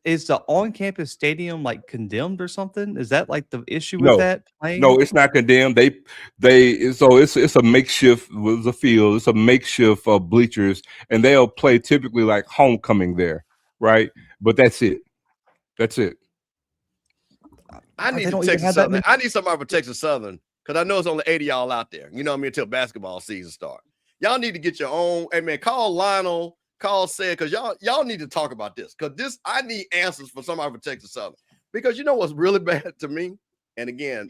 is the on-campus stadium like condemned or something? Is that like the issue with that playing? No, it's not condemned. So it's a makeshift with a field. It's a makeshift bleachers, and they'll play typically like homecoming there, right? But that's it. That's it. I need Texas Southern. I need somebody for Texas Southern because I know it's only 80 y'all out there. You know what I mean? Until basketball season starts, y'all need to get your own. Hey man, call Lionel. Call said because y'all need to talk about this because I need answers for somebody from Texas Southern because you know what's really bad to me, and again,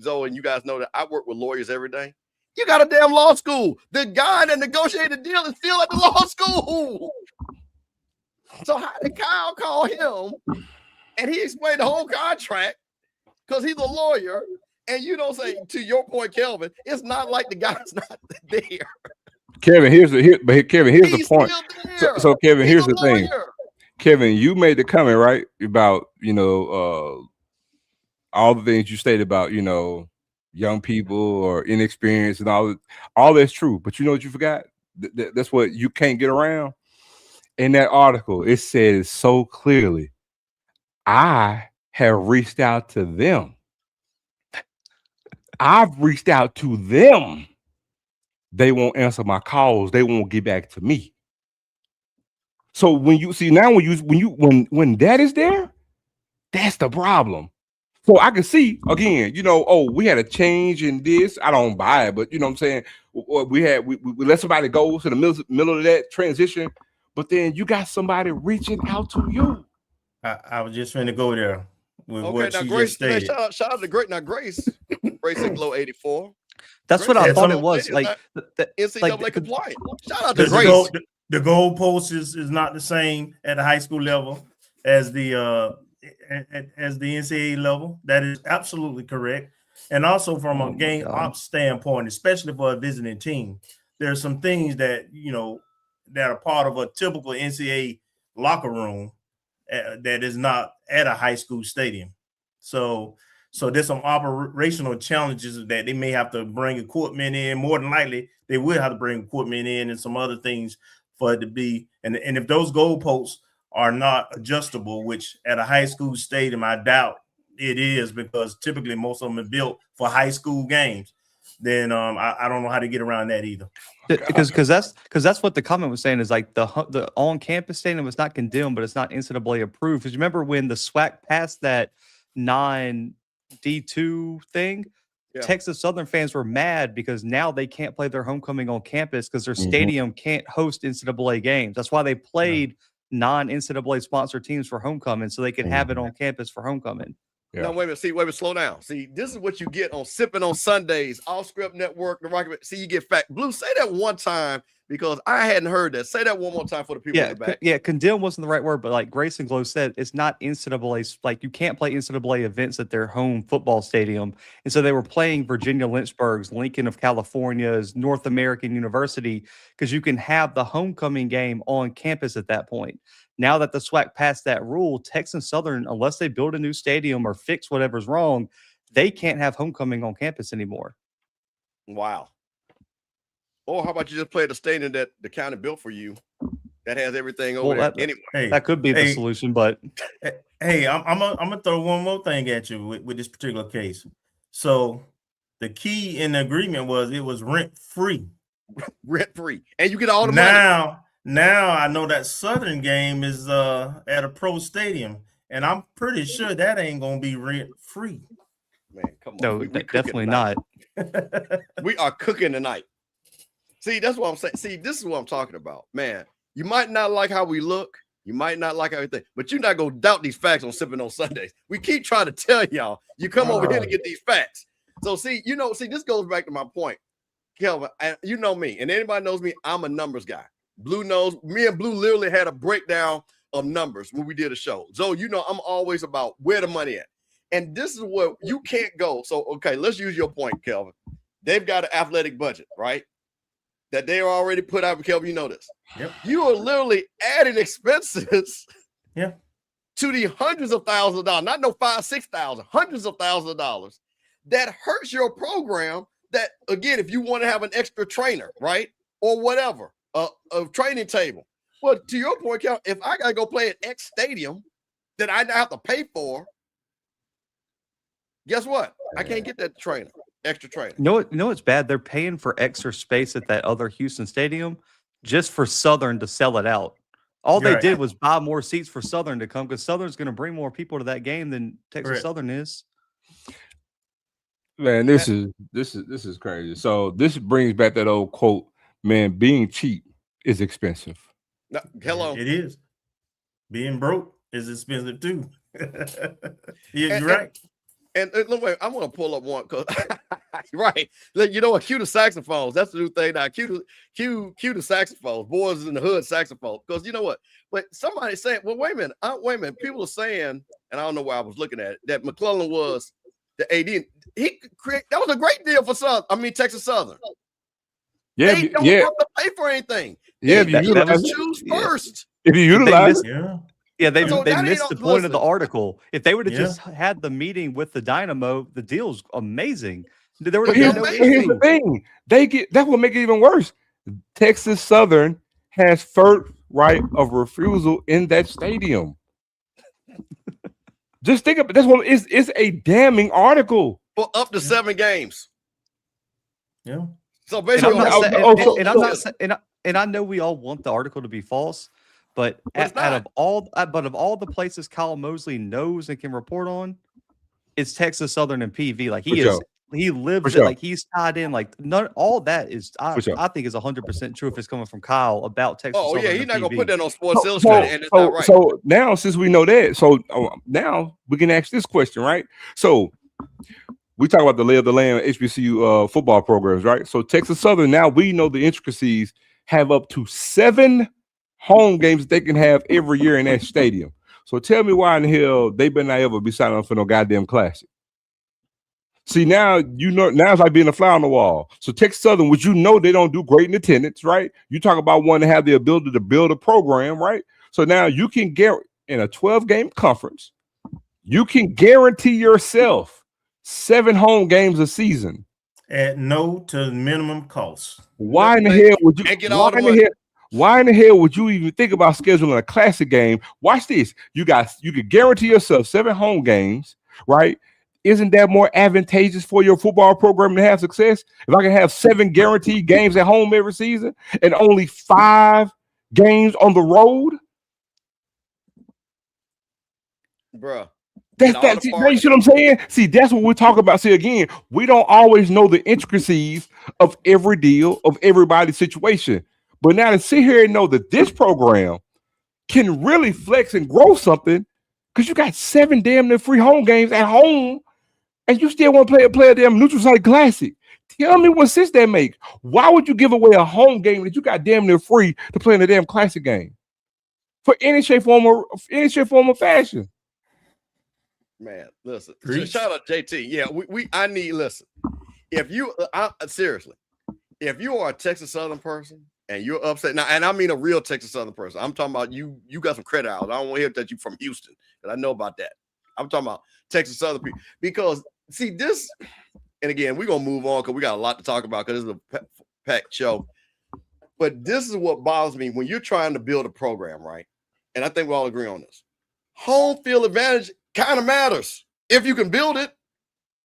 Zoe and you guys know that I work with lawyers every day. You got a damn law school. The guy that negotiated the deal is still at the law school. So how did Kyle call him and he explained the whole contract because he's a lawyer. And you don't say, to your point, Kelvin, it's not like the guy's not there. Kevin, here's the point. So Kevin, here's the thing. Kevin, you made the comment, right, about all the things you stated about young people or inexperienced and all that's true. But you know what you forgot? That's what you can't get around. In that article, it says so clearly, I have reached out to them. I've reached out to them. They won't answer my calls. They won't get back to me. So when you see now, when that is there, that's the problem. So I can see again, we had a change in this. I don't buy it, but you know what I'm saying? We let somebody go to the middle of that transition, but then you got somebody reaching out to you. I was just trying to go there with what now she Grace, just stated. Shout out to Grace and Glow 84. That's Grace what I thought it was. Like NCAA compliant. Shout out to Grace. The goalpost is not the same at the high school level as the NCAA level. That is absolutely correct. And also from a game ops standpoint, especially for a visiting team, there's some things that that are part of a typical NCAA locker room that is not at a high school stadium. So there's some operational challenges that they may have to bring equipment in. More than likely, they would have to bring equipment in and some other things for it to be. And if those goalposts are not adjustable, which at a high school stadium, I doubt it is, because typically most of them are built for high school games, then I don't know how to get around that either. Because that's what the comment was saying, is like the on-campus stadium was not condemned, but it's not NCAA approved. Because remember when the SWAC passed that non-D2 thing, Texas Southern fans were mad because now they can't play their homecoming on campus because their stadium can't host NCAA games. That's why they played non-NCAA sponsored teams for homecoming, so they could have it on campus for homecoming. No, wait a minute. Slow down. See, this is what you get on Sippin On Sundays, Off Script Network, the Rocket. See, you get fact. Blue, say that one time because I hadn't heard that. Say that one more time for the people in the back. Yeah, condemn wasn't the right word, but like Grace and Glow said, it's not NCAA. Like you can't play NCAA events at their home football stadium, and so they were playing Virginia Lynchburg's, Lincoln of California's, North American University, because you can have the homecoming game on campus at that point. Now that the SWAC passed that rule, Texas Southern, unless they build a new stadium or fix whatever's wrong, they can't have homecoming on campus anymore. Wow. Or how about you just play at the stadium that the county built for you that has everything over there anyway? That could be the solution, but hey, I'm gonna throw one more thing at you with this particular case. So the key in the agreement was it was rent-free. Rent-free. And you get all the money. Now I know that Southern game is at a pro stadium, and I'm pretty sure that ain't gonna be rent-free. Man, come on. No, we definitely not. We are cooking tonight. See, that's what I'm saying. See, this is what I'm talking about. Man, you might not like how we look. You might not like everything, but you're not going to doubt these facts on Sippin On Sundays. We keep trying to tell y'all, you come over here to get these facts. So see, this goes back to my point, Kelvin, and you know me, and anybody knows me, I'm a numbers guy. Blue knows, me and Blue literally had a breakdown of numbers when we did a show. So, I'm always about where the money at. And this is where you can't go. So, okay, let's use your point, Kelvin. They've got an athletic budget, right? That they already put out. Kelvin, you know this. Yep. You are literally adding expenses to the hundreds of thousands of dollars, not no 5,000, 6,000, hundreds of thousands of dollars that hurts your program. That, again, if you want to have an extra trainer, right? Or whatever, a training table. Well, to your point, Kelvin, if I got to go play at X stadium that I have to pay for, guess what? I can't get that trainer. Extra training. No, it's bad. They're paying for extra space at that other Houston stadium just for Southern to sell it out. All they did was buy more seats for Southern to come, because Southern's going to bring more people to that game than Texas Southern is. Man, this is crazy. So this brings back that old quote, man, being cheap is expensive. No, hello. It is. Being broke is expensive too. You're right. And look, wait, I'm gonna pull up one because right, you know what? Cue the saxophones. That's the new thing now. Cue the saxophones. Boys in the hood saxophone. Because you know what? But somebody saying, well, wait a minute. People are saying, and I don't know why I was looking at it, that McClellan was The AD, that was a great deal for Texas Southern. Yeah, they don't have to pay for anything. Yeah, if you utilize choose first. If you utilize it. They So missed the point of the article. If they would have just had the meeting with the Dynamo, the deal's amazing. There would have been no issue. Here's the thing. That's what makes it even worse. Texas Southern has first right of refusal in that stadium. Just think about that's what it's a damning article. For up to 7 games. Yeah. So basically, and I know we all want the article to be false, but of all the places Kyle Mosley knows and can report on, it's Texas Southern and PV. Like he lives it, like he's tied in. Like all that is I think is 100% true if it's coming from Kyle about Texas. Oh Southern yeah, he's not PV. gonna put that on Sports Illustrated, and it's not right. So now since we know that, now we can ask this question, right? So we talk about the lay of the land HBCU football programs, right? So Texas Southern, now we know the intricacies, have up to 7 home games that they can have every year in that stadium. So tell me why in the hell they better not ever be signing up for no goddamn classic. See, now it's like being a fly on the wall. So Texas Southern, which they don't do great in attendance, right? You talk about wanting to have the ability to build a program, right? So now you can get in a 12-game conference, you can guarantee yourself 7 home games a season at no to minimum cost. Why in the hell would you? Why in the hell would you even think about scheduling a classic game? Watch this. You could guarantee yourself 7 home games, right? Isn't that more advantageous for your football program to have success? If I can have 7 guaranteed games at home every season and only 5 games on the road, bruh. You see what I'm saying? See, that's what we're talking about. See, again, we don't always know the intricacies of every deal, of everybody's situation. But now to sit here and know that this program can really flex and grow something, because you got 7 damn near free home games at home, and you still want to play a damn neutral site classic. Tell me what sense that makes. Why would you give away a home game that you got damn near free to play in a damn classic game for any shape, form, or fashion? Man, listen. Shout out JT. Yeah, I need listen. If you seriously, if you are a Texas Southern person and you're upset now, and I mean a real Texas Southern person, I'm talking about you got some credit out. I don't want to hear that you from Houston, because I know about that. I'm talking about Texas Southern people, because see this, and again, we're gonna move on because we got a lot to talk about because this is a packed show. But this is what bothers me when you're trying to build a program, right? And I think we all agree on this. Home field advantage kind of matters if you can build it,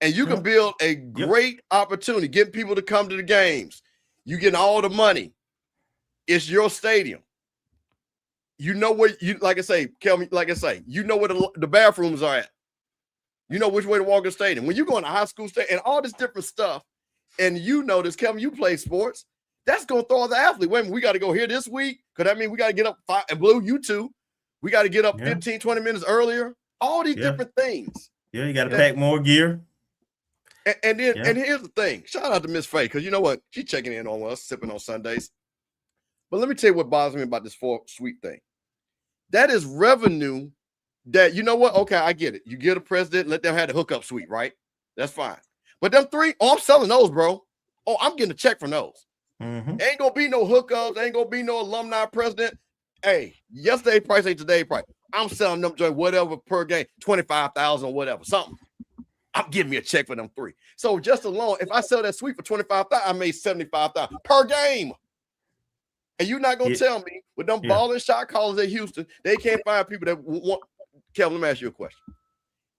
and you can build a great opportunity, getting people to come to the games. You getting all the money. It's your stadium. You know where like I say, you know where the bathrooms are at. You know which way to walk in the stadium. When you go in a high school stadium and all this different stuff, and you know this, Kelvin, you play sports, that's gonna throw the athlete. Wait a minute, we got to go here this week, because that means we got to get up 5 and Blue, you too. We got to get up 15, 20 minutes earlier. All these different things. Yeah, you got to pack more gear. And here's the thing. Shout out to Miss Faye, because you know what? She's checking in on us, sipping on Sundays. But let me tell you what bothers me about this 4-suite thing. That is revenue that, you know what? Okay, I get it. You get a president, let them have the hookup suite, right? That's fine. But them 3, I'm selling those, bro. Oh, I'm getting a check from those. Mm-hmm. Ain't gonna be no hookups. Ain't gonna be no alumni president. Hey, yesterday price ain't today price. I'm selling them joint whatever per game, 25,000 or whatever, something. I'm giving me a check for them 3. So just alone, if I sell that suite for 25,000, I made 75,000 per game. And you're not gonna tell me with them balling shot callers at Houston, they can't find people that want. Kevin, let me ask you a question.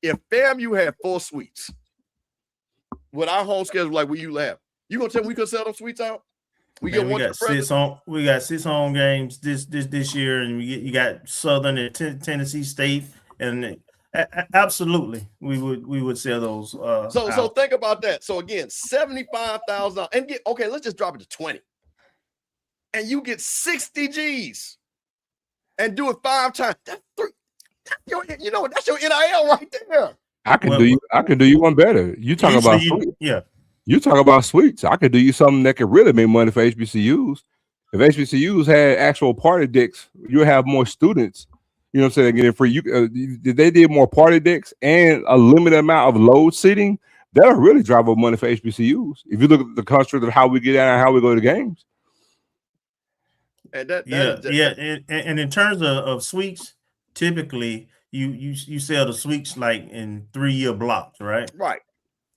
If FAMU had 4 suites with our home schedule like we usually have, you gonna tell me we could sell them suites out? We got 6 home games this year, and you got Southern and Tennessee State, and absolutely we would sell those. So think about that. So again, 75,000, and let's just drop it to 20, and you get 60 G's, and do it 5 times. That's 3. That's your NIL right there. I can do you one better. You talk about suites. You talk about suites. I could do you something that could really make money for HBCUs. If HBCUs had actual party decks, you have more students You know what I'm saying? Getting free. They did more party decks and a limited amount of load seating. That'll really drive up money for HBCUs. If you look at the construct of how we get out and how we go to games. And and in terms of suites, typically you sell the suites like in 3-year blocks, right? Right.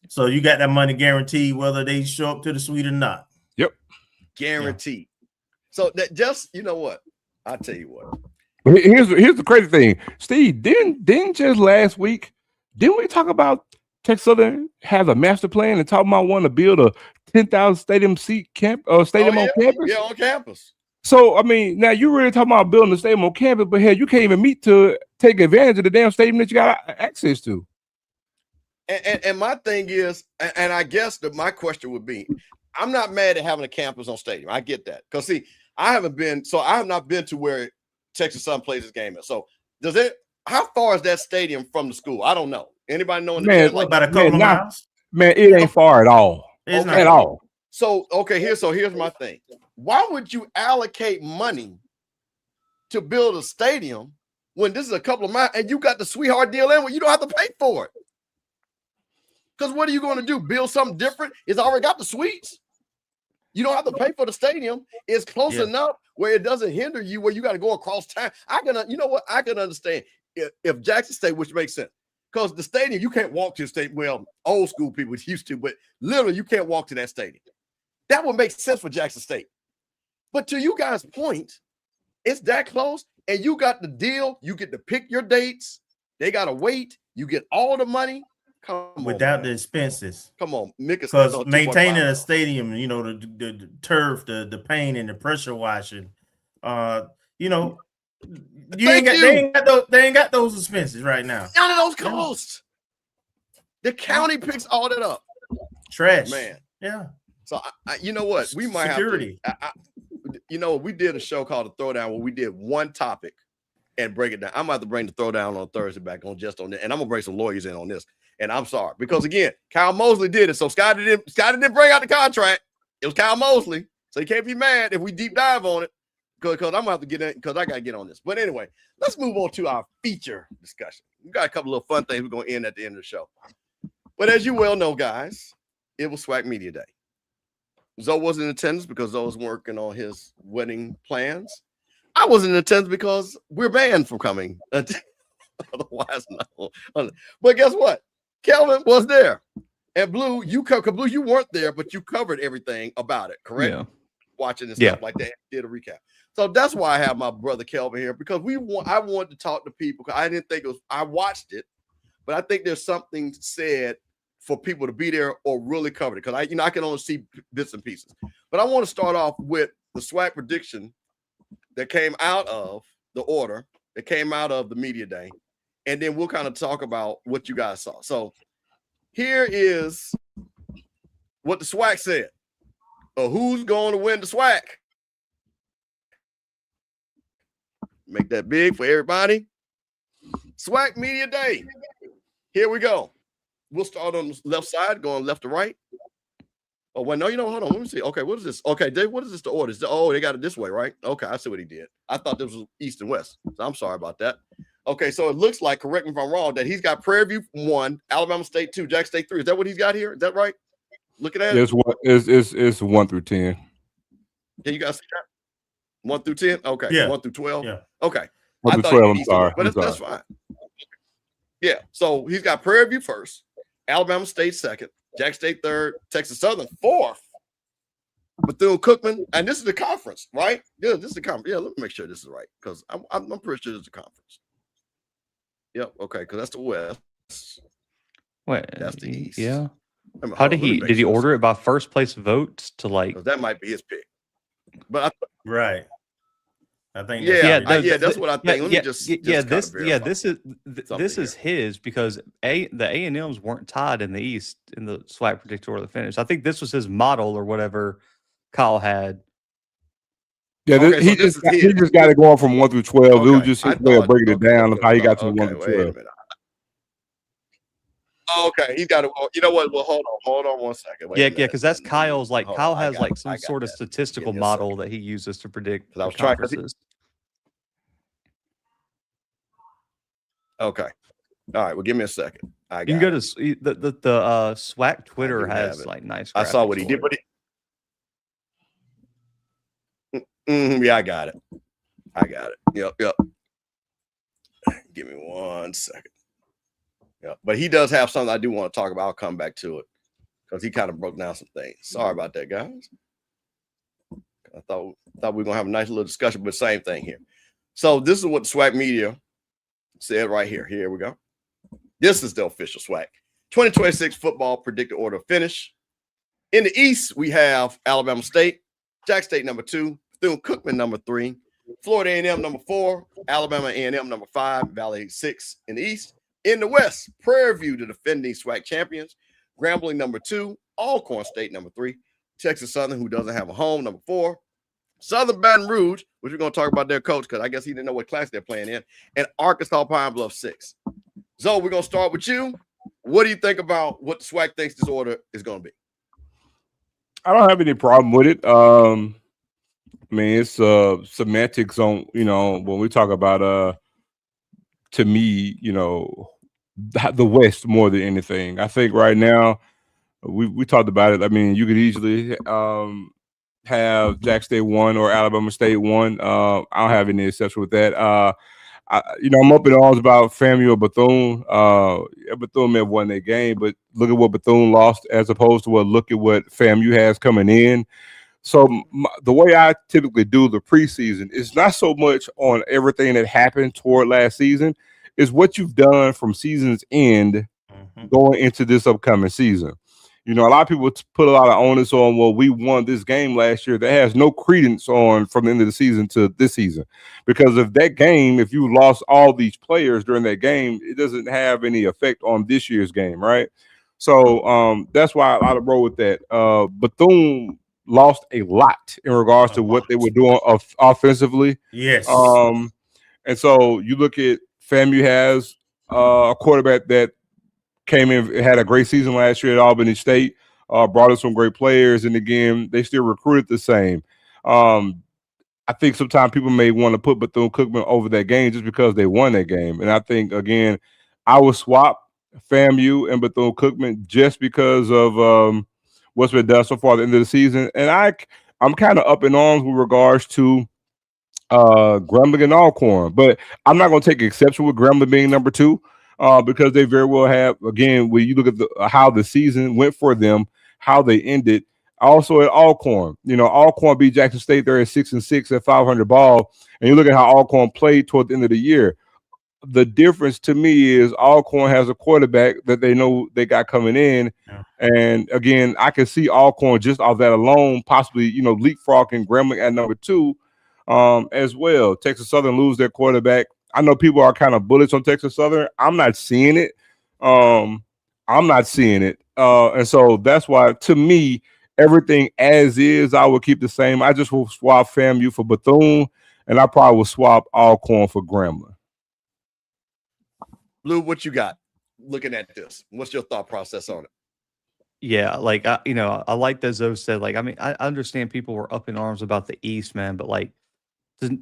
So you got that money guaranteed whether they show up to the suite or not. Yep. Guaranteed. Yeah. So that just, you know what? I'll tell you what. Here's the crazy thing, Steve. Didn't just last week, didn't we talk about Texas Southern has a master plan and talking about wanting to build a 10,000 stadium seat stadium on campus? Yeah, on campus. So I mean, now you're really talking about building a stadium on campus, but hell, you can't even meet to take advantage of the damn stadium that you got access to. And my thing is, and I guess that my question would be, I'm not mad at having a campus on stadium. I get that. Because see, I have not been to where Texas Southern plays this game. So how far is that stadium from the school? I don't know. Anybody know? Man, about a couple of miles? Man, it ain't far at all. It's not at all. So, okay, here's my thing. Why would you allocate money to build a stadium when this is a couple of miles and you got the sweetheart deal in where you don't have to pay for it? Because what are you going to do? Build something different? It's already got the suites. You don't have to pay for the stadium. It's close enough where it doesn't hinder you, where you got to go across town. You know what? I can understand if Jackson State, which makes sense. Because the stadium, you can't walk to the stadium. Well, old school people used to, but literally you can't walk to that stadium. That would make sense for Jackson State. But to you guys' point, it's that close, and you got the deal. You get to pick your dates. They got to wait. You get all the money. Without the expenses. Come on, because maintaining a stadium, you know, the turf, the paint, and the pressure washing, you know, they ain't got those expenses right now. None of those costs. The county picks all that up. Trash, man. Yeah. So you know what? We might Security. have to. You know, we did a show called The Throwdown where we did one topic and break it down. I'm about to bring the Throwdown on Thursday back on just on that, and I'm gonna bring some lawyers in on this. And I'm sorry because again, Kyle Mosley did it. So Scotty didn't bring out the contract. It was Kyle Mosley, so you can't be mad if we deep dive on it. Because I'm gonna have to get in because I gotta get on this. But anyway, let's move on to our feature discussion. We got a couple little fun things we're gonna end at the end of the show. But as you well know, guys, it was SWAC Media Day. Zoe wasn't in attendance because Zoe was working on his wedding plans. I wasn't in attendance because we're banned from coming. Otherwise, no. But guess what? Kelvin was there. And Blue, you weren't there, but you covered everything about it, correct? Yeah. Watching and stuff like that. Did a recap. So that's why I have my brother Kelvin here, because I wanted to talk to people. I didn't think I watched it, but I think there's something said for people to be there or really cover it. Because I can only see bits and pieces. But I want to start off with the SWAC prediction that came out of the order, that came out of the media day. And then we'll kind of talk about what you guys saw. So here is what the SWAC said. Who's going to win the SWAC? Make that big for everybody. SWAC Media Day. Here we go. We'll start on the left side, going left to right. Oh, well, no, hold on. Let me see. Okay, what is this? Okay, Dave, what is this? The order? They got it this way, right? Okay, I see what he did. I thought this was east and west. So I'm sorry about that. Okay, so it looks like, correct me if I'm wrong, that he's got Prairie View 1, Alabama State 2, Jackson State 3. Is that what he's got here? Is that right? Looking at it? It's 1 through 10. Can you guys see that? 1 through 10? Okay. Yeah. 1 through 12? Yeah. Okay. 1 through 12, I'm sorry. But that's fine. Yeah, so he's got Prairie View first, Alabama State second, Jackson State third, Texas Southern fourth, Bethune-Cookman, and this is the conference, right? Yeah, this is the conference. Yeah, let me make sure this is right, because I'm pretty sure this is the conference. Yep, okay, because that's the West. Wait, that's the East. Yeah. How did he order it by first place votes to like? That might be his pick. But right. I think that's what I think. This is his, because the A&Ms weren't tied in the East in the SWAC predictor or the finish. I think this was his model or whatever Kyle had. Yeah, he just got it going from 1 through 12. Okay. It was just his way of breaking it down of how he got to 1 through 12. Okay, he's got it. You know what? Well, hold on 1 second. Because that's Kyle's. Like Kyle has like some sort of statistical model that he uses to predict. I was trying. Okay. All right. Well, give me a second. You can go to the SWAC Twitter has like nice. I saw what he did, but yeah, I got it. Yep. Give me 1 second. Yeah, but he does have something I do want to talk about. I'll come back to it because he kind of broke down some things. Sorry about that, guys. I thought we were gonna have a nice little discussion, but same thing here. So this is what the SWAC media said right here. Here we go. This is the official SWAC 2026 football predicted order of finish. In the East, we have Alabama State, Jack State number 2, Bethune-Cookman number 3, Florida A&M number 4, Alabama A&M number 5, Valley 6 in the East. In the West, Prairie View, the defending SWAC champions, Grambling number 2, Alcorn State number 3, Texas Southern, who doesn't have a home, number 4, Southern Baton Rouge, which we're going to talk about their coach because I guess he didn't know what class they're playing in, and Arkansas Pine Bluff 6. So we're going to start with you. What do you think about what the SWAC thinks this order is going to be? I don't have any problem with it. I mean, it's semantics on, when we talk about, to me, the West more than anything. I think right now, we talked about it. I mean, you could easily have Jack State 1 or Alabama State 1. I don't have any exception with that. I'm up in arms about FAMU or Bethune. Bethune may have won their game, but look at what Bethune lost as opposed to look at what FAMU has coming in. So the way I typically do the preseason is not so much on everything that happened toward last season, is what you've done from season's end going into this upcoming season. A lot of people put a lot of onus on, well, we won this game last year. That has no credence on from the end of the season to this season. Because of that game, if you lost all these players during that game, it doesn't have any effect on this year's game, right? So that's why I roll with that. Bethune lost a lot in regards to what they were doing offensively. Yes. And so you look at FAMU has a quarterback that came in, had a great season last year at Albany State, brought in some great players, and again, they still recruited the same. I think sometimes people may want to put Bethune-Cookman over that game just because they won that game. And I think, again, I would swap FAMU and Bethune-Cookman just because of what's been done so far at the end of the season. And I'm kind of up in arms with regards to Grambling and Alcorn, but I'm not going to take exception with Grambling being number 2 because they very well have, again, when you look at how the season went for them, how they ended. Also at Alcorn, Alcorn beat Jackson State there at 6-6 at 500 ball, and you look at how Alcorn played toward the end of the year. The difference to me is Alcorn has a quarterback that they know they got coming in. Yeah. And again, I can see Alcorn just off that alone, possibly, leapfrogging Grambling at number 2 as well. Texas Southern lose their quarterback. I know people are kind of bullish on Texas Southern. I'm not seeing it. And so that's why, to me, everything as is, I will keep the same. I just will swap FAMU for Bethune, and I probably will swap Alcorn for Grambling. Lou, what you got looking at this? What's your thought process on it? Yeah, like, I like that Zoe said, like, I mean, I understand people were up in arms about the East, man, but like,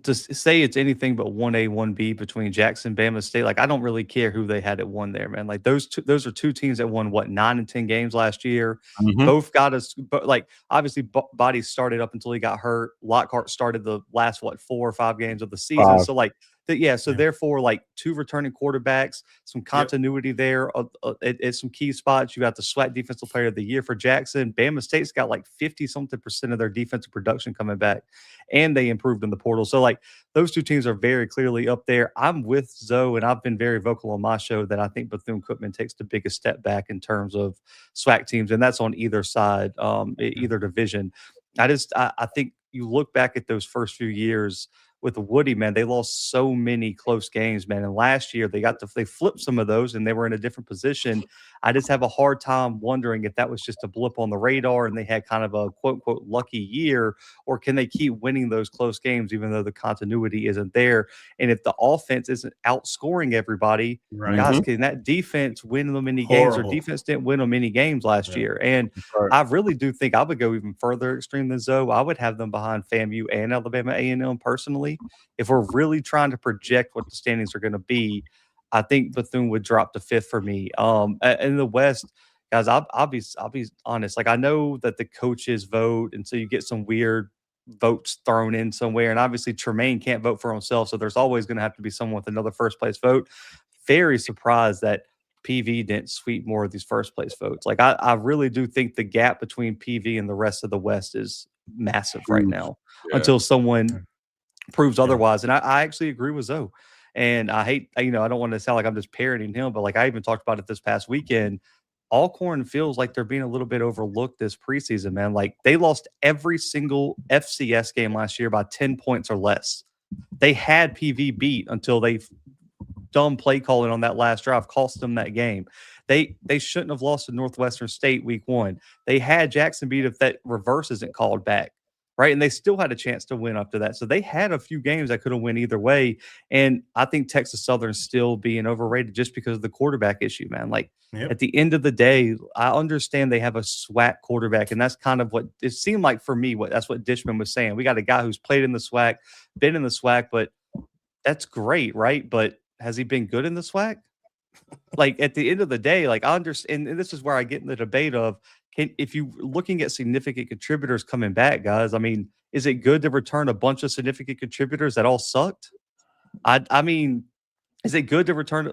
to say it's anything but 1A, 1B between Jackson, Bama State, like, I don't really care who they had at 1 there, man. Like, those are 2 teams that won, 9 and 10 games last year. Both got us, but like, obviously, Body started up until he got hurt. Lockhart started the last, 4 or 5 games of the season. So, like, therefore, like, 2 returning quarterbacks, some continuity there at some key spots. You got the SWAC Defensive Player of the Year for Jackson. Bama State's got like 50-something% of their defensive production coming back, and they improved in the portal. So, like, those 2 teams are very clearly up there. I'm with Zoe, and I've been very vocal on my show that I think Bethune-Cookman takes the biggest step back in terms of SWAC teams, and that's on either side, either division. I think you look back at those first few years with Woody, man, they lost so many close games, man. And last year they flipped some of those and they were in a different position. I just have a hard time wondering if that was just a blip on the radar and they had kind of a quote unquote lucky year, or can they keep winning those close games even though the continuity isn't there? And if the offense isn't outscoring everybody, guys, can that defense win them many games? Or defense didn't win them many games last year. And I really do think I would go even further extreme than Zoe. I would have them behind FAMU and Alabama A&M personally. If we're really trying to project what the standings are going to be, I think Bethune would drop to 5th for me. In the West, guys, I'll be honest. Like, I know that the coaches vote, and so you get some weird votes thrown in somewhere. And obviously, Tremaine can't vote for himself, so there's always going to have to be someone with another first place vote. Very surprised that PV didn't sweep more of these first place votes. Like, I really do think the gap between PV and the rest of the West is massive right now until someone proves otherwise. And I actually agree with Zoe. And I hate, I don't want to sound like I'm just parroting him, but like I even talked about it this past weekend. Alcorn feels like they're being a little bit overlooked this preseason, man. Like, they lost every single FCS game last year by 10 points or less. They had PV beat until they dumb play calling on that last drive cost them that game. They shouldn't have lost to Northwestern State week 1. They had Jackson beat if that reverse isn't called back. Right. And they still had a chance to win up to that. So they had a few games that could have went either way. And I think Texas Southern still being overrated just because of the quarterback issue, man. Like, at the end of the day, I understand they have a SWAC quarterback. And that's kind of what it seemed like for me. That's what Dishman was saying. We got a guy who's played in the SWAC, been in the SWAC, but that's great. Right. But has he been good in the SWAC? Like, at the end of the day, like, I understand. And this is where I get in the debate of, if you looking at significant contributors coming back, guys, I mean, is it good to return a bunch of significant contributors that all sucked? I mean, is it good to return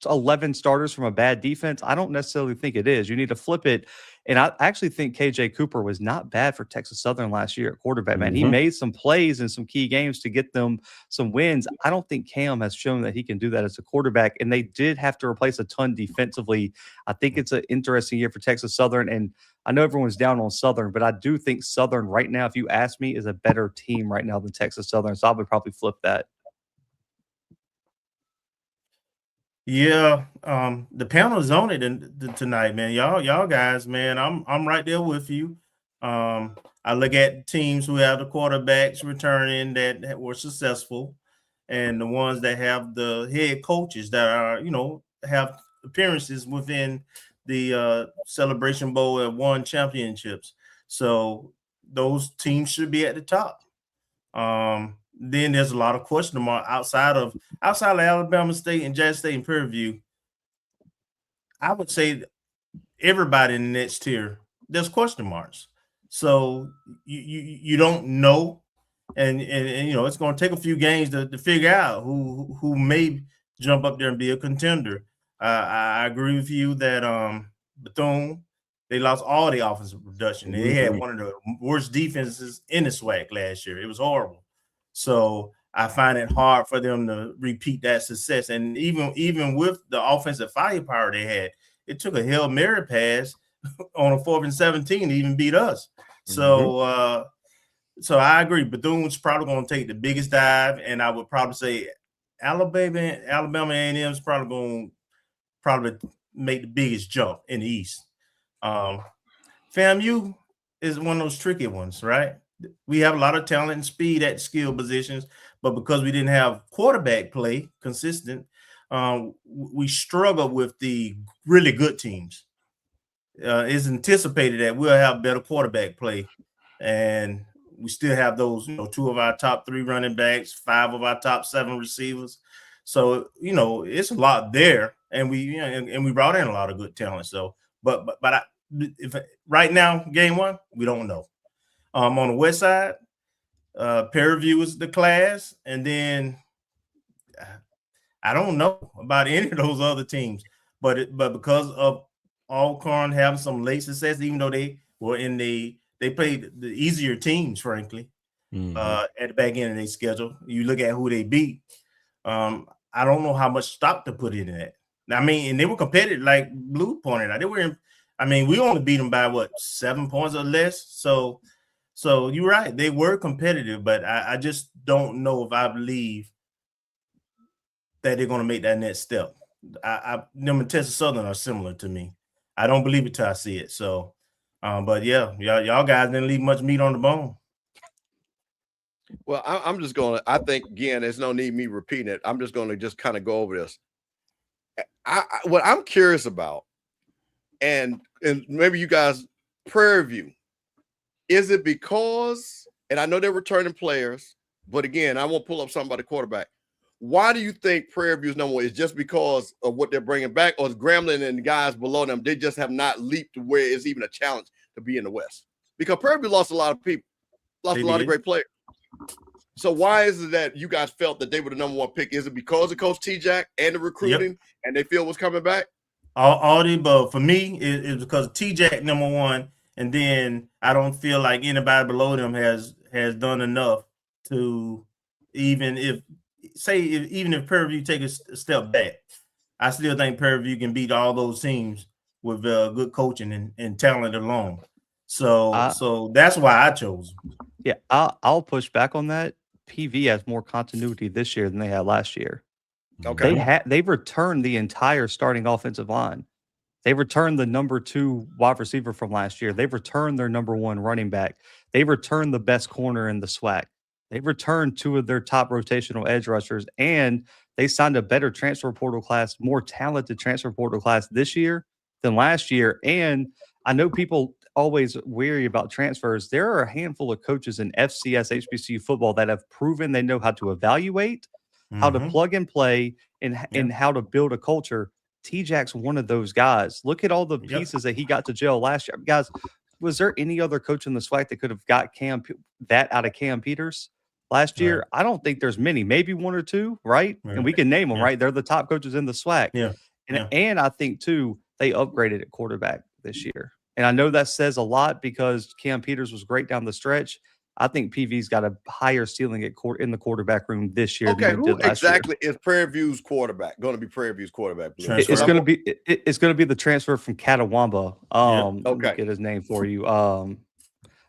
11 starters from a bad defense? I don't necessarily think it is. You need to flip it. And I actually think KJ Cooper was not bad for Texas Southern last year at quarterback, man. He made some plays in some key games to get them some wins. I don't think Cam has shown that he can do that as a quarterback. And they did have to replace a ton defensively. I think it's an interesting year for Texas Southern. And I know everyone's down on Southern, but I do think Southern right now, if you ask me, is a better team right now than Texas Southern. So I would probably flip that. Yeah, the panel's on it tonight, man. Y'all guys, man, I'm right there with you. I look at teams who have the quarterbacks returning that were successful, and the ones that have the head coaches that are, have appearances within the Celebration Bowl and won championships. So those teams should be at the top. Then there's a lot of question mark outside of Alabama State and Jackson State and Prairie View. I would say everybody in the next tier, there's question marks. So you don't know, and it's going to take a few games to figure out who may jump up there and be a contender. I agree with you that Bethune, they lost all the offensive production. They had one of the worst defenses in the SWAC last year. It was horrible. So I find it hard for them to repeat that success. And even with the offensive firepower they had, it took a Hail Mary pass on a 4th and 17 to even beat us. So so I agree. Bethune's probably going to take the biggest dive, and I would probably say Alabama A&M is probably going to make the biggest jump in the East. FAMU is one of those tricky ones, right? We have a lot of talent and speed at skill positions, but because we didn't have quarterback play consistent, we struggle with the really good teams. It's anticipated that we'll have better quarterback play, and we still have those, 2 of our top 3 running backs, 5 of our top 7 receivers. So, it's a lot there, and we brought in a lot of good talent. So, but if right now, game 1, we don't know. On the west side, Prairie View is the class, and then I don't know about any of those other teams, but because of Alcorn having some late success, even though they were they played the easier teams, frankly, at the back end of their schedule. You look at who they beat. I don't know how much stock to put in that. I mean, and they were competitive, like Blue pointed out. We only beat them by 7 points or less. So you're right. They were competitive, but I just don't know if I believe that they're going to make that next step. Them and Texas Southern are similar to me. I don't believe it till I see it. So, but yeah, y'all guys didn't leave much meat on the bone. Well, I'm just going to, I think, again, there's no need me repeating it. I'm just going to just kind of go over this. What I'm curious about, and maybe you guys, Prairie View, is it because, and I know they're returning players, but again, I won't pull up something about the quarterback. Why do you think Prairie View is number one? Is just because of what they're bringing back, or is Grambling and the guys below them, they just have not leaped to where it's even a challenge to be in the West? Because Prairie View lost a lot of people, lost a lot of great players. So why is it that you guys felt that they were the number one pick? Is it because of Coach T-Jack and the recruiting, and they feel was coming back? All the above. For me, it's because T-Jack number one, and then I don't feel like anybody below them has done enough to even if Prairie View take a step back, I still think Prairie View can beat all those teams with good coaching and talent alone. So that's why I chose them. Yeah, I'll push back on that. PV has more continuity this year than they had last year. Okay. They've returned the entire starting offensive line. They returned the number 2 wide receiver from last year. They've returned their number 1 running back. They returned the best corner in the SWAC. They returned 2 of their top rotational edge rushers, and they signed a better transfer portal class, more talented transfer portal class this year than last year. And I know people always weary about transfers. There are a handful of coaches in FCS HBCU football that have proven they know how to evaluate, how to plug and play, and how to build a culture. T-Jack's one of those guys. Look at all the pieces that he got to jail last year. Guys, was there any other coach in the SWAC that could have got that out of Cam Peters last year? I don't think there's many, maybe 1 or 2, right? And we can name them, right? They're the top coaches in the SWAC. And I think, too, they upgraded at quarterback this year. And I know that says a lot because Cam Peters was great down the stretch. I think PV's got a higher ceiling in the quarterback room this year. Okay, than who exactly is Prairie View's quarterback? Going to be Prairie View's quarterback? It's going to be the transfer from Catawamba. Let me get his name for you.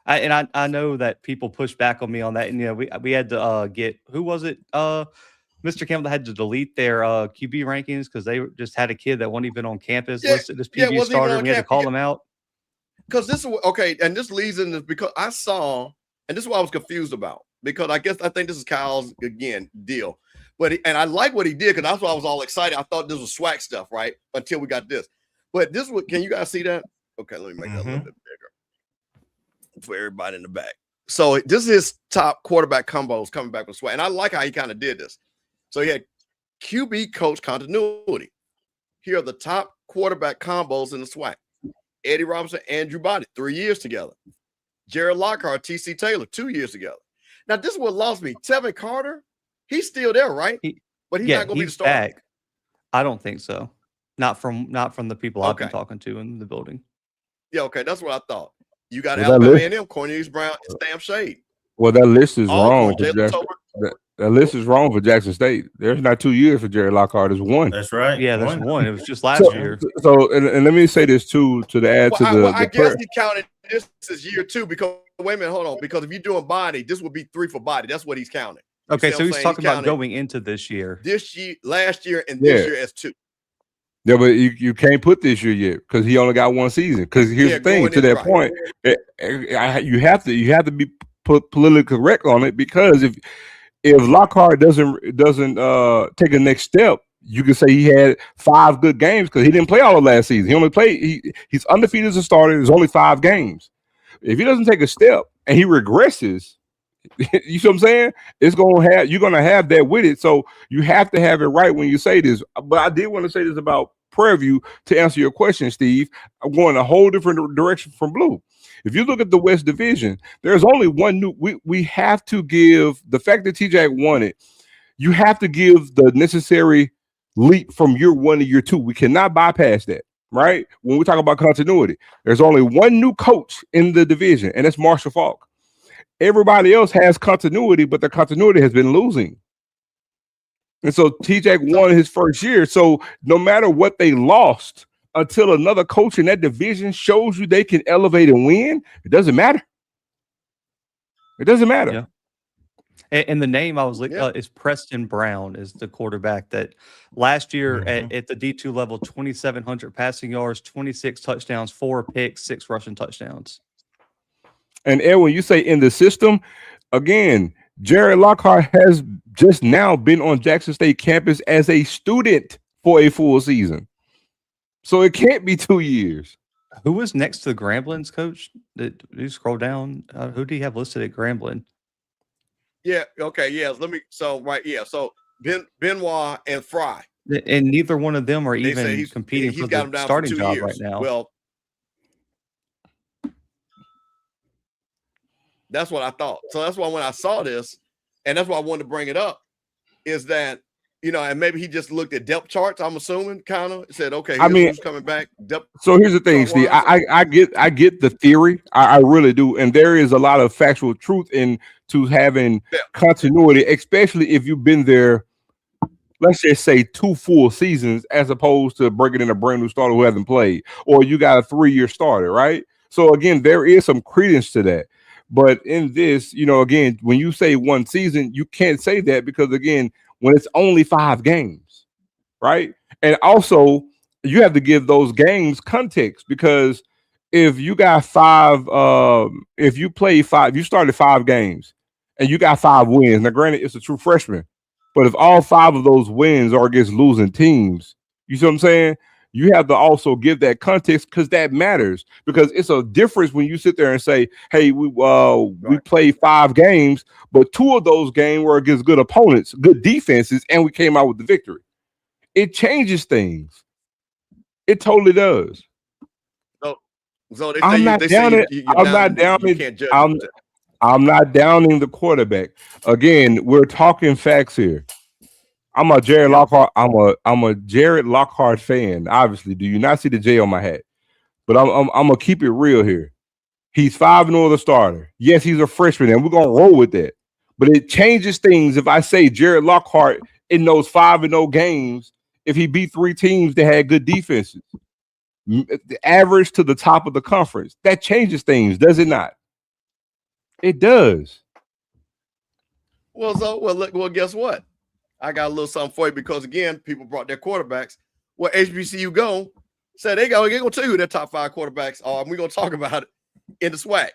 I know that people push back on me on that, and we had to get, who was it? Mr. Campbell had to delete their QB rankings because they just had a kid that wasn't even on campus listed as PV starter. And we had to call him out. Because this is okay, and this leads into because I saw, and this is what I was confused about, because I think this is Kyle's deal. But I like what he did, because that's why I was all excited. I thought this was SWAC stuff, right? Until we got this. But this was, can you guys see that? Okay, let me make that a little bit bigger for everybody in the back. So this is his top quarterback combos coming back from SWAC. And I like how he kind of did this. So he had QB coach continuity. Here are the top quarterback combos in the SWAC. Eddie Robinson, Andrew Body, 3 years together. Jared Lockhart, TC Taylor, 2 years together. Now, this is what lost me. Tevin Carter, he's still there, right? But he's not going to be the starter. Back. I don't think so. Not from the people I've been talking to in the building. Yeah, okay, that's what I thought. You got Alabama A&M, Cornelius Brown, and Stam Shade. Well, that list is wrong. That list is wrong for Jackson State. There's not 2 years for Jared Lockhart. It's 1. That's right. Yeah, there's 1. It was just last year. So, and let me say this too, to add to the. I guess he counted this as year 2 because wait a minute, hold on. Because if you're doing Body, this would be 3 for Body. That's what he's counting. Okay, so he's talking about going into this year. This year, last year, and this year as 2. Yeah, but you can't put this year yet because he only got 1 season. Because here's the thing: to that point, you have to be politically correct on it, because if Lockhart doesn't take a next step, you can say he had 5 good games because he didn't play all of last season. He only played. He's undefeated as a starter. There's only 5 games. If he doesn't take a step and he regresses, you see what I'm saying? You're gonna have that with it. So you have to have it right when you say this. But I did want to say this about Prairie View to answer your question, Steve. I'm going a whole different direction from Blue. If you look at the West Division, there's only one new. We have to give the fact that T-Jack won it. You have to give the necessary leap from year 1 to year 2. We cannot bypass that, right? When we talk about continuity, there's only one new coach in the division, and that's Marshall Falk. Everybody else has continuity, but the continuity has been losing. And so T-Jack won his first year. So no matter what they lost, until another coach in that division shows you they can elevate and win, it doesn't matter. It doesn't matter. Yeah. And the name I was looking is Preston Brown, is the quarterback that last year at the D2 level, 2,700 passing yards, 26 touchdowns, 4 picks, 6 rushing touchdowns. And Edwin, you say in the system, again, Jared Lockhart has just now been on Jackson State campus as a student for a full season. So it can't be 2 years. Who was next to the Grambling's coach? Did you scroll down? Who do you have listed at Grambling? Yeah. Okay. Yeah. So Benoit and Fry. And neither one of them are They say even competing he's for got him the down starting for 2 job years. right now. Well, that's what I thought. So that's why when I saw this, and that's why I wanted to bring it up, is that, you know, and maybe he just looked at depth charts, I'm assuming, kind of said, okay, who's coming back. So here's the thing, Steve. I get the theory. I really do. And there is a lot of factual truth into having continuity, especially if you've been there, let's just say 2 full seasons, as opposed to bringing in a brand new starter who hasn't played, or you got a 3-year starter, right? So again, there is some credence to that. But in this, you know, again, when you say 1 season, you can't say that because, again, when it's only 5 games, right? And also, you have to give those games context, because if you got 5, if you play 5, you started 5 games and you got 5 wins. Now, granted, it's a true freshman, but if all 5 of those wins are against losing teams, you see what I'm saying? You have to also give that context, because that matters. Because it's a difference when you sit there and say, "Hey, we played 5 games, but 2 of those games were against good opponents, good defenses, and we came out with the victory." It changes things. It totally does. So they say I'm not downing. I'm not downing. You can't judge. I'm not downing the quarterback. Again, we're talking facts here. I'm a Jared Lockhart. I'm a Jared Lockhart fan. Obviously, do you not see the J on my hat? But I'm gonna keep it real here. He's 5-0 the starter. Yes, he's a freshman, and we're gonna roll with that. But it changes things if I say Jared Lockhart in those 5-0 games, if he beat 3 teams that had good defenses, the average to the top of the conference, that changes things, does it not? It does. Well, guess what? I got a little something for you, because again, people brought their quarterbacks. Well, HBCU go said they're gonna tell you who their top 5 quarterbacks are, and we're gonna talk about it in the SWAC.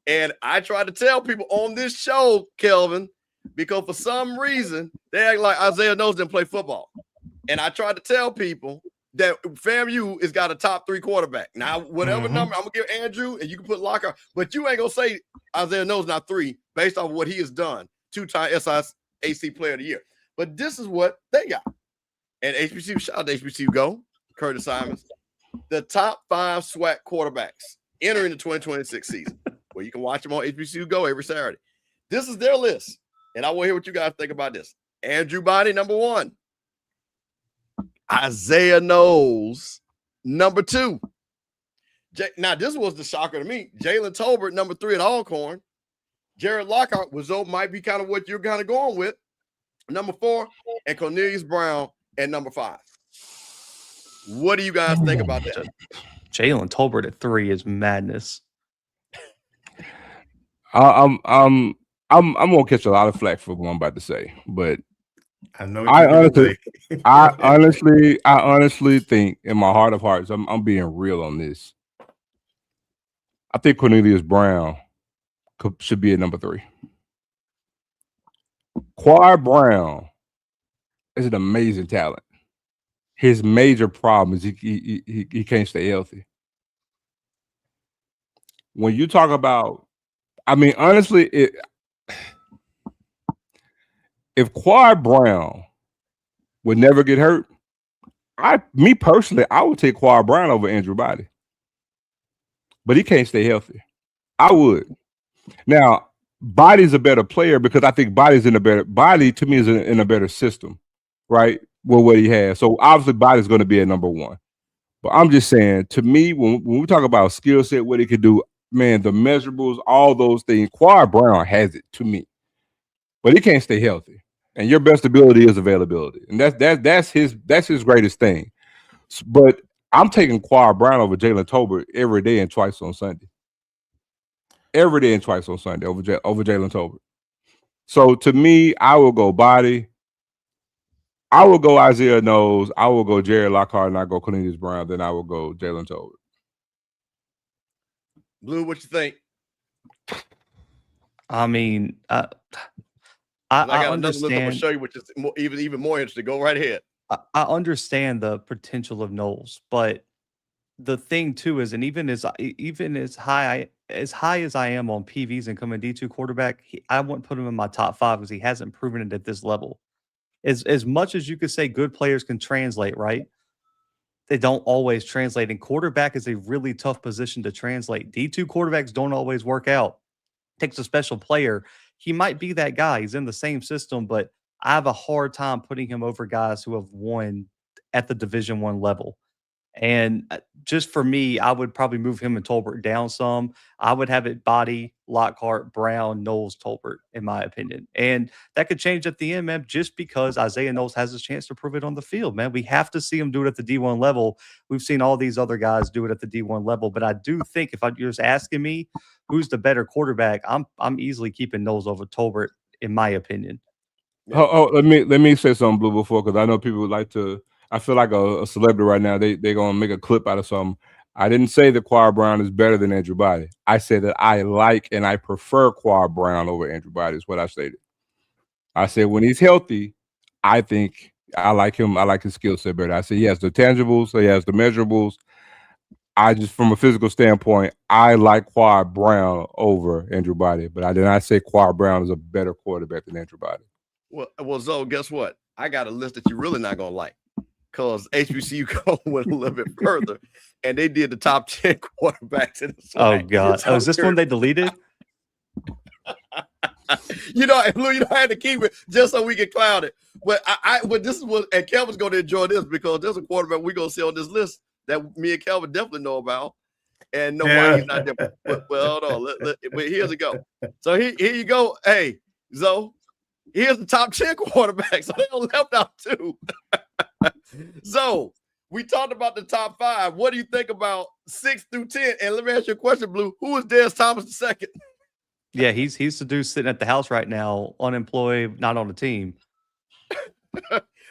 And I tried to tell people on this show, Kelvin, because for some reason they act like Isaiah Knowles didn't play football. And I tried to tell people that FAMU has got a top 3 quarterback. Now, whatever number, I'm gonna give Andrew, and you can put Lockhart, but you ain't gonna say Isaiah Knowles not 3 based off what he has done. 2-time SIAC Player of the Year. But this is what they got. And HBCU, shout out to HBCU Go, Curtis Simons, the top 5 SWAC quarterbacks entering the 2026 season. Well, you can watch them on HBCU Go every Saturday. This is their list. And I want to hear what you guys think about this. Andrew Body, number 1. Isaiah Knowles, number 2. Now, this was the shocker to me. Jalen Tolbert, number 3 at Alcorn. Jared Lockhart might be kind of what you're kind of going with, number 4, and Cornelius Brown at number 5. What do you guys think about that? Jalen Tolbert at 3 is madness. I'm gonna catch a lot of flack for what I'm about to say, but I know. I honestly think in my heart of hearts, I'm being real on this. I think Cornelius Brown should be at number 3. Quad Brown is an amazing talent. His major problem is he can't stay healthy. When you talk about, I mean, honestly, if Quad Brown would never get hurt, me personally, I would take Quad Brown over Andrew Body. But he can't stay healthy. I would. Now, Body's a better player because I think Body's in a better, Body to me is in a better system, right? With what he has. So obviously Body's going to be at number 1. But I'm just saying, to me, when we talk about skill set, what he could do, man, the measurables, all those things, Quad Brown has it to me. But he can't stay healthy. And your best ability is availability. And that's his greatest thing. But I'm taking Quad Brown over Jalen Tolbert every day and twice on Sunday. Every day and twice on Sunday over Jalen Tolbert. So to me, I will go Body. I will go Isaiah Knowles. I will go Jared Lockhart, and I go Cornelius Brown. Then I will go Jalen Tolbert. Blue, what you think? I mean, I got understand. another look I'm gonna show you, which is even more interesting. Go right ahead. I understand the potential of Knowles, but the thing too is, and even as high as I am on PVs and coming D2 quarterback, I wouldn't put him in my top 5 because he hasn't proven it at this level. as much as you could say good players can translate, right? They don't always translate. And quarterback is a really tough position to translate. D2 quarterbacks don't always work out. Takes a special player. He might be that guy. He's in the same system, but I have a hard time putting him over guys who have won at the Division I level. And just for me, I would probably move him and Tolbert down some. I would have it Body, Lockhart, Brown, Knowles, Tolbert, in my opinion. And that could change at the end, man, just because Isaiah Knowles has a chance to prove it on the field, man. We have to see him do it at the D1 level. We've seen all these other guys do it at the D1 level. But I do think if you're just asking me who's the better quarterback, I'm easily keeping Knowles over Tolbert, in my opinion. Yeah. Let me say something, Blue, before, because I know people would like to. I feel like a celebrity right now. They're gonna make a clip out of something. I didn't say that Quad Brown is better than Andrew Body. I said that I like and I prefer Quad Brown over Andrew Body. Is what I stated. I said when he's healthy, I think I like him. I like his skill set better. I said he has the tangibles, he has the measurables. I just, from a physical standpoint, I like Quad Brown over Andrew Body, but I did not say Quad Brown is a better quarterback than Andrew Body. Well, Zoe, guess what? I got a list that you're really not gonna like. Because HBCU went a little bit further, and they did the top 10 quarterbacks in the SWAC. Oh God! Oh, is this one they deleted? Lou, I had to keep it just so we can cloud it. But but this is what, and Kelvin's going to enjoy this because there's a quarterback we're going to see on this list that me and Kelvin definitely know about, and know why he's not there. But hold on, but here's it go. So here you go. Hey, Zoe, here's the top 10 quarterbacks. So they left out 2. So we talked about the top 5. What do you think about 6 through 10? And let me ask you a question, Blue. Who is Des Thomas II? Yeah, he's the dude sitting at the house right now, unemployed, not on the team.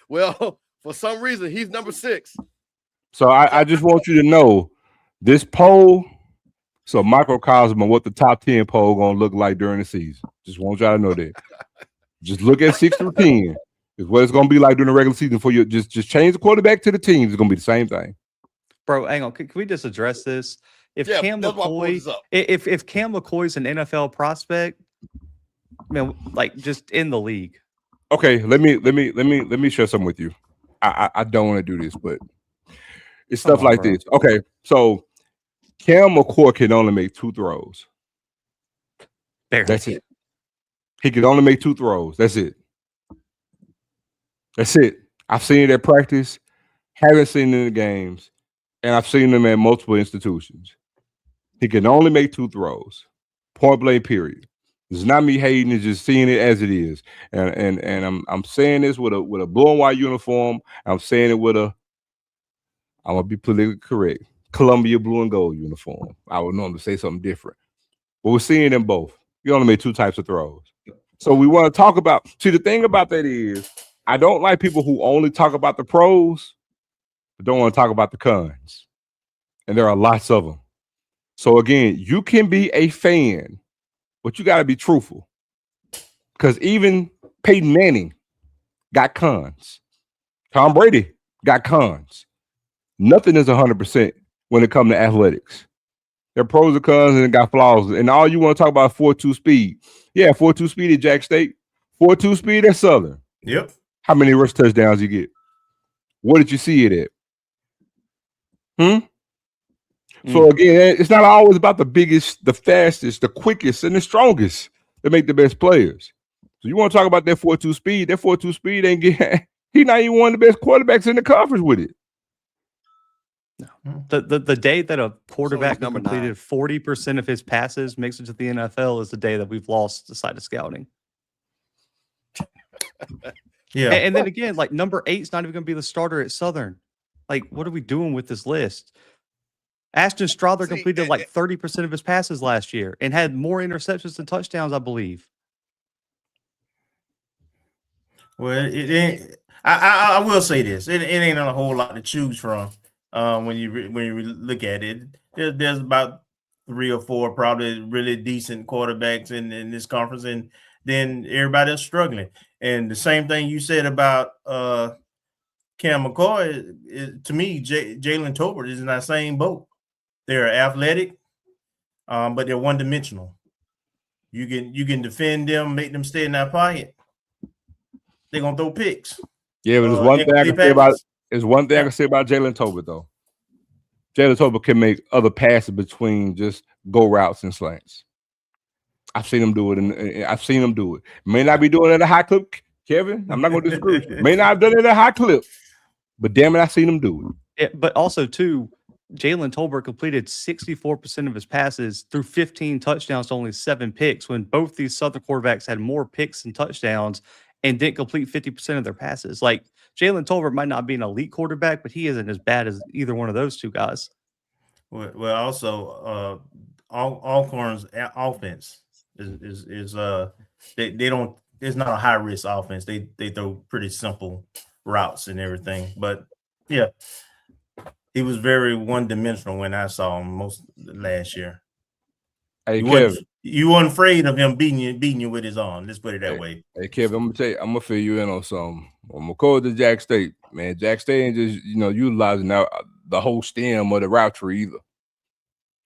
Well, for some reason, he's number 6. So I just want you to know this poll. So microcosm of what the top 10 poll gonna look like during the season. Just want y'all to know that. Just look at 6 through 10. Is what it's gonna be like during the regular season for you. Just change the quarterback to the teams. It's gonna be the same thing. Bro, hang on. Can we just address this? If Cam McCoy is an NFL prospect, man, like just in the league. Okay, let me share something with you. I don't want to do this, but it's stuff like this. Okay, so Cam McCoy can only make 2 throws. That's it. He can only make 2 throws. That's it. That's it. I've seen it at practice, haven't seen it in the games, and I've seen them at multiple institutions. He can only make 2 throws. Point blank, period. It's not me hating, it's just seeing it as it is. And I'm saying this with a blue and white uniform. I'm saying it with I'm gonna be politically correct. Columbia blue and gold uniform. I would normally say something different. But we're seeing them both. You only made 2 types of throws. So we want to talk about, see, the thing about that is I don't like people who only talk about the pros, but don't want to talk about the cons. And there are lots of them. So again, you can be a fan, but you got to be truthful. Because even Peyton Manning got cons. Tom Brady got cons. Nothing is 100% when it comes to athletics. There are pros and cons and it got flaws. And all you want to talk about 4.2 speed. Yeah, 4.2 speed at Jack State. 4.2 speed at Southern. Yep. How many rush touchdowns you get? What did you see it at? So again, it's not always about the biggest, the fastest, the quickest, and the strongest that make the best players. So you want to talk about that 4.2 speed? That 4.2 speed ain't get. He's not even one of the best quarterbacks in the conference with it. No. The day that a quarterback completed 40% of his passes makes it to the NFL is the day that we've lost the sight of scouting. Yeah. And then again, like number 8 is not even going to be the starter at Southern. Like, what are we doing with this list? Ashton Strother completed like 30% of his passes last year and had more interceptions than touchdowns, I believe. Well, it ain't. I will say this: it ain't a whole lot to choose from when you look at it. There's about 3 or 4 probably really decent quarterbacks in this conference, and then everybody else struggling. And the same thing you said about Cam McCoy, to me, Jalen Tolbert is in that same boat. They're athletic, but they're one-dimensional. You can defend them, make them stay in that pocket. they're gonna throw picks. Yeah, but there's one thing I can say about Jalen Tolbert though. Jalen Tolbert can make other passes between just go routes and slants. I've seen him do it, and I've seen him do it. May not be doing it at a high clip, Kevin. I'm not going to disagree with you. May not have done it at a high clip, but damn it, I've seen him do it. Yeah, but also too, Jalen Tolbert completed 64% of his passes through 15 touchdowns to only 7 picks. When both these Southern quarterbacks had more picks and touchdowns and didn't complete 50% of their passes. Like Jalen Tolbert might not be an elite quarterback, but he isn't as bad as either one of those two guys. Well, also, Alcorn's offense is they don't. It's not a high risk offense. They throw pretty simple routes and everything. But yeah, he was very one dimensional when I saw him most last year. Hey, Kevin, you weren't afraid of him beating you with his arm. Let's put it that way. Hey, Kevin, I'm gonna tell you, I'm gonna fill you in on something. I'm gonna call it to Jack State, man. Jack State ain't just utilizing the whole stem of the route tree either.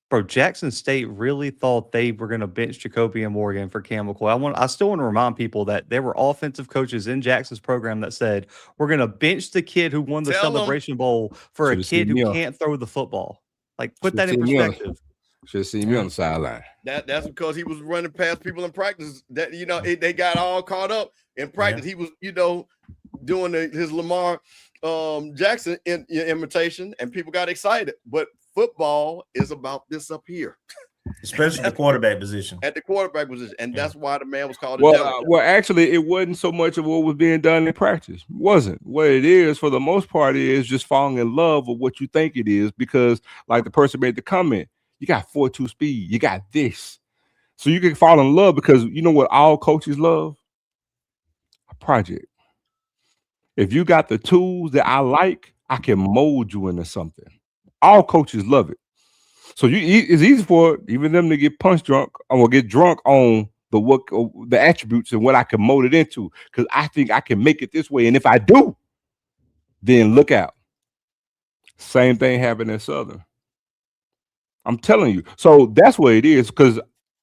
Bro, Jackson State really thought they were going to bench Jacoby and Morgan for Cam McCoy. I still want to remind people that there were offensive coaches in Jackson's program that said, we're going to bench the kid who won the Celebration Bowl for a kid who can't throw the football. Like, put that in perspective. Should have seen me on the sideline. That's because he was running past people in practice. That they got all caught up in practice. Yeah. He was doing his Lamar Jackson imitation, and people got excited. But football is about this up here, especially the quarterback position. At the quarterback position, and that's why the man was called. Well, actually, it wasn't so much of what was being done in practice. It wasn't. What it is, for the most part, is just falling in love with what you think it is. Because, like the person made the comment, you got 4.2 speed, you got this, so you can fall in love. Because you know what all coaches love? A project. If you got the tools that I like, I can mold you into something. All coaches love it. So it's easy for even them to get punch drunk or get drunk on the attributes and what I can mold it into, because I think I can make it this way. And if I do, then look out. Same thing happened in Southern. I'm telling you. So that's what it is. Because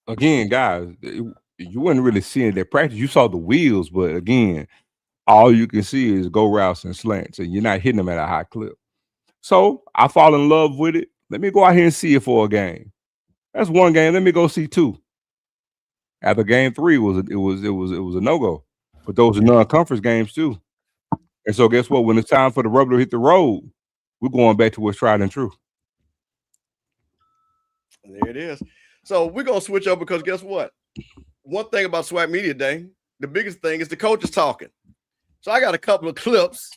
again, guys, you weren't really seeing their practice. You saw the wheels, but again, all you can see is go routes and slants, and you're not hitting them at a high clip. So I fall in love with it. Let me go out here and see it for a game. That's one game. Let me go see 2. After game 3 it was a no-go. But those are non-conference games too. And so guess what? When it's time for the rubber to hit the road, we're going back to what's tried and true. There it is. So we're gonna switch up because guess what? One thing about SWAC Media Day, the biggest thing is the coaches talking. So I got a couple of clips.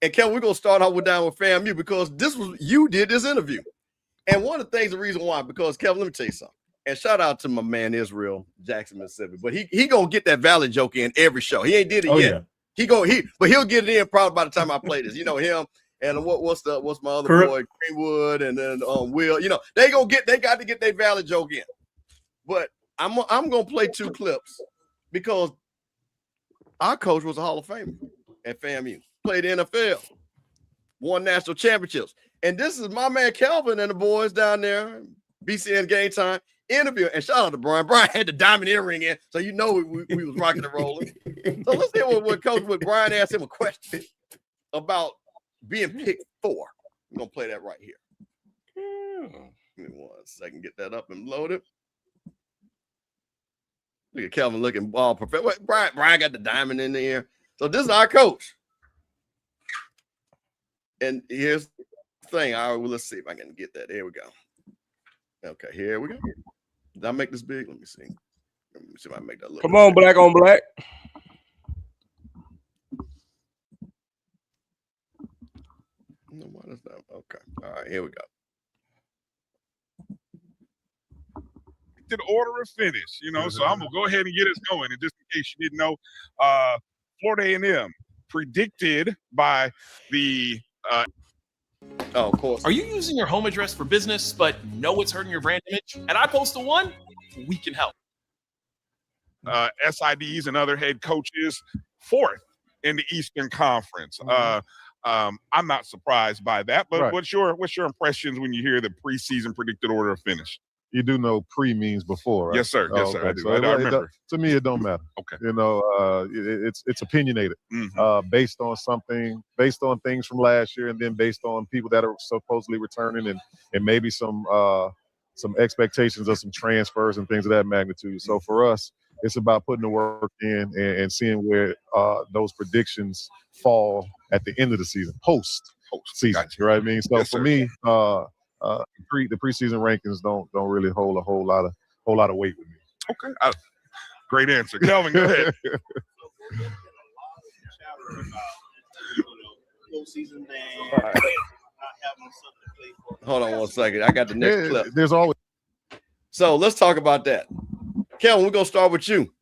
And Kevin, we're gonna start out down with FAMU because you did this interview. And one of the things, the reason why, because Kevin, let me tell you something. And shout out to my man Israel, Jackson, Mississippi. But he gonna get that Valley joke in every show. He ain't did it yet. Yeah. But he'll get it in probably by the time I play this. Him and what's my other boy, Greenwood, and then Will. They got to get their Valley joke in. But I'm gonna play 2 clips because our coach was a Hall of Famer at FAMU. Played NFL, won national championships. And this is my man Kelvin and the boys down there, BCN Game Time interview. And shout out to Brian. Brian had the diamond earring in, so we was rocking and rolling. So let's hear what Brian asked him a question about being picked 4. I'm going to play that right here. Give me 1 second, get that up and load it. Look at Kelvin looking ball perfect. Brian got the diamond in the ear. So this is our coach. And here's the thing. All right, well, let's see if I can get that. Here we go. Okay, here we go. Did I make this big? Let me see. Let me see if I make that look. Come on, black on black. No, why is that? Okay. All right, here we go. The order of finish, so I'm gonna go ahead and get us going. And just in case you didn't know, Florida A&M predicted by the of course. Are you using your home address for business but know it's hurting your brand image? At iPostal One, we can help. SIDs and other head coaches 4th in the Eastern Conference. I'm not surprised by that, but what's your impressions when you hear the preseason predicted order of finish? you do know pre means before, right? Yes, sir. Yes, sir. I do. So I it remember. to me, it don't matter. Okay. You know, it's opinionated, based on things from last year, and then based on people that are supposedly returning, and maybe some expectations of some transfers and things of that magnitude. So for us, it's about putting the work in and seeing where those predictions fall at the end of the season, post season. Gotcha. You know what I mean? So Yes, for sir. me, the preseason rankings don't really hold a whole lot of weight with me. Okay. Great answer. Kelvin, go ahead. Hold on one second. I got the next clip. There's always. So let's talk about that. Kelvin, we're going to start with you.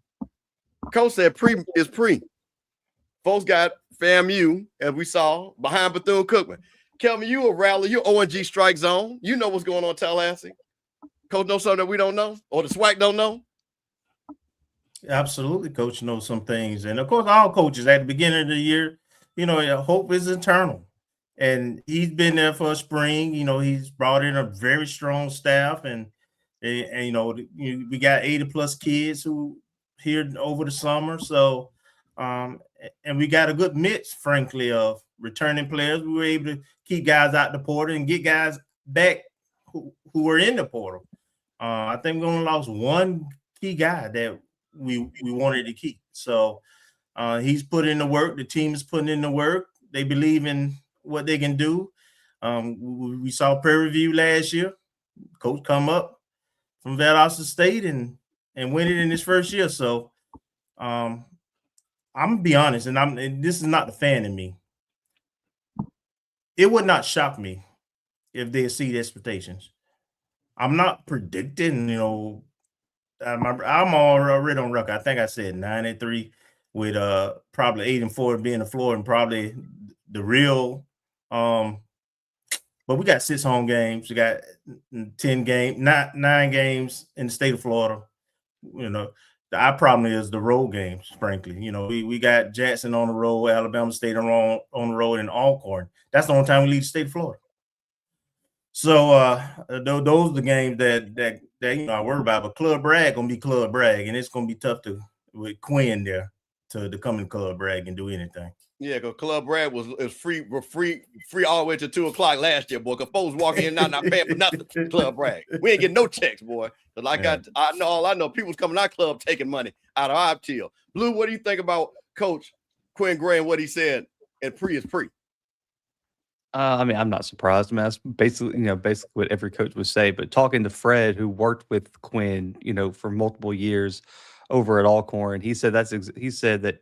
Coach said pre is pre. Folks got FAMU, as we saw, behind Bethune-Cookman. Kelvin, you a rally, you ONG strike zone. You know what's going on in Tallahassee. Coach knows something that we don't know, or the SWAC don't know. Absolutely, Coach knows some things. And of course, all coaches at the beginning of the year, you know, hope is eternal. And he's been there for a spring. You know, he's brought in a very strong staff, and you know, we got 80+ kids who here over the summer. So, and we got a good mix, frankly, of returning players. We were able to keep guys out the portal and get guys back who were in the portal. I think we only lost one key guy that we wanted to keep. So he's put in the work. The team is putting in the work. They believe in what they can do. We saw Prairie View last year. Coach come up from Valdosta State and win it in his first year. So I'm gonna be honest, and this is not the fan in me. It would not shock me if they exceed expectations. I'm not predicting, you know. I'm already on record. I think I said 9-3 with probably 8-4 being the floor, and probably the real. But we got 6 home games. We got 9 games in the state of Florida. You know, our problem is the road games. Frankly, you know, we got Jackson on the road, Alabama State on the road, and Alcorn. That's the only time we leave the state of Florida. So those are the games that you know I worry about. But Club Bragg gonna be Club Bragg, and it's gonna be tough with Quinn there to come in Club Bragg and do anything. Yeah, because Club Brad was free all the way to 2:00 last year, boy. Because folks walking in and not paying for nothing. Club Brad, we ain't getting no checks, boy. But like I know people's coming to our club taking money out of our till. Blue, what do you think about Coach Quinn Gray and what he said? And pre is pre. I mean, I'm not surprised. I mean, that's basically what every coach would say. But talking to Fred, who worked with Quinn, you know, for multiple years over at Alcorn, he said that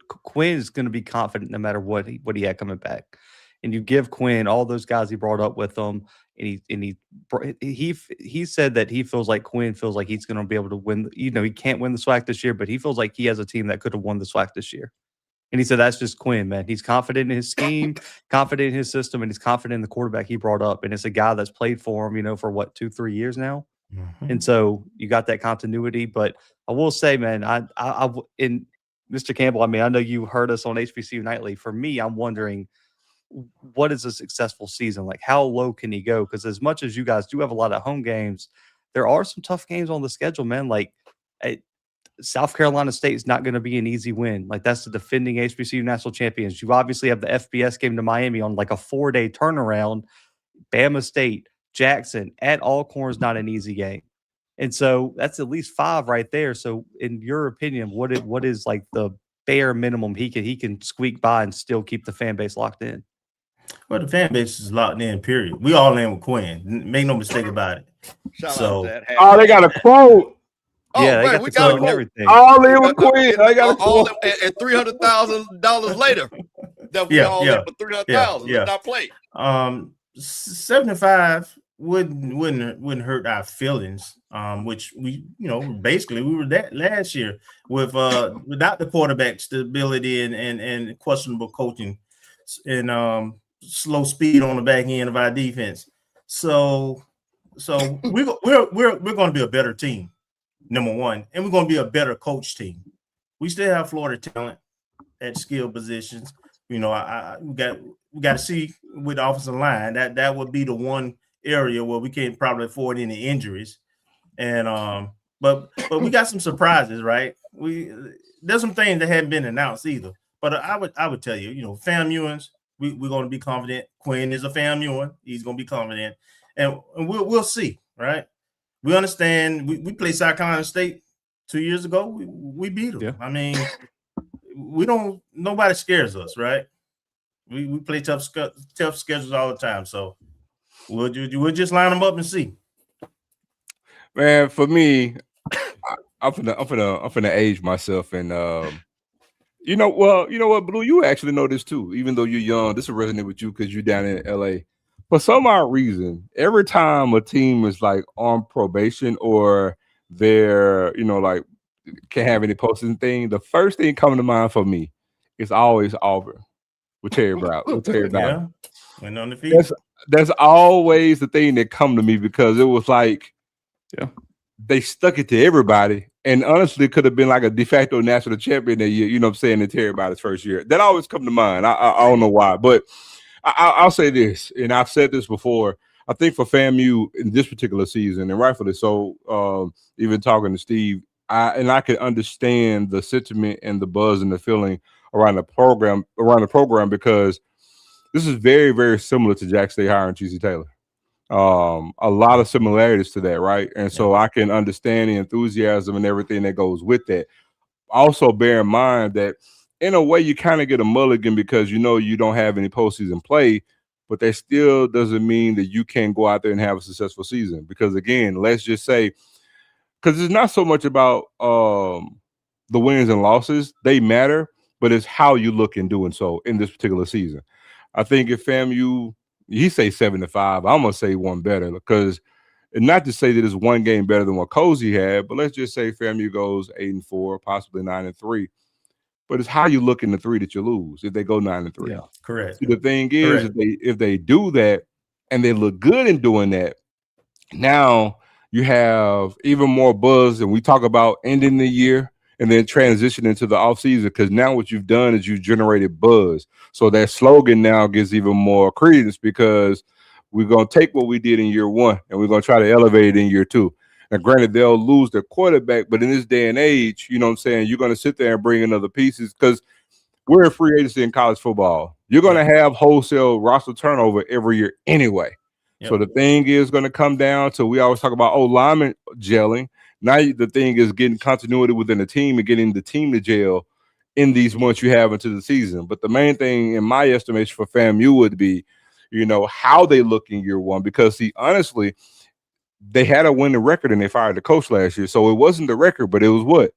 Quinn is going to be confident no matter what he had coming back. And you give Quinn all those guys he brought up with him, and he said that he feels like Quinn feels like he's going to be able to win. You know, he can't win the SWAC this year, but he feels like he has a team that could have won the SWAC this year. And he said that's just Quinn, man. He's confident in his scheme, confident in his system, and he's confident in the quarterback he brought up. And it's a guy that's played for him, you know, for what, 2-3 years now. Mm-hmm. And so you got that continuity. But I will say, man, in Mr. Campbell, I mean, I know you heard us on HBCU Nightly. For me, I'm wondering, what is a successful season? Like, how low can he go? Because as much as you guys do have a lot of home games, there are some tough games on the schedule, man. Like, South Carolina State is not going to be an easy win. Like, that's the defending HBCU national champions. You obviously have the FBS game to Miami on like a 4-day turnaround. Bama State, Jackson, at Alcorn is not an easy game. And so that's at least 5 right there. So in your opinion, what is like the bare minimum he can squeak by and still keep the fan base locked in? Well, the fan base is locked in, period. We all in with Quinn. Make no mistake about it. Shout out to that. Oh, they got a quote. Oh, yeah, right, we got and everything. All in with Quinn. I got a quote. And $300,000 later, that we all in for $300,000. Let's not play. 75 wouldn't hurt our feelings. Which we, you know, basically we were that last year with without the quarterback stability and questionable coaching and slow speed on the back end of our defense. So we're going to be a better team, number one, and we're going to be a better coach team. We still have Florida talent at skill positions. You know, we got to see with the offensive line that would be the one area where we can't probably afford any injuries. And but we got some surprises, right? There's some things that hadn't been announced either. But I would tell you, FAMUans, we're going to be confident. Quinn is a FAMUan. He's going to be confident, and we'll see, right? We understand. We played South Carolina State 2 years ago. We beat them. Yeah. I mean, nobody scares us, right? We play tough schedules all the time, so we'll just line them up and see. Man, for me, I'm finna age myself, and you know what, Blue, you actually know this too. Even though you're young, this will resonate with you because you're down in LA. For some odd reason, every time a team is like on probation or they're like can't have any postseason thing, the first thing coming to mind for me is always Auburn with Terry Brown. Yeah, went on the field. That's always the thing that come to me because it was like, they stuck it to everybody, and honestly, it could have been like a de facto national champion that year. You know what I'm saying? In Terry Brown's first year, that always come to mind. I don't know why, but I'll say this, and I've said this before. I think for FAMU in this particular season, and rightfully so, even talking to Steve, I can understand the sentiment and the buzz and the feeling around the program because this is very, very similar to Jack State hiring G.C. Taylor. A lot of similarities to that, right? And so I can understand the enthusiasm and everything that goes with that. Also, bear in mind that in a way you kind of get a mulligan because you don't have any postseason play, but that still doesn't mean that you can't go out there and have a successful season. Because again, let's just say, because it's not so much about the wins and losses, they matter, but it's how you look in doing so in this particular season. I think if FAMU, he say 7-5, I'm gonna say one better because, and not to say that it's one game better than what Cozy had, but let's just say FAMU goes 8-4, possibly 9-3. But it's how you look in the 3 that you lose if they go 9-3. Yeah, correct. See, the thing is, if they do that and they look good in doing that, now you have even more buzz, and we talk about ending the year and then transition into the offseason because now what you've done is you've generated buzz. So that slogan now gives even more credence because we're going to take what we did in year 1 and we're going to try to elevate it in year 2. Now, granted, they'll lose their quarterback, but in this day and age, you know what I'm saying, you're going to sit there and bring in other pieces because we're a free agency in college football. You're going to have wholesale roster turnover every year anyway. Yep. So the thing is going to come down to, we always talk about linemen gelling. Now the thing is getting continuity within the team and getting the team to gel in these months you have into the season. But the main thing in my estimation for FAMU would be, how they look in year 1. Because, see, honestly, they had a winning record and they fired the coach last year. So it wasn't the record, but it was what?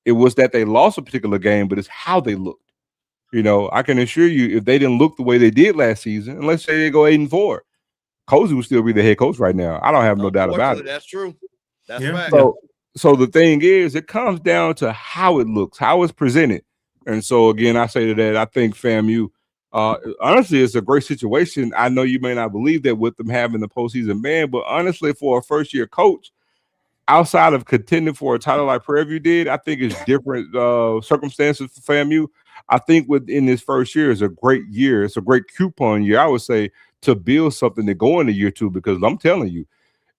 It was that they lost a particular game, but it's how they looked. I can assure you if they didn't look the way they did last season, and let's say they go 8-4, Cozy would still be the head coach right now. I don't have no doubt about it. That's true. That's right. So the thing is, it comes down to how it looks, how it's presented. And so, again, I say to that, I think FAMU, honestly, it's a great situation. I know you may not believe that with them having the postseason ban, but honestly, for a first-year coach, outside of contending for a title like Prairie View did, I think it's different circumstances for FAMU. I think within this first year is a great year. It's a great coupon year, I would say, to build something to go into year 2, because I'm telling you,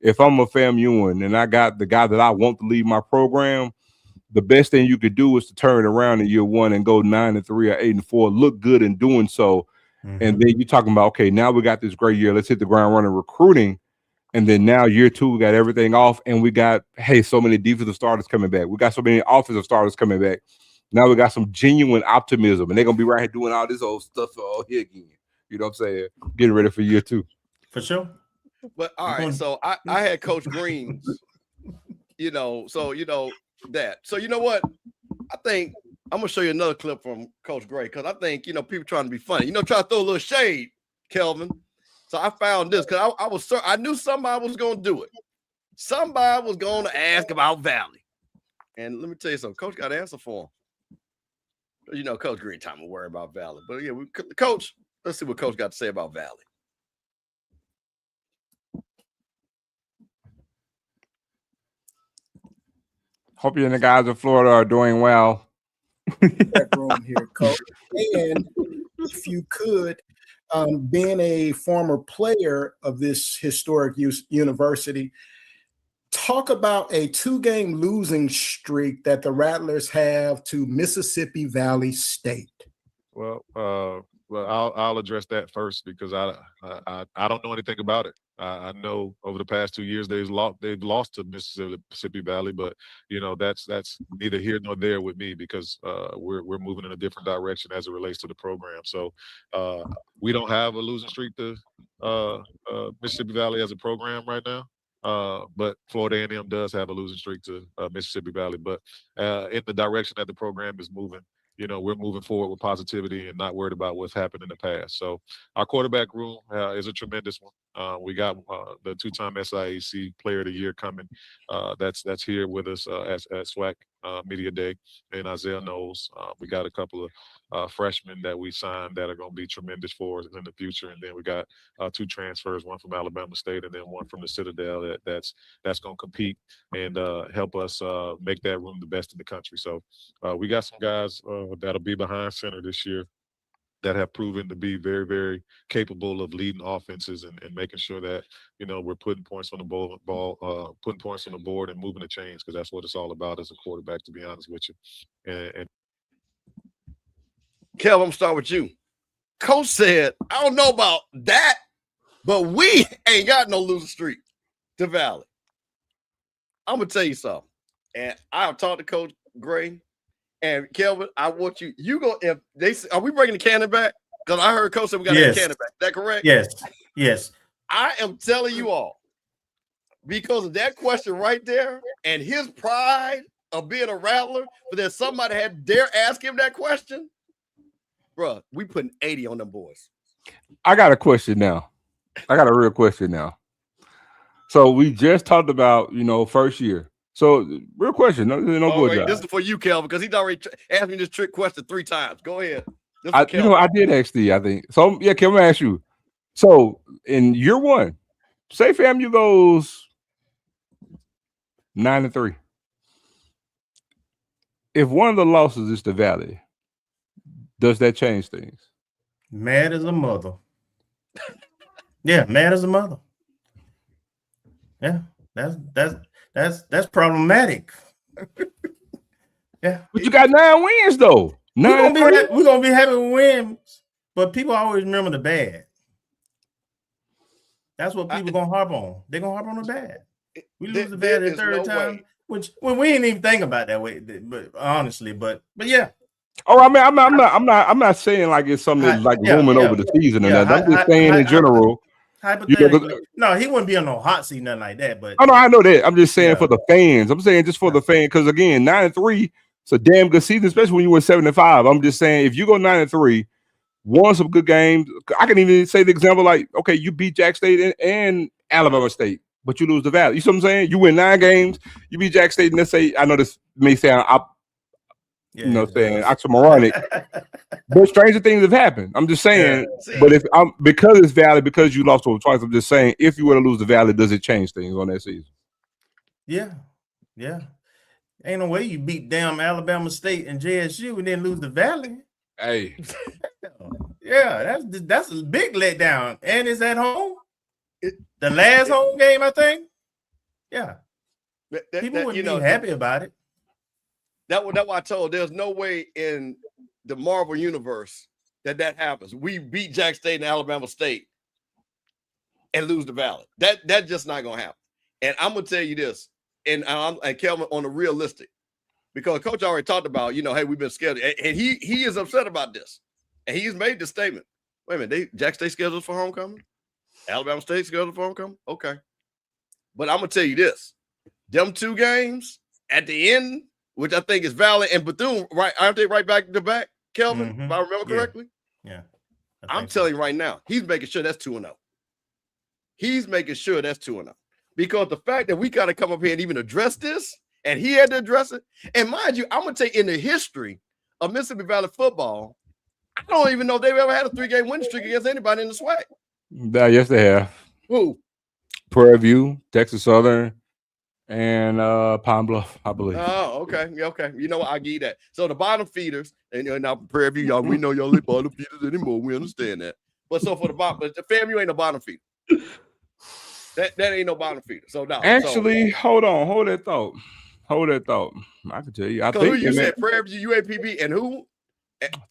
if I'm a FAMUan and I got the guy that I want to lead my program, the best thing you could do is to turn it around in year 1 and go 9-3 or 8-4, look good in doing so. Mm-hmm. And then you're talking about, okay, now we got this great year. Let's hit the ground running recruiting. And then now year 2, we got everything off, and we got, so many defensive starters coming back. We got so many offensive starters coming back. Now we got some genuine optimism, and they're going to be right here doing all this old stuff all here again. You know what I'm saying? Getting ready for year 2. For sure. But all right, so I had Coach Green's, that. So you know what? I think I'm gonna show you another clip from Coach Gray because I think people trying to be funny, try to throw a little shade, Kelvin. So I found this because I knew somebody was gonna do it. Somebody was gonna ask about Valley, and let me tell you something. Coach got an answer for him. Coach Green time to worry about Valley, but yeah, Coach. Let's see what Coach got to say about Valley. Hope you and the guys in Florida are doing well. Back room here, Coach. And if you could, being a former player of this historic university, talk about a 2-game losing streak that the Rattlers have to Mississippi Valley State. Well, I'll address that first because I don't know anything about it. I know over the past 2 years they've lost to Mississippi Valley, but that's neither here nor there with me because we're moving in a different direction as it relates to the program. So we don't have a losing streak to Mississippi Valley as a program right now. But Florida A&M does have a losing streak to Mississippi Valley. But in the direction that the program is moving, we're moving forward with positivity and not worried about what's happened in the past. So our quarterback room is a tremendous one. We got the 2-time SIAC Player of the Year coming. That's here with us at SWAC Media Day, and Isaiah Knowles. We got a couple of freshmen that we signed that are going to be tremendous for us in the future, and then we got 2 transfers, one from Alabama State and then one from the Citadel that's going to compete and help us make that room the best in the country. So we got some guys that'll be behind center this year that have proven to be very, very capable of leading offenses and making sure that, we're putting points on the putting points on the board and moving the chains, because that's what it's all about as a quarterback, to be honest with you. And Kev, I'm gonna start with you. Coach said, I don't know about that, but we ain't got no losing streak to Valley. I'm gonna tell you something. And I've talked to Coach Gray. And Kelvin, I want you go, if they say, are we bringing the cannon back? Because I heard Coach say we got the cannon back. Is that correct? Yes. I am telling you all, because of that question right there and his pride of being a Rattler, but then somebody had dare ask him that question, bro, we putting 80 on them boys. I got a question now. I got a real question now. So we just talked about, first year. So, real question. No good. This is for you, Kelvin, because he's already asked me this trick question 3 times. Go ahead. I did ask Steve, I think. So, yeah, Kelvin, I ask you. So, in year 1, say FAMU goes 9-3. If one of the losses is the Valley, does that change things? Mad as a mother. Yeah, mad as a mother. Yeah, that's problematic. Yeah, but you got 9 wins though. We're gonna be having wins, but people always remember the bad. That's what people gonna harp on. They're gonna harp on the bad. We lose the bad the 3rd time, which we ain't even think about that way. But honestly, but yeah. Oh, I mean, I'm not saying like it's something that's like looming over the season or nothing. I'm just saying in general. Hypothetically, no, he wouldn't be on no hot seat, nothing like that. But I know that. I'm just saying for the fans. I'm saying just for the fans, because again, 9-3, it's a damn good season, especially when you went 7-5. I'm just saying if you go 9-3, won some good games. I can even say the example like, okay, you beat Jack State and Alabama State, but you lose the Valley. You see what I'm saying? You win 9 games, you beat Jack State, and let's say, I know this may sound saying oxymoronic, but stranger things have happened. I'm just saying, but if because it's Valley, because you lost over twice, I'm just saying, if you were to lose the Valley, does it change things on that season? Yeah. Ain't no way you beat damn Alabama State and JSU and then lose the Valley. Hey, yeah, that's a big letdown, and it's at home. The last home game, I think. Yeah, people wouldn't be happy about it. That's what I told. There's no way in the Marvel universe that happens. We beat Jack State and Alabama State and lose the Valley. That's just not gonna happen. And I'm gonna tell you this, and Kelvin on the realistic, because Coach already talked about, hey, we've been scheduled, and he is upset about this, and he's made the statement. Wait a minute, Jack State scheduled for homecoming, Alabama State scheduled for homecoming. Okay, but I'm gonna tell you this: them 2 games at the end, which I think is Valley and Bethune, right? Aren't they right back to back, Kelvin? If I remember correctly. Yeah. I'm telling you right now, he's making sure that's 2-0. He's making sure that's 2-0. Because the fact that we got to come up here and even address this, and he had to address it. And mind you, I'm going to take in the history of Mississippi Valley football, I don't even know if they've ever had a 3-game winning streak against anybody in the SWAC. Yes, they have. Who? Prairie View, Texas Southern, and Pine Bluff, I believe. Oh, okay. Yeah, okay. You know what? I give you that. So the bottom feeders, and now Prairie View, y'all, we know y'all ain't bottom feeders anymore. We understand that. But so for the bottom, but the FAMU ain't a bottom feeder. That ain't no bottom feeder. So no. Actually, hold on, hold that thought. I can tell you. I think who you said Prairie View, UAPB, and who?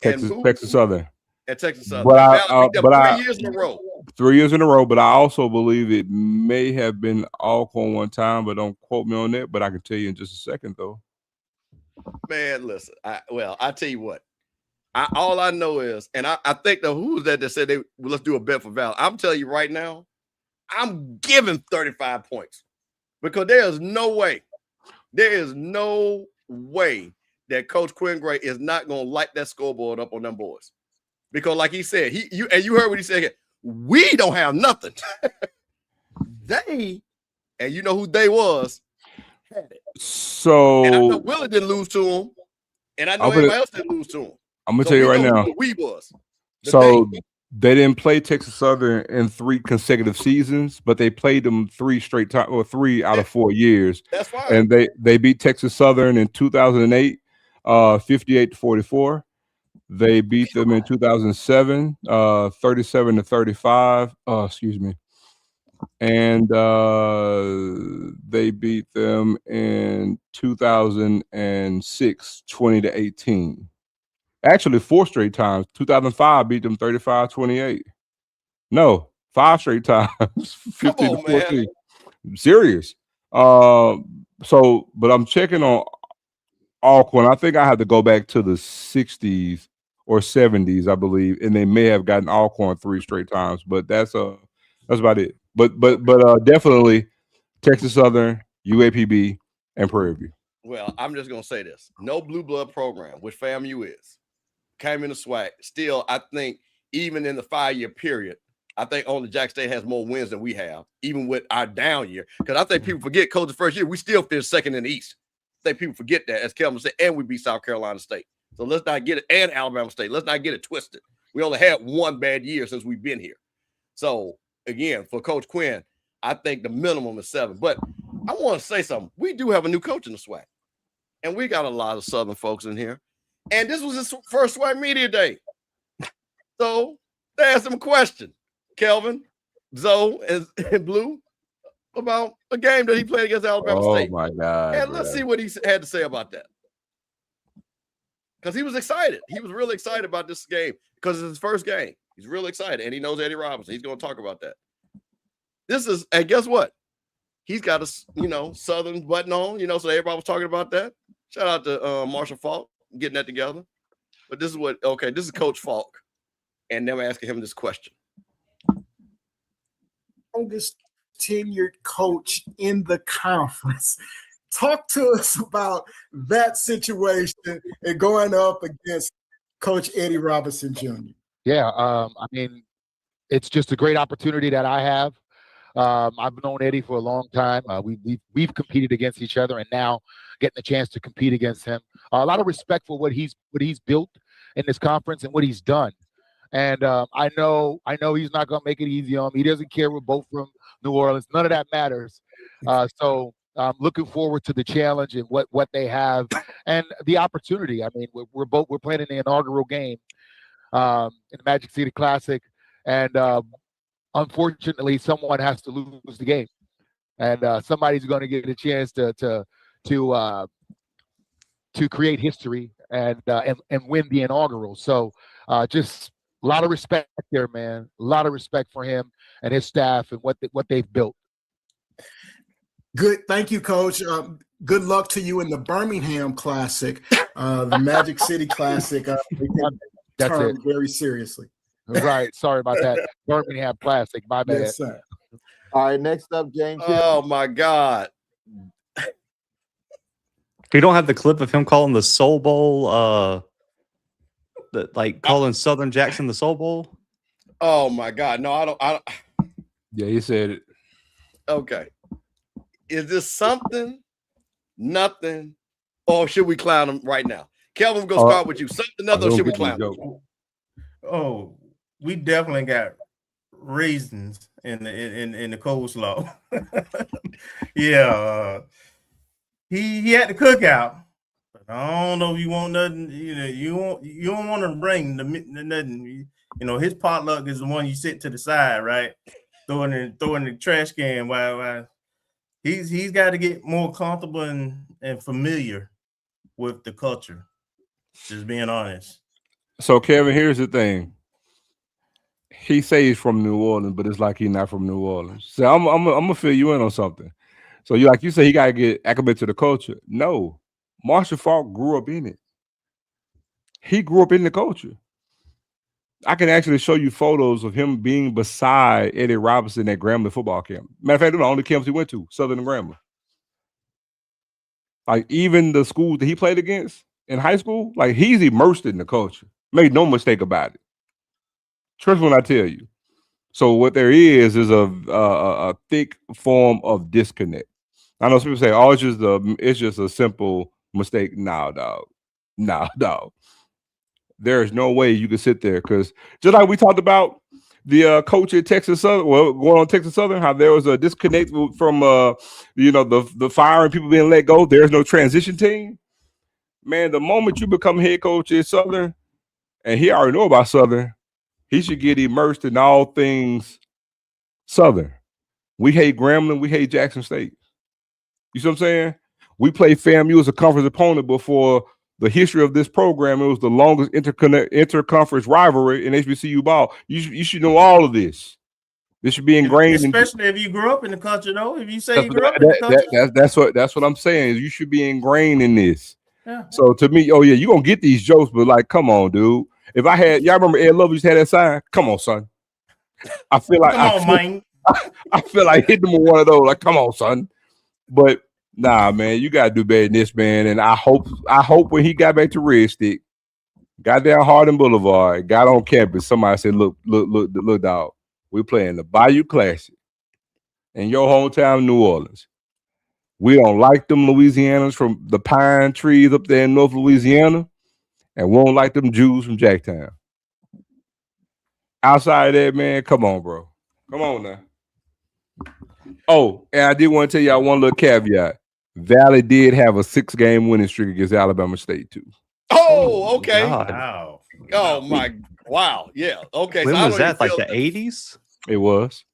Texas Southern. At Texas Southern. But 3 years in a row. 3 years in a row, but I also believe it may have been Alcorn one time, but don't quote me on that. But I can tell you in just a second, though. Man, listen. I tell you what. All I know is, and I think who was that said let's do a bet for Val. I'm telling you right now, I'm giving 35 points because there is no way that Coach Quinn Gray is not going to light that scoreboard up on them boys. Because like he said, you heard what he said here, we don't have nothing. They, and you know who they was, had it. So and I know Willie didn't lose to him, and I know everybody else didn't lose to him. I'm gonna tell you right now. We was. They didn't play Texas Southern in 3 consecutive seasons, but they played them 3 straight times, or 3 out of 4 years. That's fine. And they beat Texas Southern in 2008, 58-44. They beat them in 2007, 37-35. Excuse me. And they beat them in 2006, 20-18. Actually, 4 straight times. 2005 beat them 35-28. No, 5 straight times. 50-14. Serious. But I'm checking on Alcorn. I think I have to go back to the 60s or 70s, I believe, and they may have gotten Alcorn 3 straight times. But that's about it. But definitely Texas Southern, UAPB, and Prairie View. Well, I'm just gonna say this: no blue blood program, which FAMU is, came in the SWAC. Still, I think even in the 5-year period, I think only Jack State has more wins than we have, even with our down year. Because I think people forget, Coach, the first year we still finished second in the East. I think people forget that, as Kelvin said, and we beat South Carolina State. So let's not get it, and Alabama State. Let's not get it twisted. We only had 1 bad year since we've been here. So again, for Coach Quinn, I think the minimum is 7. But I want to say something. We do have a new coach in the SWAC, and we got a lot of Southern folks in here. And this was his first SWAC Media Day. So they asked him a question, Kelvin, Zoe, and Blue, about a game that he played against Alabama State. Oh, my God. And let's see what he had to say about that. Because he was excited. He was really excited about this game because it's his first game. He's really excited, and he knows Eddie Robinson. He's going to talk about that. And guess what? He's got a, Southern button on, so everybody was talking about that. Shout out to Marshall Falk getting that together. But this is Coach Falk, and them asking him this question. Longest tenured coach in the conference. Talk to us about that situation and going up against Coach Eddie Robinson Jr. Yeah, I mean, it's just a great opportunity that I have. I've known Eddie for a long time. We've competed against each other, and now getting the chance to compete against him. A lot of respect for what he's built in this conference and what he's done. And I know he's not going to make it easy on me. He doesn't care. We're both from New Orleans. None of that matters. So I'm looking forward to the challenge and what they have and the opportunity. I mean, we're playing in the inaugural game in the Magic City Classic, and unfortunately, someone has to lose the game, and somebody's going to get a chance to create history and win the inaugural. So just a lot of respect there, man. A lot of respect for him and his staff and what they've built. Good. Thank you, Coach. Good luck to you in the Birmingham Classic, the Magic City Classic. That's it. Very seriously. Right. Sorry about that. Birmingham Classic. My bad. Yes, sir. All right. Next up, James. Oh, my God. You don't have the clip of him calling the Soul Bowl, calling Southern Jackson the Soul Bowl? Oh, my God. No, I don't. Yeah, he said it. Okay. Is this something, nothing, or should we clown him right now? Kelvin, we're going to start with you. Something, nothing, or should we clown him? Oh, we definitely got raisins in the coleslaw. Yeah. He had the cookout. But I don't know if you want nothing, you don't want to bring the nothing. His potluck is the one you sit to the side, right? throwing the trash can. While he's got to get more comfortable and familiar with the culture. Just being honest. So Kevin, here's the thing. He says he's from New Orleans, but it's like he's not from New Orleans. So I'm gonna fill you in on something. So you say he gotta get acclimated to the culture. No, Marshall Faulk grew up in it. He grew up in the culture. I can actually show you photos of him being beside Eddie Robinson at Grambling football camp. Matter of fact, they're the only camps he went to, Southern and Grambling. Like even the schools that he played against in high school, like he's immersed in the culture. Make no mistake about it. Trust when I tell you. So what there is a thick form of disconnect. I know some people say, "Oh, it's just a simple mistake." Nah, dog. Nah, dog. There is no way you can sit there because just like we talked about the coach at Texas Southern, well, going on Texas Southern, how there was a disconnect from the firing people being let go. There's no transition team. Man, the moment you become head coach at Southern, and he already know about Southern, he should get immersed in all things Southern. We hate Grambling, we hate Jackson State. You see what I'm saying? We played FAMU as a conference opponent before the history of this program. It was the longest interconference rivalry in HBCU ball. You should know all of this. This should be ingrained, especially if you grew up in the culture. Though, if you say you grew up in the culture, that's what I'm saying. Is you should be ingrained in this. Yeah. So to me, oh yeah, you gonna get these jokes, but like, come on, dude. If I had, y'all remember Ed Lovelace had that sign? Come on, son. I feel like I feel like hitting them with one of those. Like, come on, son. But nah, man, you gotta do better than this, man. And I hope when he got back to Red Stick, got down Hardin Boulevard, got on campus, somebody said, look, dog, we're playing the Bayou Classic in your hometown, New Orleans. We don't like them Louisianans from the pine trees up there in North Louisiana, and we don't like them Jews from Jacktown. Outside of that, man, come on, bro. Come on now. Oh, and I did want to tell y'all one little caveat. Valley did have a 6-game winning streak against Alabama State, too. Oh, okay. Wow. Oh, my. Wow. Yeah. Okay. When so was that? Like the 80s? It was.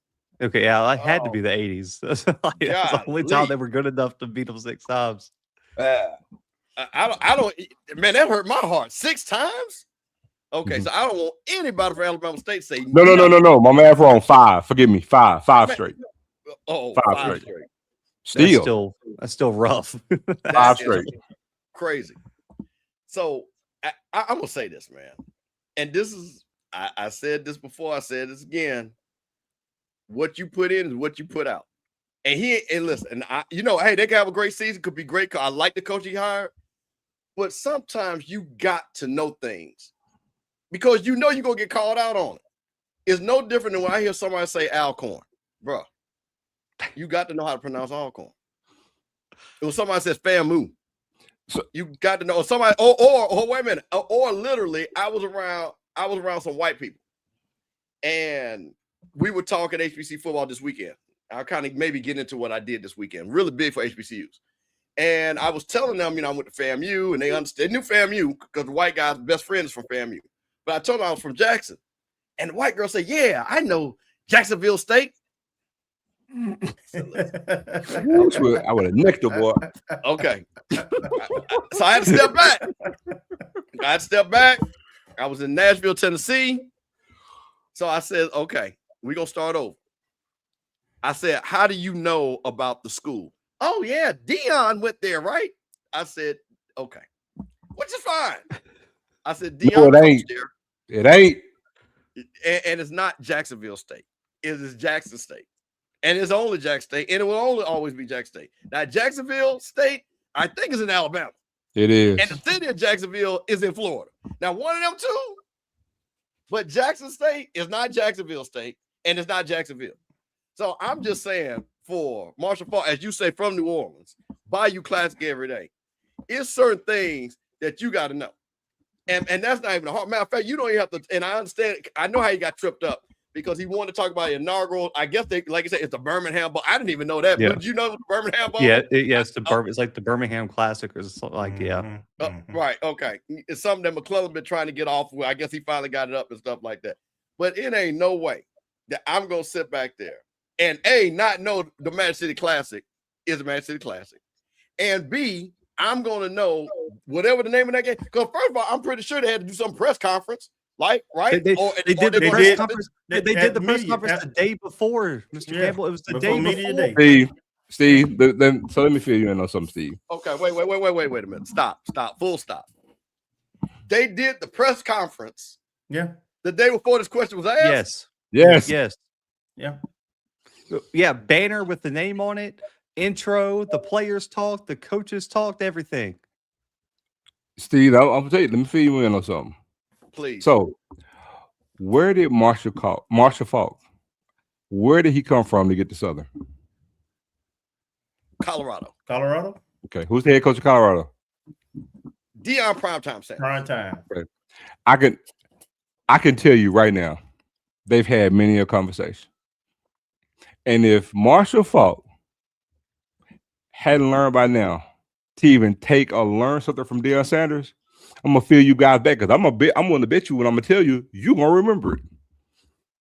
Okay. Yeah, that had to be the 80s. That's the only time they were good enough to beat them 6 times. I don't, man, that hurt my heart 6 times. Okay, so I don't want anybody from Alabama State to say no. My math wrong. 5. Forgive me. 5 straight. Oh, 5 straight. Still, that's still rough. 5 straight. Crazy. So I'm gonna say this, man, and this is I said this before. I said this again. What you put in is what you put out. And listen, hey, they can have a great season. Could be great. I like the coach he hired, but sometimes you got to know things because you know you're gonna get called out on it. It's no different than when I hear somebody say Alcorn, bro. You got to know how to pronounce Alcorn. When somebody says FAMU, so you got to know somebody. Or wait a minute. Or literally, I was around some white people, and we were talking HBC football this weekend. I'll kind of maybe get into what I did this weekend. Really big for HBCUs. And I was telling them, I went to FAMU, and they knew FAMU because the white guy's best friend is from FAMU. But I told them I was from Jackson. And the white girl said, yeah, I know Jacksonville State. I would have nicked the boy. Okay. So I had to step back. I was in Nashville, Tennessee. So I said, okay, we're going to start over. I said, how do you know about the school? Oh, yeah, Dion went there, right? I said, okay, which is fine. I said, Dion coached there. It ain't. And it's not Jacksonville State. It is Jackson State. And it's only Jackson State. And it will only always be Jackson State. Now, Jacksonville State, I think, is in Alabama. It is. And the city of Jacksonville is in Florida. Now, one of them two. But Jackson State is not Jacksonville State. And it's not Jacksonville. So I'm just saying for Marshall Faulk, as you say, from New Orleans, Bayou Classic every day. It's certain things that you got to know. And that's not even a hard matter of fact, you don't even have to, and I understand, I know how he got tripped up because he wanted to talk about inaugural. I guess they, like I said, it's the Birmingham Bowl. I didn't even know that. Yeah. Did you know the Birmingham Bowl? Yeah, it's it's like the Birmingham Classic or something like, right, okay. It's something that McClellan been trying to get off with. I guess he finally got it up and stuff like that. But it ain't no way that I'm gonna sit back there and not know the Magic City Classic is a Magic City Classic, and B, I'm gonna know whatever the name of that game. Because first of all, I'm pretty sure they had to do some press conference, right? They did the press conference. They did the press conference the day before, Mr. Campbell. It was the day before. Steve. So let me fill you in on something, Steve. Okay, wait a minute. Stop. Full stop. They did the press conference. Yeah. The day before this question was asked. Yes. Yeah. Yeah. Banner with the name on it. Intro. The players talked. The coaches talked. Everything. Steve, I'm gonna tell you. Let me fill you in on something. Please. So, where did Marshall Faulk? Where did he come from to get to Southern? Colorado. Okay, who's the head coach of Colorado? Deion Primetime Sanders. Primetime. Okay. I can tell you right now, they've had many a conversation. And if Marshall Faulk hadn't learned by now to even take or learn something from Deion Sanders, I'm gonna fill you guys back because I'm willing to bet you when I'm gonna tell you, you're gonna remember it.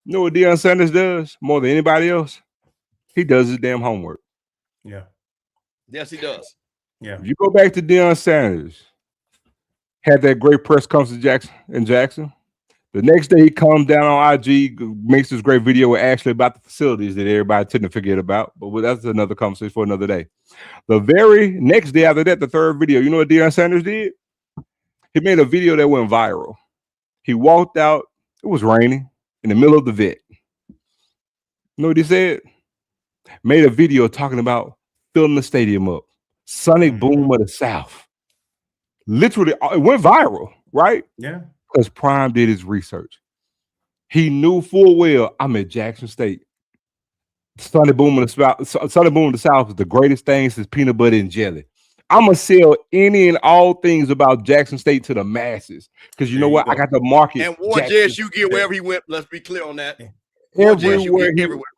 You know what Deion Sanders does more than anybody else? He does his damn homework. Yeah. Yes, he does. Yeah. If you go back to Deion Sanders, had that great press conference in Jackson. The next day he comes down on IG, makes this great video with Ashley about the facilities that everybody tend to forget about. But that's another conversation for another day. The very next day after that, the third video, you know what Deion Sanders did? He made a video that went viral. He walked out, it was raining, in the middle of the vet. You know what he said? Made a video talking about filling the stadium up. Sonic Boom of the South. Literally, it went viral, right? Yeah. Because Prime did his research. He knew full well I'm at Jackson State. Sonic Boom of the South is the greatest thing since peanut butter and jelly. I'm gonna sell any and all things about Jackson State to the masses because you know what? I got the market. And Ward JSU get wherever he went. Let's be clear on that. Everywhere.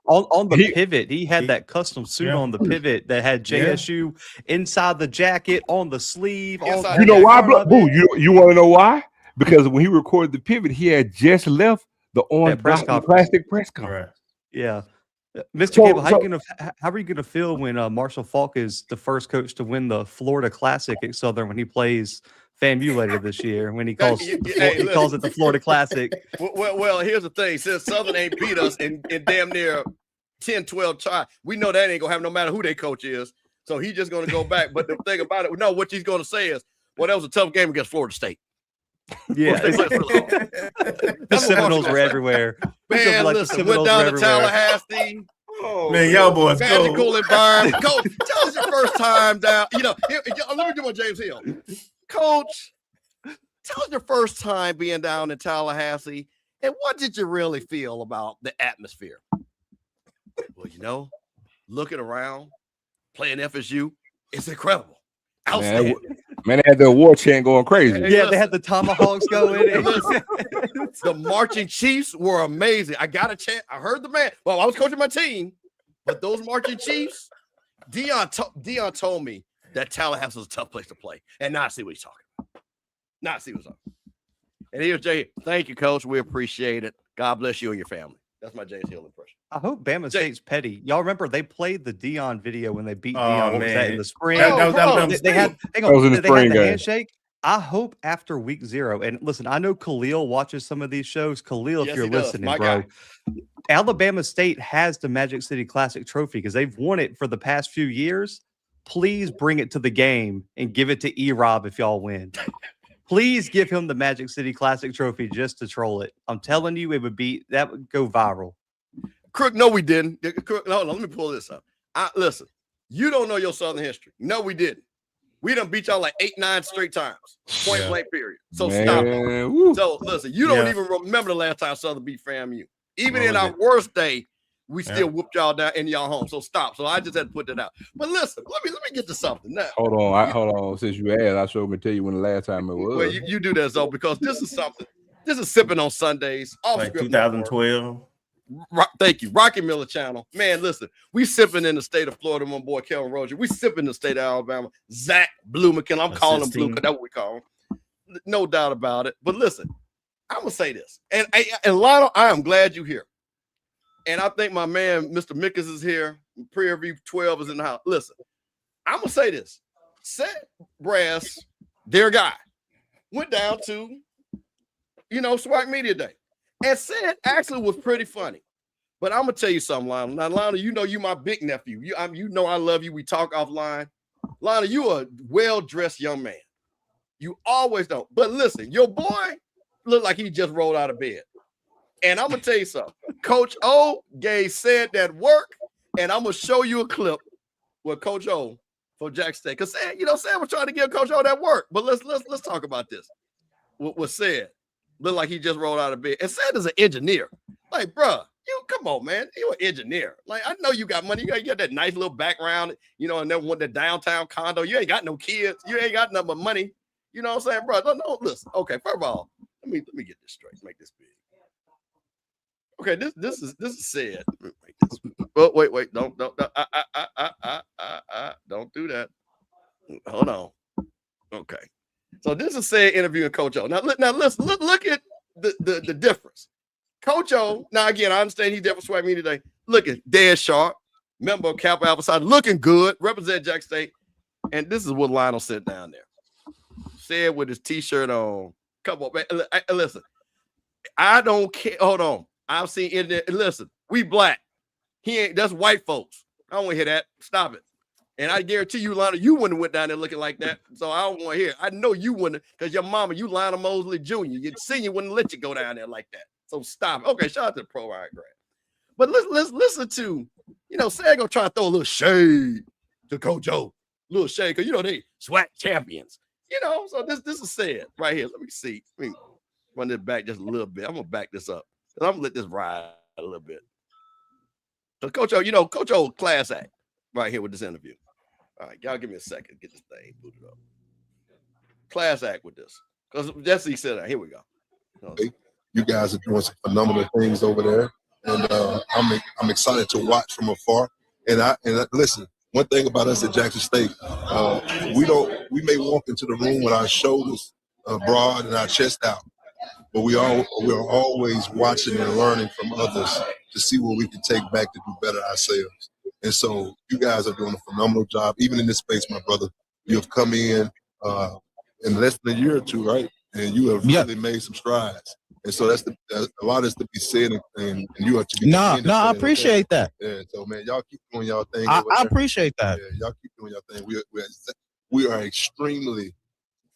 On the pivot, he had that custom suit on the pivot that had JSU inside the jacket, on the sleeve. You know why, Boo? You want to know why? Because when he recorded the pivot, he had just left the orange plastic press conference. Yeah. Mr. Campbell, how are you gonna feel when Marshall Faulk is the first coach to win the Florida Classic at Southern when he plays FAMU later this year? When he calls it the Florida Classic. Well, here's the thing: since Southern ain't beat us in damn near 10, 12 tries, we know that ain't gonna happen no matter who their coach is. So he's just gonna go back. But the thing about it, no, what he's gonna say is, well, that was a tough game against Florida State. Yeah, the Seminoles were everywhere. Man, listen, went down to Tallahassee. Oh, man, y'all boys magical environment. Coach, tell us your first time down. Let me do my James Hill. Coach, tell us your first time being down in Tallahassee, and what did you really feel about the atmosphere? Well, looking around, playing FSU, it's incredible. Outstanding. Man, they had the award chant going crazy. Yeah, they had the tomahawks going. The marching Chiefs were amazing. I got a chant. I heard the man. Well, I was coaching my team, but those marching Chiefs, Deion told me that Tallahassee was a tough place to play. And now I see what he's talking about. And here's Jay. Thank you, Coach. We appreciate it. God bless you and your family. That's my James Hill impression. I hope Bama State's petty. Y'all remember they played the Deion video when they beat Deion. Was that in the spring? They had the handshake. I hope after week 0, and listen, I know Khalil watches some of these shows. Khalil, if you're listening, bro, Alabama State has the Magic City Classic trophy because they've won it for the past few years. Please bring it to the game and give it to E-Rob if y'all win. Please give him the Magic City Classic trophy just to troll it. I'm telling you, that would go viral. Crook, no, we didn't. Crook, hold on, let me pull this up. Listen, you don't know your Southern history. No, we didn't. We done beat y'all like 8, 9 straight times. Point blank period. So stop it. Woo. So listen, you don't even remember the last time Southern beat FAMU. Even in our worst day, we still whooped y'all down in y'all home. So stop. So I just had to put that out. But listen, let me get to something now. Hold on. Since you asked, I sure can tell you when the last time it was. Well, you do that, though, because this is something. This is Sipping on Sundays. Like 2012. Thank you. Rocky Miller Channel. Man, listen, we sipping in the state of Florida, my boy Kelvin Roger. We sipping in the state of Alabama. Zach Blue McKinley. I'm calling him Blue because that's what we call him. No doubt about it. But listen, I'm going to say this. And Lionel, I am glad you're here. And I think my man, Mr. Mickens, is here. Prairie View 12 is in the house. Listen, I'm going to say this. Set Brass, their guy, went down to, SWAC Media Day. And said actually was pretty funny. But I'm going to tell you something, Lionel. Now, Lionel, you my big nephew. You know I love you. We talk offline. Lionel, you a well-dressed young man. You always don't. But listen, your boy looked like he just rolled out of bed. And I'm going to tell you something. Coach O said that work, and I'm going to show you a clip with Coach O for Jack State. Because, Sam was trying to give Coach O that work. But let's talk about this. What was said. Looked like he just rolled out of bed. And said is an engineer. Like, bruh, come on, man. You're an engineer. Like, I know you got money. You got that nice little background, and then want the downtown condo. You ain't got no kids. You ain't got nothing but money. You know what I'm saying, bro? No, listen. Okay, first of all, let me get this straight. Make this big. Okay, this is said. Oh, wait. Don't do that. Hold on. Okay. So this is said interviewing Coach O. Now listen, look at the difference. Coach O, now again, I understand he's there for SWAC Media Today. Looking dead sharp, member of Kappa Alpha Psi, looking good, represent Jack State. And this is what Lionel said down there. Said with his t-shirt on. Come on, man. Listen, I don't care. Hold on. I've seen internet. Listen, we black. That's white folks. I don't want to hear that. Stop it. And I guarantee you, Lionel, you wouldn't have went down there looking like that. So I don't want to hear it. I know you wouldn't, because your mama, you Lionel Mosley Jr. Your senior wouldn't let you go down there like that. So stop it. Okay, shout out to the Pro Iron Grant. But let's listen to, Sam gonna try to throw a little shade to Coach O. A little shade, because they SWAC champions. So this is said right here. Let me see. Let me run this back just a little bit. I'm gonna back this up. And I'm gonna let this ride a little bit. So Coach O, Coach O class act right here with this interview. All right, y'all give me a second. Get this thing booted up. Class act with this. Because Jesse said that. Here we go. You guys are doing some phenomenal things over there. And I'm excited to watch from afar. And listen, one thing about us at Jackson State, we may walk into the room with our shoulders broad and our chest out, but we are always watching and learning from others to see what we can take back to do better ourselves. And so you guys are doing a phenomenal job, even in this space, my brother. You have come in less than a year or two, right? And you have really made some strides. And so that's a lot is to be said, and you have to be. No, I appreciate that. Yeah, so man, y'all keep doing y'all thing. I appreciate that. Yeah, y'all keep doing y'all thing. We are extremely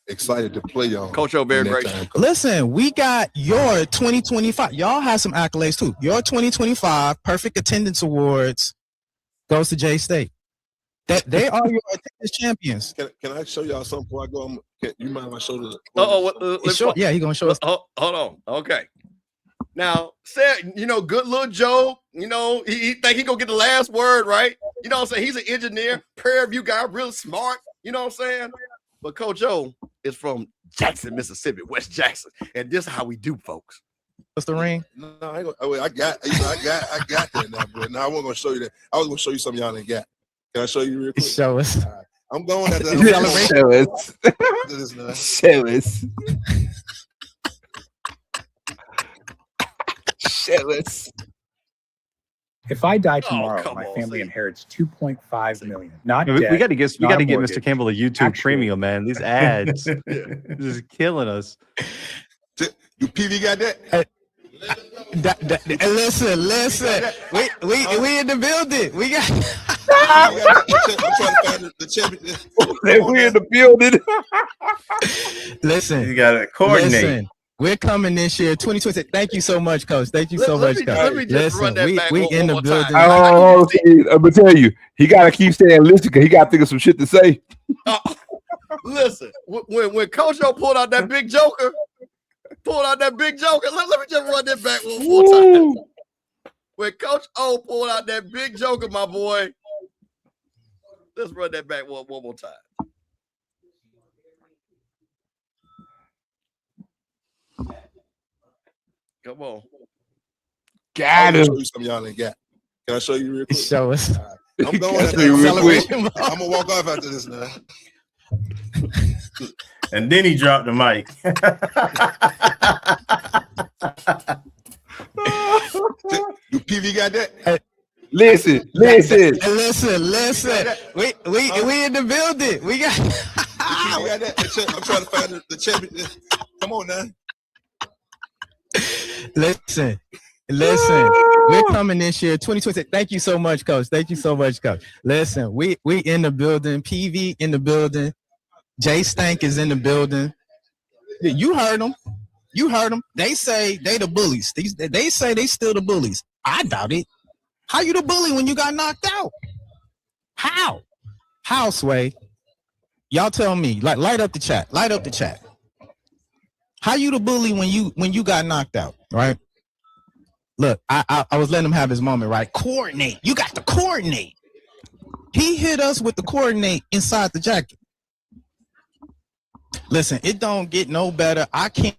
excited to play y'all. Coach O, very great. Listen, we got your 2025. Y'all have some accolades too. Your 2025 Perfect Attendance Awards goes to J State. That they are your attendance champions. Can I show y'all something before I go? You mind if I show the? Yeah, he's gonna show us. Hold on. Okay. Now, said, good little Joe. He think he gonna get the last word, right? You know what I'm saying? He's an engineer, Prairie View guy, real smart. You know what I'm saying? But Coach O is from Jackson, Mississippi, West Jackson, and this is how we do, folks. What's the ring? No, I got that now, but now I wasn't gonna show you that. I was gonna show you something y'all ain't got. Can I show you real quick? Show us. Right. I'm going at that. Show us. If I die tomorrow, my family inherits $2.5 million. Not debt, we got to get mortgage. Mr. Campbell a YouTube premium, man. These ads just killing us. You PV got that? Listen. We in the building. We got. We in the building. Listen, you got to coordinate. Listen, we're coming this year, 2020. Thank you so much, Coach. Thank you so much, Coach. Let me just run that back. We in the building. I'm gonna tell you, he gotta keep saying listen, because he gotta think of some shit to say. Listen, when Coach O pulled out that big joker. Let me just run that back one more time. When Coach O pulled out that big joker, my boy. Let's run that back one more time. Come on. Got him. Show you something y'all ain't got. Can I show you real quick? Show us. Right. I'm going at that. I'm gonna walk off after this now. And then he dropped the mic. Do PV got that? Listen. We in the building. We got. PV got that? I'm trying to find the champion. Come on now. Listen. We're coming this year, 2026. Thank you so much, Coach. Listen, we in the building. PV in the building. Jay Stank is in the building. You heard them. They say they the bullies. They say they still the bullies. I doubt it. How you the bully when you got knocked out? How, Sway? Y'all tell me. Like, light up the chat. How you the bully when you got knocked out, right? Look, I was letting him have his moment, right? Coordinate. You got to coordinate. He hit us with the coordinate inside the jacket. Listen, it don't get no better. I can't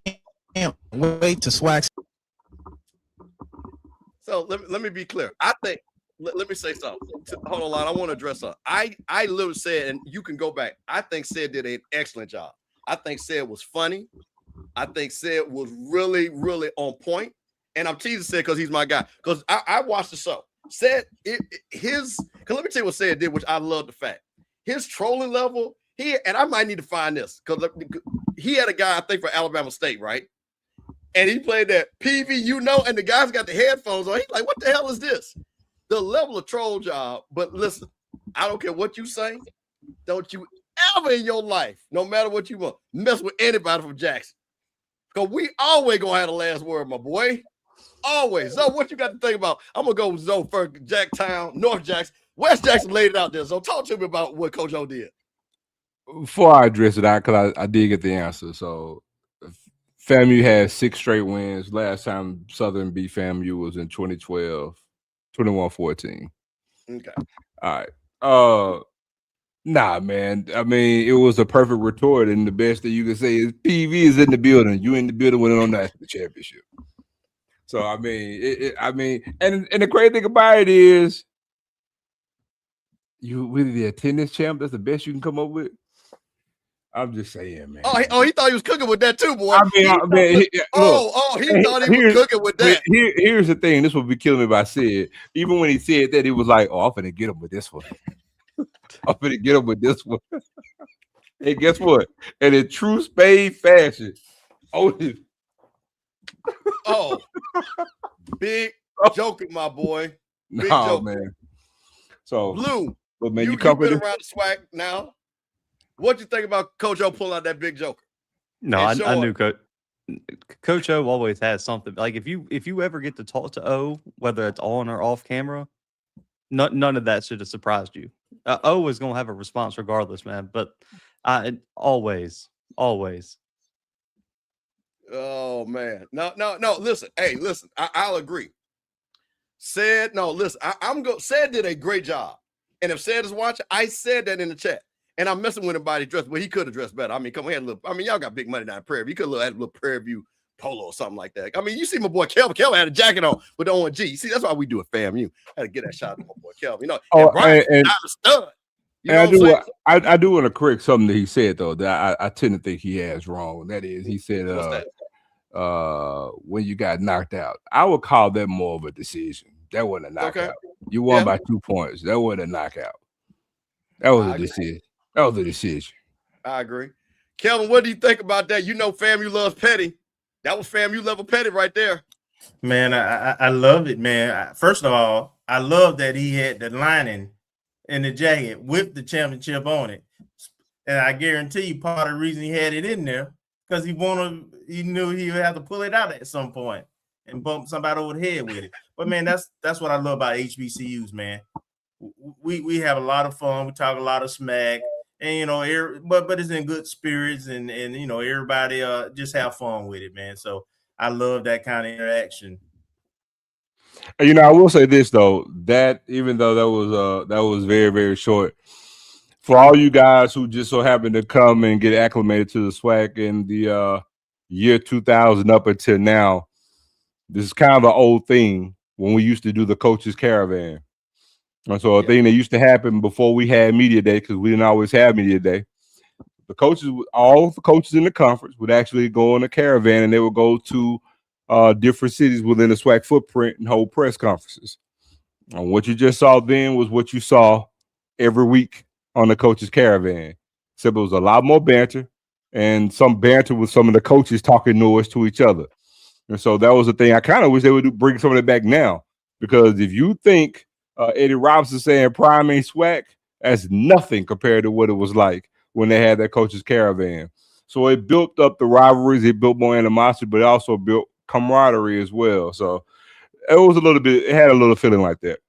wait to SWAC. So let me be clear. I think let me say something. Hold on, I want to address something. I literally said, and you can go back. I think Sid did an excellent job. I think Sid was funny. I think Sid was really, really on point. And I'm teasing Sid because he's my guy. Because I watched the show. Sid, because let me tell you what Sid did, which I love the fact. His trolling level, and I might need to find this, because he had a guy, I think, for Alabama State, right? And he played that PV, and the guy's got the headphones on. He's like, what the hell is this? The level of troll job. But listen, I don't care what you say. Don't you ever in your life, no matter what you want, mess with anybody from Jackson. Because we always going to have the last word, my boy. Always. So what you got to think about? I'm going to go with Zoe first. Jacktown, North Jackson. West Jackson laid it out there. So talk to me about what Coach O did. Before I address it out, because I did get the answer. So FAMU had 6 straight wins. Last time Southern beat FAMU was in 2012, 21-14. Okay. All right. Nah, man. I mean, it was a perfect retort, and the best that you can say is PV is in the building. You in the building winning on national championship. So I mean, and the crazy thing about it is, you with the attendance champ. That's the best you can come up with. I'm just saying, man. Oh, he thought he was cooking with that too, boy. He thought he was cooking with that. Here's the thing. This would be killing me if I said. Even when he said that, he was like, "Oh, I'm finna get him with this one. I'm finna get him with this one." Hey, guess what? And in true Spade fashion, big joking, my boy. Big no, joking. man. So Blue, but man, you've been around the SWAC now. What you think about Coach O pulling out that big joker? No, I knew Coach O always has something. Like if you ever get to talk to O, whether it's on or off camera, none of that should have surprised you. O is gonna have a response regardless, man. But always. Oh man, no. Listen, listen. I'll agree. Said no. Listen, Said did a great job, and if Said is watching, I said that in the chat. And I'm messing with him by the dress, but he could have dressed better. I mean, come on, y'all got big money down in Prairie View. You could have had a little Prairie View polo or something like that. I mean, you see my boy Kelvin. Kelvin had a jacket on with the ONG. See, that's why we do it, FAMU. I had to get that shot to my boy Kelvin. And Brian, not a stud. I do want to correct something that he said though that I tend to think he has wrong. And that is, he said, when you got knocked out, I would call that more of a decision. That wasn't a knockout. You won by 2 points. That wasn't a knockout. That was a decision. That was a decision. I agree. Kelvin, what do you think about that? You know, FAMU loves petty. That was FAMU level petty right there. Man, I loved it, man. First of all, I love that he had the lining in the jacket with the championship on it. And I guarantee you part of the reason he had it in there because he knew he would have to pull it out at some point and bump somebody over the head with it. But man, that's what I love about HBCUs, man. We have a lot of fun. We talk a lot of smack. And but it's in good spirits, and everybody just have fun with it, man. So I love that kind of interaction. I will say this though, that even though that was very, very short, for all you guys who just so happen to come and get acclimated to the SWAC in the year 2000 up until now, this is kind of an old thing when we used to do the coaches caravan. And so a thing that used to happen before we had media day, because we didn't always have media day, all the coaches in the conference would actually go on a caravan and they would go to different cities within the SWAC footprint and hold press conferences. And what you just saw then was what you saw every week on the Coaches Caravan. Except it was a lot more banter and some banter with some of the coaches talking noise to each other. And so that was the thing. I kind of wish they would bring some of that back now, because if you think Eddie Robinson saying prime ain't SWAC, that's nothing compared to what it was like when they had that Coaches Caravan. So it built up the rivalries, it built more animosity, but it also built camaraderie as well. So it was it had a little feeling like that.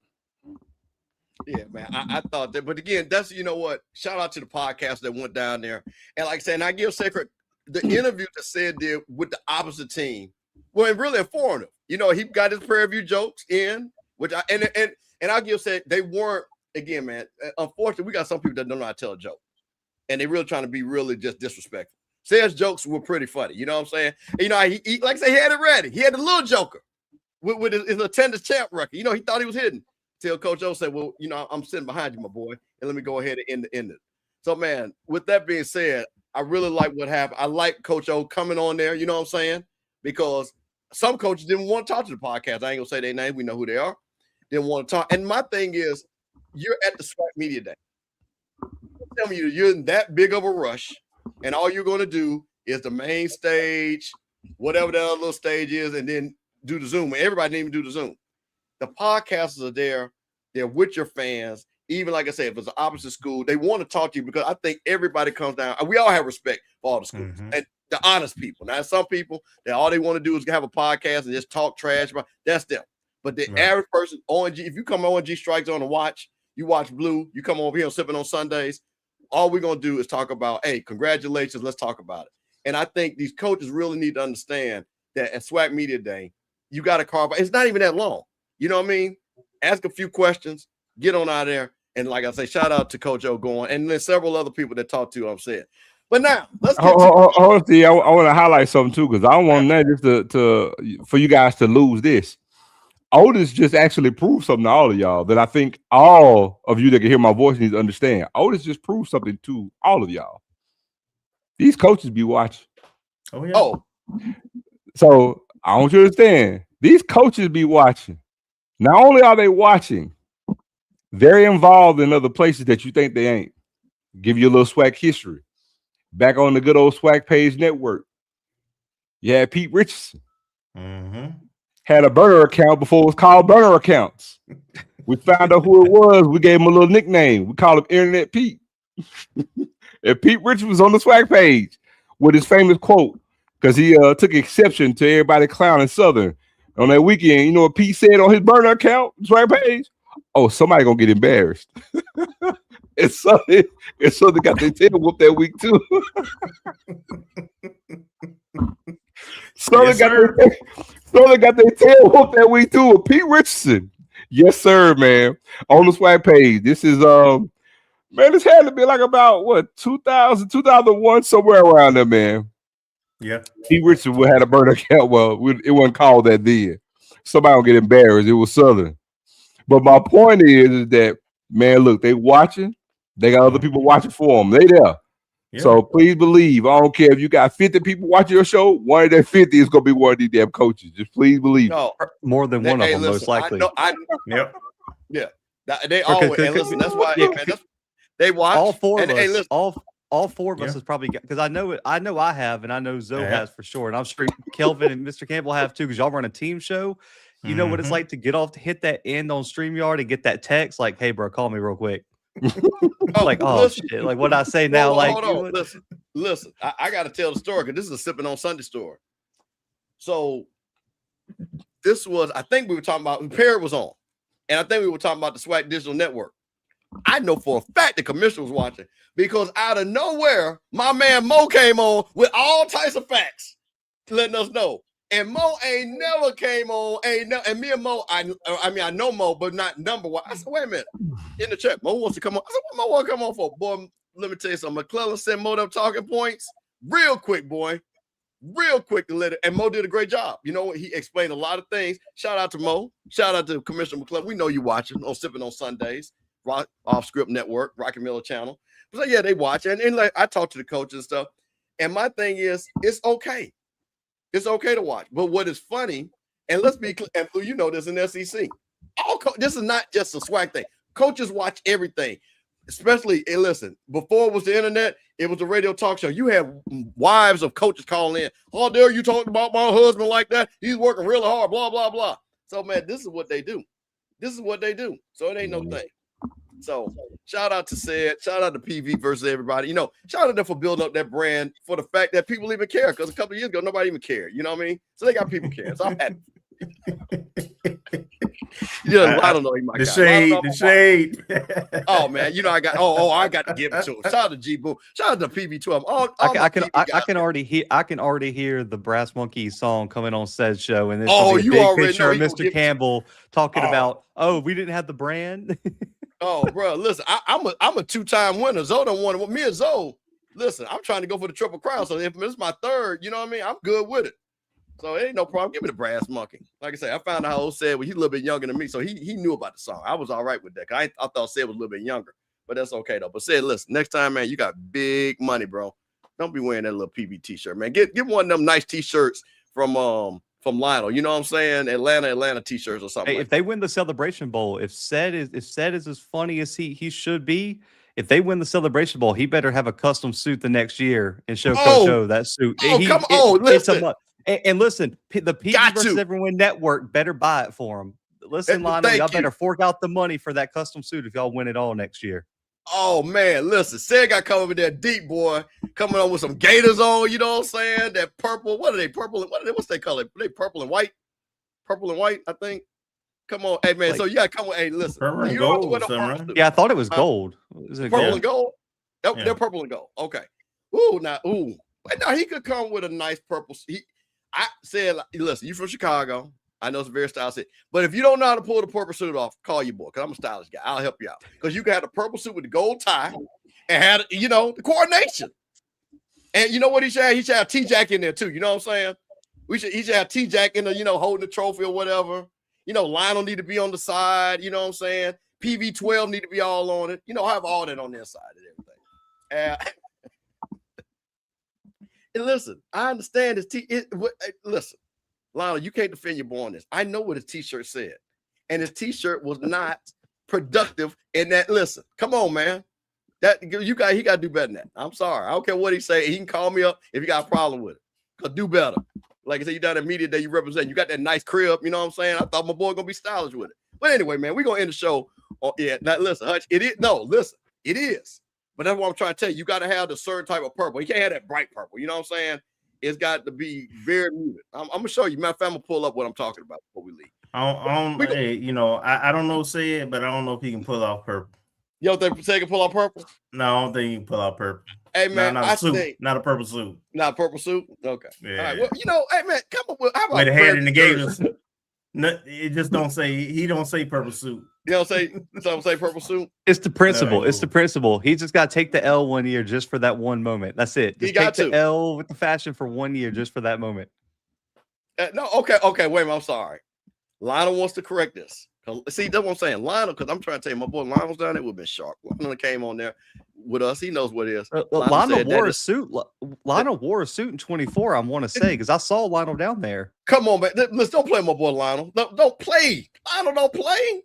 Yeah, man. I thought that, but again, that's, you know what? Shout out to the podcast that went down there. And like I said, and I give Sacred the interview that said there with the opposite team. Well, really informative. You know, he got his Prairie View jokes in, which I'll give said they weren't, again, man. Unfortunately, we got some people that don't know how to tell a joke. And they're really trying to be really just disrespectful. Sayers jokes were pretty funny. You know what I'm saying? And, you know, he like I say, he had it ready. He had the little joker with his attendance champ record. You know, he thought he was hidden. Till Coach O said, well, you know, I'm sitting behind you, my boy, and let me go ahead and end it. So, man, with that being said, I really like what happened. I like Coach O coming on there, you know what I'm saying? Because some coaches didn't want to talk to the podcast. I ain't going to say their name. We know who they are. Didn't want to talk. And my thing is, you're at the SWAC Media Day. Tell me you're in that big of a rush, and all you're going to do is the main stage, whatever that other little stage is, and then do the Zoom. And everybody didn't even do the Zoom. The podcasters are there. They're with your fans. Even like I said, if it's an opposite school, they want to talk to you, because I think everybody comes down. We all have respect for all the schools and the honest people. Now, some people that all they want to do is have a podcast and just talk trash about. That's them. But the average person, ONG, if you come on ONG Strikes on and watch, you watch Blue, you come over here and Sippin' on Sundays, all we're going to do is talk about, hey, congratulations, let's talk about it. And I think these coaches really need to understand that at SWAC Media Day, you got to carve out. It's not even that long. You know what I mean? Ask a few questions, get on out there. And like I say, shout out to Coach O going, and there's several other people that talked to, I'm saying. But now, let's get honestly, I want to highlight something too, because I don't want that just for you guys to lose this. Otis just actually proved something to all of y'all that I think all of you that can hear my voice need to understand. Otis just proved something to all of y'all. These coaches be watching. Oh, yeah. So I want you to understand, these coaches be watching. Not only are they watching, they're involved in other places that you think they ain't. Give you a little SWAC history. Back on the good old SWAC Page Network, you had Pete Richardson. Had a burner account before it was called burner accounts. We found out who it was. We gave him a little nickname. We called him Internet Pete. And Pete Richardson was on the SWAC page with his famous quote, because he took exception to everybody clowning Southern. On that weekend, you know what Pete said on his burner account, SWAC page? Oh, somebody gonna get embarrassed. And Southern got their tail whooped that week too. Southern got their tail whooped that week too with Pete Richardson. Yes, sir, man. On the SWAC page. This is man, this had to be like about what 2000, 2001, somewhere around there, man. Yeah. Pete Richardson had a burner account. Well, it wasn't called that then. Somebody will get embarrassed. It was Southern. But my point is that, man, look, they watching. They got other people watching for them. They there. Yeah. So please believe. I don't care if you got 50 people watching your show. One of that 50 is going to be one of these damn coaches. Just please believe. No, more than one of them, most likely. Yep. Yeah. They always. And listen, that's why they watch. All four of us. Hey, listen. All four of us has probably got, because I know it. I know I have, and I know Zoe has for sure, and I'm sure Kelvin and Mr. Campbell have too, because y'all run a team show. You know what it's like to get off, to hit that end on StreamYard and get that text like, "Hey, bro, call me real quick." Like, oh shit! Like, what I say now? Hold on. Listen. I got to tell the story, because this is a Sippin' on Sunday story. So this was, I think we were talking about, Perry was on, and I think we were talking about the SWAC Digital Network. I know for a fact the commissioner was watching, because out of nowhere, my man Mo came on with all types of facts, letting us know. And Mo ain't never came on, and me and Mo, I mean, I know Mo, but not number-wise. I said, wait a minute, in the chat, Mo wants to come on. I said, what Mo want to come on for? Boy, let me tell you something. McClellan sent Mo them talking points real quick, boy. Real quick to let it, and Mo did a great job. You know, he explained a lot of things. Shout out to Mo. Shout out to Commissioner McClellan. We know you watching on Sippin' on Sundays. Off Script Network, Rocky Miller Channel. So yeah, they watch, and like I talk to the coaches and stuff. And my thing is, it's okay. It's okay to watch. But what is funny, and let's be clear, and you know this in the SEC. This is not just a SWAC thing. Coaches watch everything, especially, and listen, before it was the internet, it was a radio talk show. You have wives of coaches calling in. How dare you talking about my husband like that? He's working really hard, blah, blah, blah. So, man, this is what they do. This is what they do. So it ain't no thing. So shout out to Sid, shout out to PV versus everybody. You know, shout out to them for building up that brand for the fact that people even care. Because a couple of years ago, nobody even cared. You know what I mean? So they got people caring. So I'm happy. Yeah, I don't know. The shade, the shade. Oh man, you know I got. I got to give it to him. Shout out to G Boom. Shout out to PV12. I can already hear the Brass Monkey song coming on said show, and this you big already picture know of Mr. Campbell talking about, we didn't have the brand. Oh, bro, listen, I'm a two-time winner. Zoe don't want it. Me and Zoe, listen, I'm trying to go for the Triple Crown. So if it's my third, you know what I mean? I'm good with it. So it ain't no problem. Give me the Brass Monkey. Like I said, I found out how old Sid was. He's a little bit younger than me, so he knew about the song. I was all right with that. I thought Sid was a little bit younger, but that's okay though. But Sid, listen, next time, man, you got big money, bro. Don't be wearing that little PB t-shirt, man. Get one of them nice t-shirts from Lionel. You know what I'm saying? Atlanta t-shirts or something. Hey, if they win the Celebration Bowl, if Sid is as funny as he should be, if they win the Celebration Bowl, he better have a custom suit the next year and show Coach O that suit. Listen. And listen, the PG versus Everyone Network better buy it for him. Listen, Lionel, y'all better fork out the money for that custom suit if y'all win it all next year. Oh man, listen, Sid got coming with that deep boy, coming on with some gators on, you know what I'm saying? That purple, what are they? Purple and what's they color? They purple and white? Purple and white, I think. Come on, hey man. So you gotta come with listen. You don't have to wear yeah, I thought it was gold. Is it purple gold? and gold? They're purple and gold. Okay. Wait, now he could come with a nice purple. I said, listen, you from Chicago. I know it's a very stylish city. But if you don't know how to pull the purple suit off, call your boy, because I'm a stylish guy. I'll help you out. Because you can have the purple suit with the gold tie and have, the coordination. And you know what he should have? He should have T-Jack in there too. You know what I'm saying? He should have T-Jack in the, holding the trophy or whatever. Lionel need to be on the side. You know what I'm saying? PV12 need to be all on it. Have all that on their side and everything. And listen, I understand this. Listen, Lionel, you can't defend your boy on this. I know what his t-shirt said. And his t-shirt was not productive in that. Listen, come on, man. He got to do better than that. I'm sorry. I don't care what he say. He can call me up if you got a problem with it. Because do better. Like I said, you down in media that you represent. You got that nice crib. You know what I'm saying? I thought my boy going to be stylish with it. But anyway, man, we're going to end the show. Now listen, Hutch, it is. No, listen, it is. But that's what I'm trying to tell you. You got to have the certain type of purple. You can't have that bright purple. You know what I'm saying? It's got to be very muted. I'm going to show you. Matter of fact, I'm going to pull up what I'm talking about before we leave. I don't know say it, but I don't know if he can pull off purple. You don't think he can pull off purple? No, I don't think he can pull off purple. Hey, man, not a suit. Not a purple suit. Not a purple suit? Okay. Yeah. All right. Well, hey, man, come on. How about with the head in the gators? No, it just don't say, he don't say purple suit. You don't say purple suit? It's the principle. It's the principle. He just got to take the L 1 year just for that one moment. That's it. Just take the L with the fashion for 1 year just for that moment. Okay. Wait a minute. I'm sorry. Lionel wants to correct this. See, that's what I'm saying. Lionel, because I'm trying to tell you, my boy Lionel's down there would have been sharp. Lionel came on there with us. He knows what it is. Lionel wore a suit. Lionel wore a suit in 24, I want to say, because I saw Lionel down there. Come on, man. Let's don't play my boy Lionel. Don't play. Lionel don't play.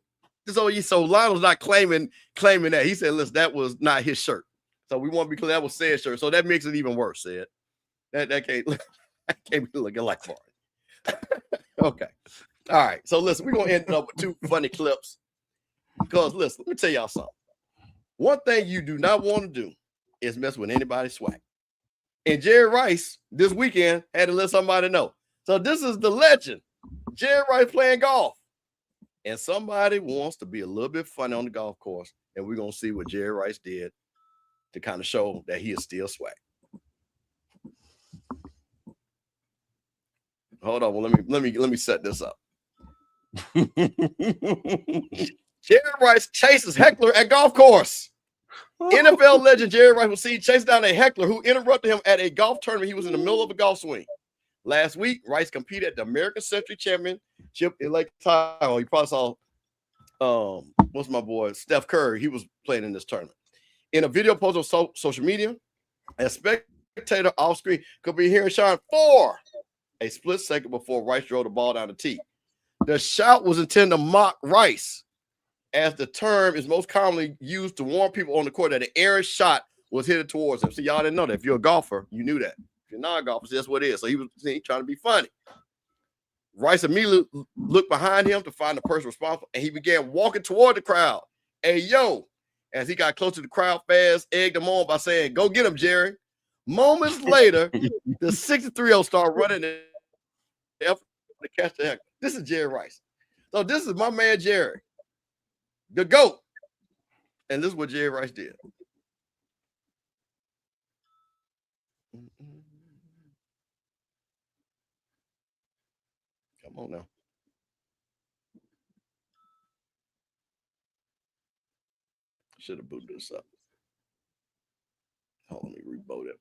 So Lionel's not claiming that. He said, listen, that was not his shirt. So we want to be clear, that was Sid's shirt. So that makes it even worse, Sid. That can't be looking like Martin. Okay. All right. So listen, we're gonna end up with two funny clips. Because listen, let me tell y'all something. One thing you do not want to do is mess with anybody's SWAC. And Jerry Rice this weekend had to let somebody know. So this is the legend. Jerry Rice playing golf. And somebody wants to be a little bit funny on the golf course. And we're gonna see what Jerry Rice did to kind of show that he is still SWAC. Hold on. Well, let me set this up. Jerry Rice chases heckler at golf course. NFL legend Jerry Rice was seen chasing down a heckler who interrupted him at a golf tournament. He was in the middle of a golf swing. Last week, Rice competed at the American Century Championship in Lake Tahoe. You probably saw what's my boy Steph Curry. He was playing in this tournament. In a video posted on social media, a spectator off screen could be hearing Sean 4 a split second before Rice drove the ball down the tee. The shout was intended to mock Rice, as the term is most commonly used to warn people on the court that an errant shot was headed towards him. So y'all didn't know that. If you're a golfer, you knew that. If you're not a golfer, that's what it is. So he was trying to be funny. Rice immediately looked behind him to find the person responsible, and he began walking toward the crowd. Hey, yo, as he got close to the crowd fast, egged him on by saying, go get him, Jerry. Moments later, the 63-year-old started running the effort to catch the heck. This is Jerry Rice. So this is my man, Jerry, the GOAT. And this is what Jerry Rice did. Come on now. Should have booted this up. Hold on, let me reboot it.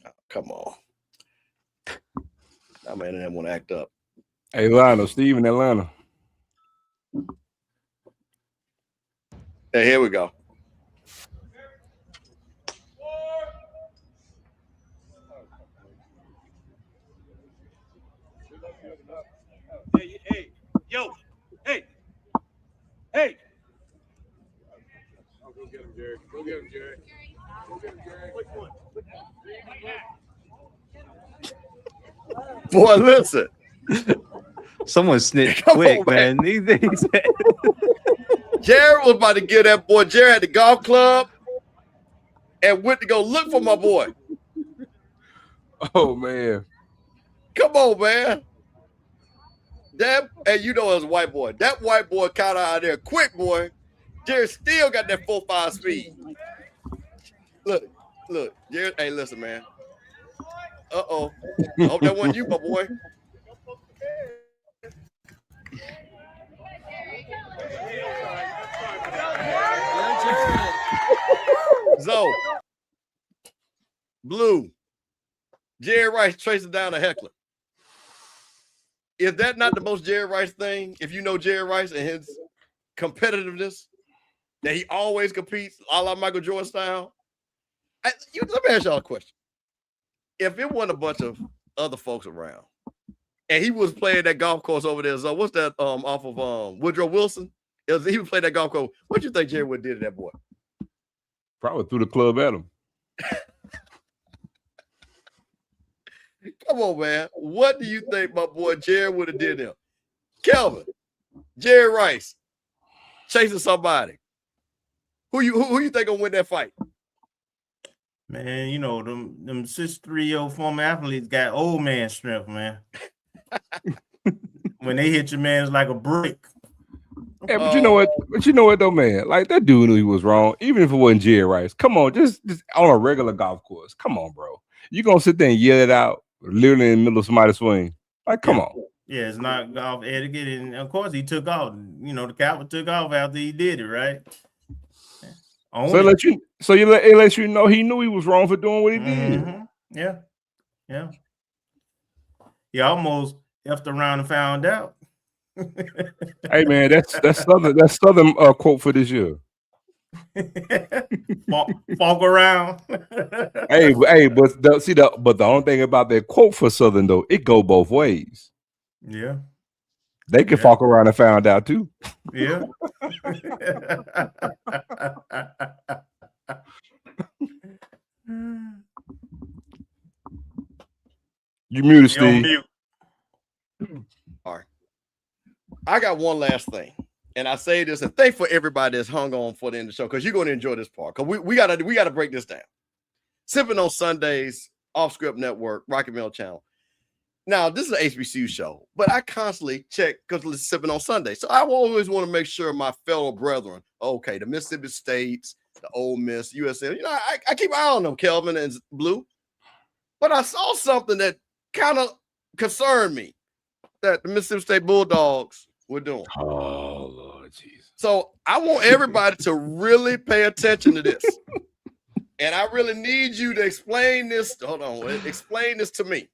Oh, come on. That man didn't want to act up. Hey, Lionel, Steve in Atlanta. Hey, here we go. Hey, yo, hey. Oh, go get him, Jerry. Go get him, Jerry. Go get him, Jerry. Which one? Boy, listen. Someone snitched quick, man. Jerry was about to give that boy. Jerry at the golf club and went to go look for my boy. Oh, man. Come on, man. That, and you know, as a white boy, that white boy caught out there quick, boy. Jerry still got that 4.5 speed. Look, Jerry. Hey, listen, man. Uh-oh. I hope that wasn't you, my boy. So, Blue, Jerry Rice traces down a heckler. Is that not the most Jerry Rice thing? If you know Jerry Rice and his competitiveness, that he always competes a la Michael Jordan style. Let me ask y'all a question. If it wasn't a bunch of other folks around, and he was playing that golf course over there, so what's that off of Woodrow Wilson? He was playing that golf course. What do you think Jerry would have did to that boy? Probably threw the club at him. Come on, man. What do you think my boy Jerry would have did to him? Kelvin, Jerry Rice, chasing somebody. Who you think gonna win that fight? Man, you know, them 6'3" former athletes got old man strength, man. When they hit your man, it's like a brick. Hey, but you know what? But you know what though, man? Like that dude knew he was wrong, even if it wasn't Jerry Rice. Come on, just on a regular golf course. Come on, bro. You gonna sit there and yell it out, literally in the middle of somebody's swing? Like, come on. Yeah, it's not golf etiquette, and of course he took off. You know, the captain took off after he did it, right? So it lets you know he knew he was wrong for doing what he did. Yeah. He almost effed around and found out. Hey man, that's Southern quote for this year. Walk around. hey, but the only thing about that quote for Southern though, it go both ways. Yeah. They can fuck around and found out too. Yeah. You muted, Steve. Mute. All right. I got one last thing. And I say this, and thank for everybody that's hung on for the end of the show, because you're going to enjoy this part. Because we gotta break this down. Sippin On Sundays, Off Script Network, Rocky Mill Channel. Now, this is an HBCU show, but I constantly check because it's Sippin On Sunday. So I always want to make sure my fellow brethren, okay, the Mississippi States, the Ole Miss, USL, you know, I keep an eye on them, Kelvin and Blue. But I saw something that kind of concerned me that the Mississippi State Bulldogs were doing. Oh, Lord Jesus. So I want everybody to really pay attention to this. And I really need you to explain this. Hold on, explain this to me.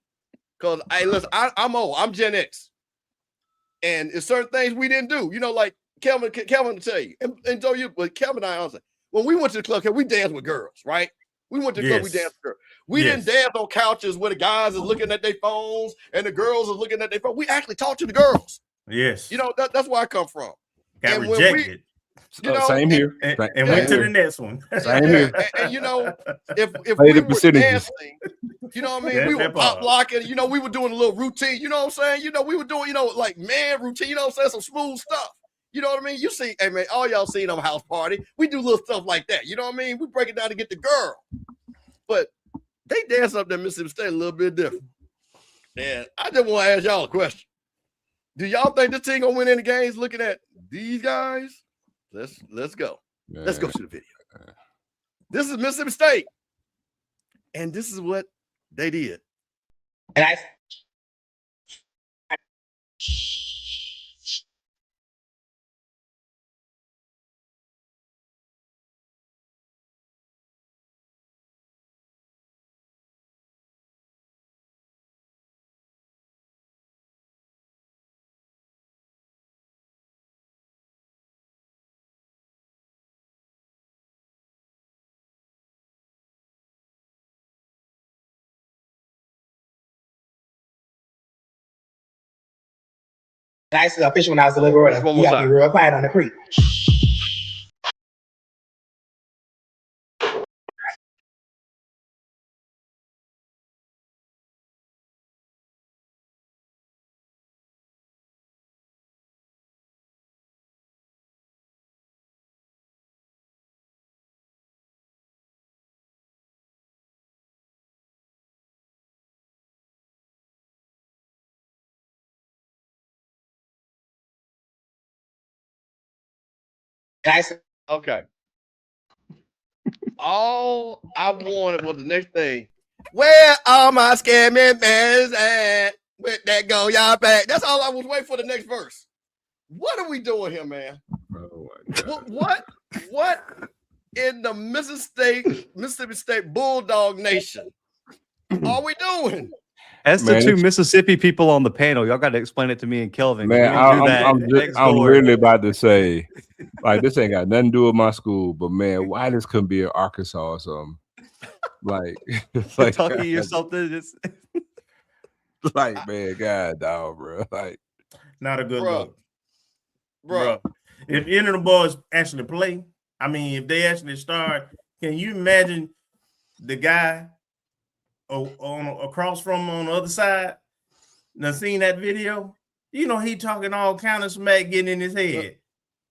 Because listen, I'm old. I'm Gen X. And it's certain things we didn't do. You know, like Kelvin will tell you. And tell you, but Kelvin and I also, when we went to the club, we danced with girls, right? We went to the club, we danced with girls. We didn't dance on couches where the guys are looking at their phones and the girls are looking at their phone. We actually talked to the girls. Yes. You know, that's where I come from. Got rejected. You know, same here. And went to the next one. Same here. And you know, if Play we the were dancing, you know what I mean? Yeah, We were that pop part. locking, you know, we were doing a little routine, you know what I'm saying? You know, we were doing, you know, like man routine, you know what I'm saying? Some smooth stuff. You know what I mean? You see, hey man, all y'all seen on House Party. We do little stuff like that. You know what I mean? We break it down to get the girl. But they dance up there in Mississippi State a little bit different. And I just want to ask y'all a question. Do y'all think this team gonna win any games looking at these guys? Let's go. Man. Let's go to the video. This is Mississippi State. And this is what they did. And I used to fish when I was a little girl. You gotta be real quiet on the creek. Okay. All I wanted was the next thing. Where are my scamming bands at? With that go y'all back. That's all I was waiting for the next verse. What are we doing here, man? Oh my God. What in the Mississippi State Bulldog Nation are we doing? As the two Mississippi people on the panel, y'all got to explain it to me and Kelvin. Man, I'm really about to say, like, this ain't got nothing to do with my school, but man, why this couldn't be in Arkansas or something? Like, it's like Kentucky or something. It's like, man, God, dog, bro. Like, not a good Bruh. look. Bro, If any of the boys actually play, I mean, if they actually start, can you imagine the guy across from on the other side? Now, seen that video? You know, he talking all kind of smack getting in his head.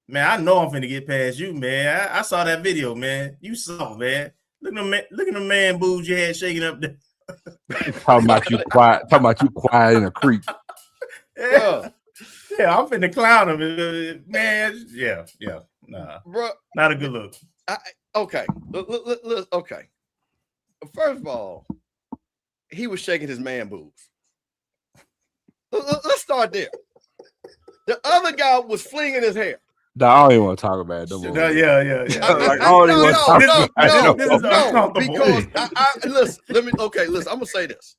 Man, I know I'm finna get past you, man. I saw that video, man. You saw, man. Look at the man boobs you had shaking up there. talking about you quiet in a creek. Yeah, I'm finna clown him, man. Yeah, nah, bro, not a good look. Okay, okay. First of all, he was shaking his man boobs. Let's start there. The other guy was flinging his hair. No, I don't even want to talk about it. Yeah. Like, I don't even want to talk about it. This is uncomfortable. Because listen, I'm gonna say this.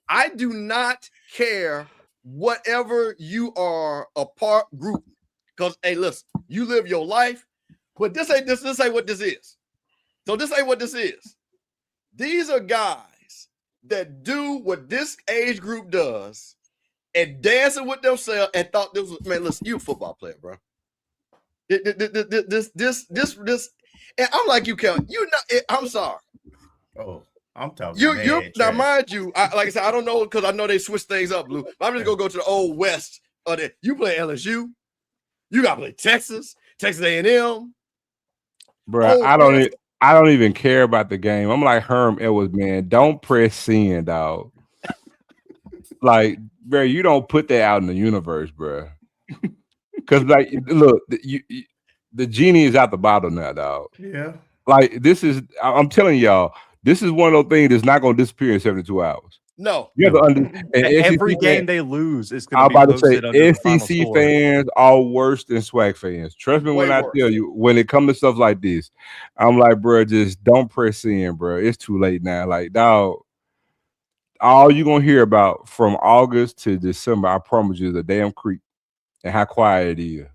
I do not care whatever you are a part group. Because hey, listen, you live your life, but this ain't what this is. So this ain't what this is. These are guys that do what this age group does and dancing with themselves and thought this was, man, listen, you a football player, bro. This, and I'm like you, Kelvin. You know, I'm sorry. Oh, I'm talking. You now, mind you, like I said, I don't know because I know they switch things up, Blue. But I'm just gonna go to the old West. You play LSU, you gotta play Texas A&M. Bro, I don't even care about the game. I'm like Herm Edwards, man. Don't press send, dog. Like, bro, you don't put that out in the universe, bro. Because, like, look, the genie is out the bottle now, dog. Yeah. Like, I'm telling y'all, this is one of those things that's not going to disappear in 72 hours. No. You have to understand. Every game they lose is going to be I'm about to say posted under the final SEC score. fans are worse than SWAC fans. Trust me when I tell you, when it comes to stuff like this, I'm like, bro, just don't press in, bro. It's too late now. Like, dog, all you're gonna hear about from August to December, I promise you, is a damn creek and how quiet it is.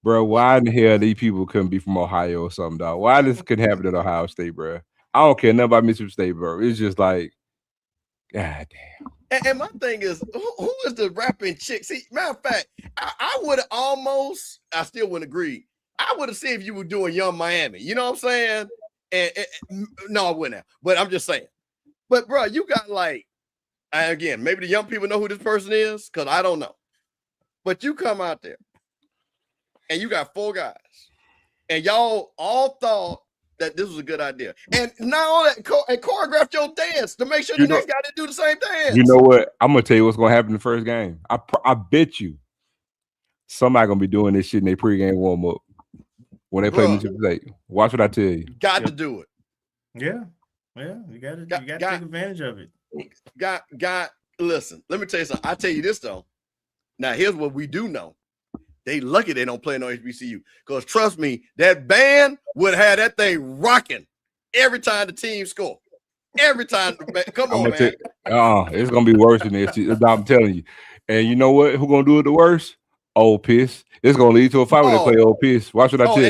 Bro, why in the hell these people couldn't be from Ohio or something, dog? Why this couldn't happen at Ohio State, bro? I don't care nothing about Mississippi State, bro. It's just like, god damn. And my thing is, who is the rapping chick? See, matter of fact, I would have almost, I still wouldn't agree. I would have seen if you were doing Young Miami. You know what I'm saying? And no, I wouldn't have. But I'm just saying. But bro, you got like, again, maybe the young people know who this person is, because I don't know. But you come out there and you got 4 guys, and y'all all thought that this was a good idea. And now that and choreographed your dance to make sure the next guy didn't do the same dance. You know what? I'm gonna tell you what's gonna happen in the first game. I bet you somebody gonna be doing this shit in their pregame warm up when they play Mississippi State. Watch what I tell you. Got to do it. Yeah, you got to take advantage of it. Listen, let me tell you something. I tell you this though. Now here's what we do know. They lucky they don't play no HBCU. Because trust me, that band would have that thing rocking every time the team score. Every time. Come on, man. It's gonna be worse than this. I'm telling you. And you know what? Who gonna do it the worst? Old Piss. It's gonna lead to a fight when they play Old Piss. Watch what I tell you.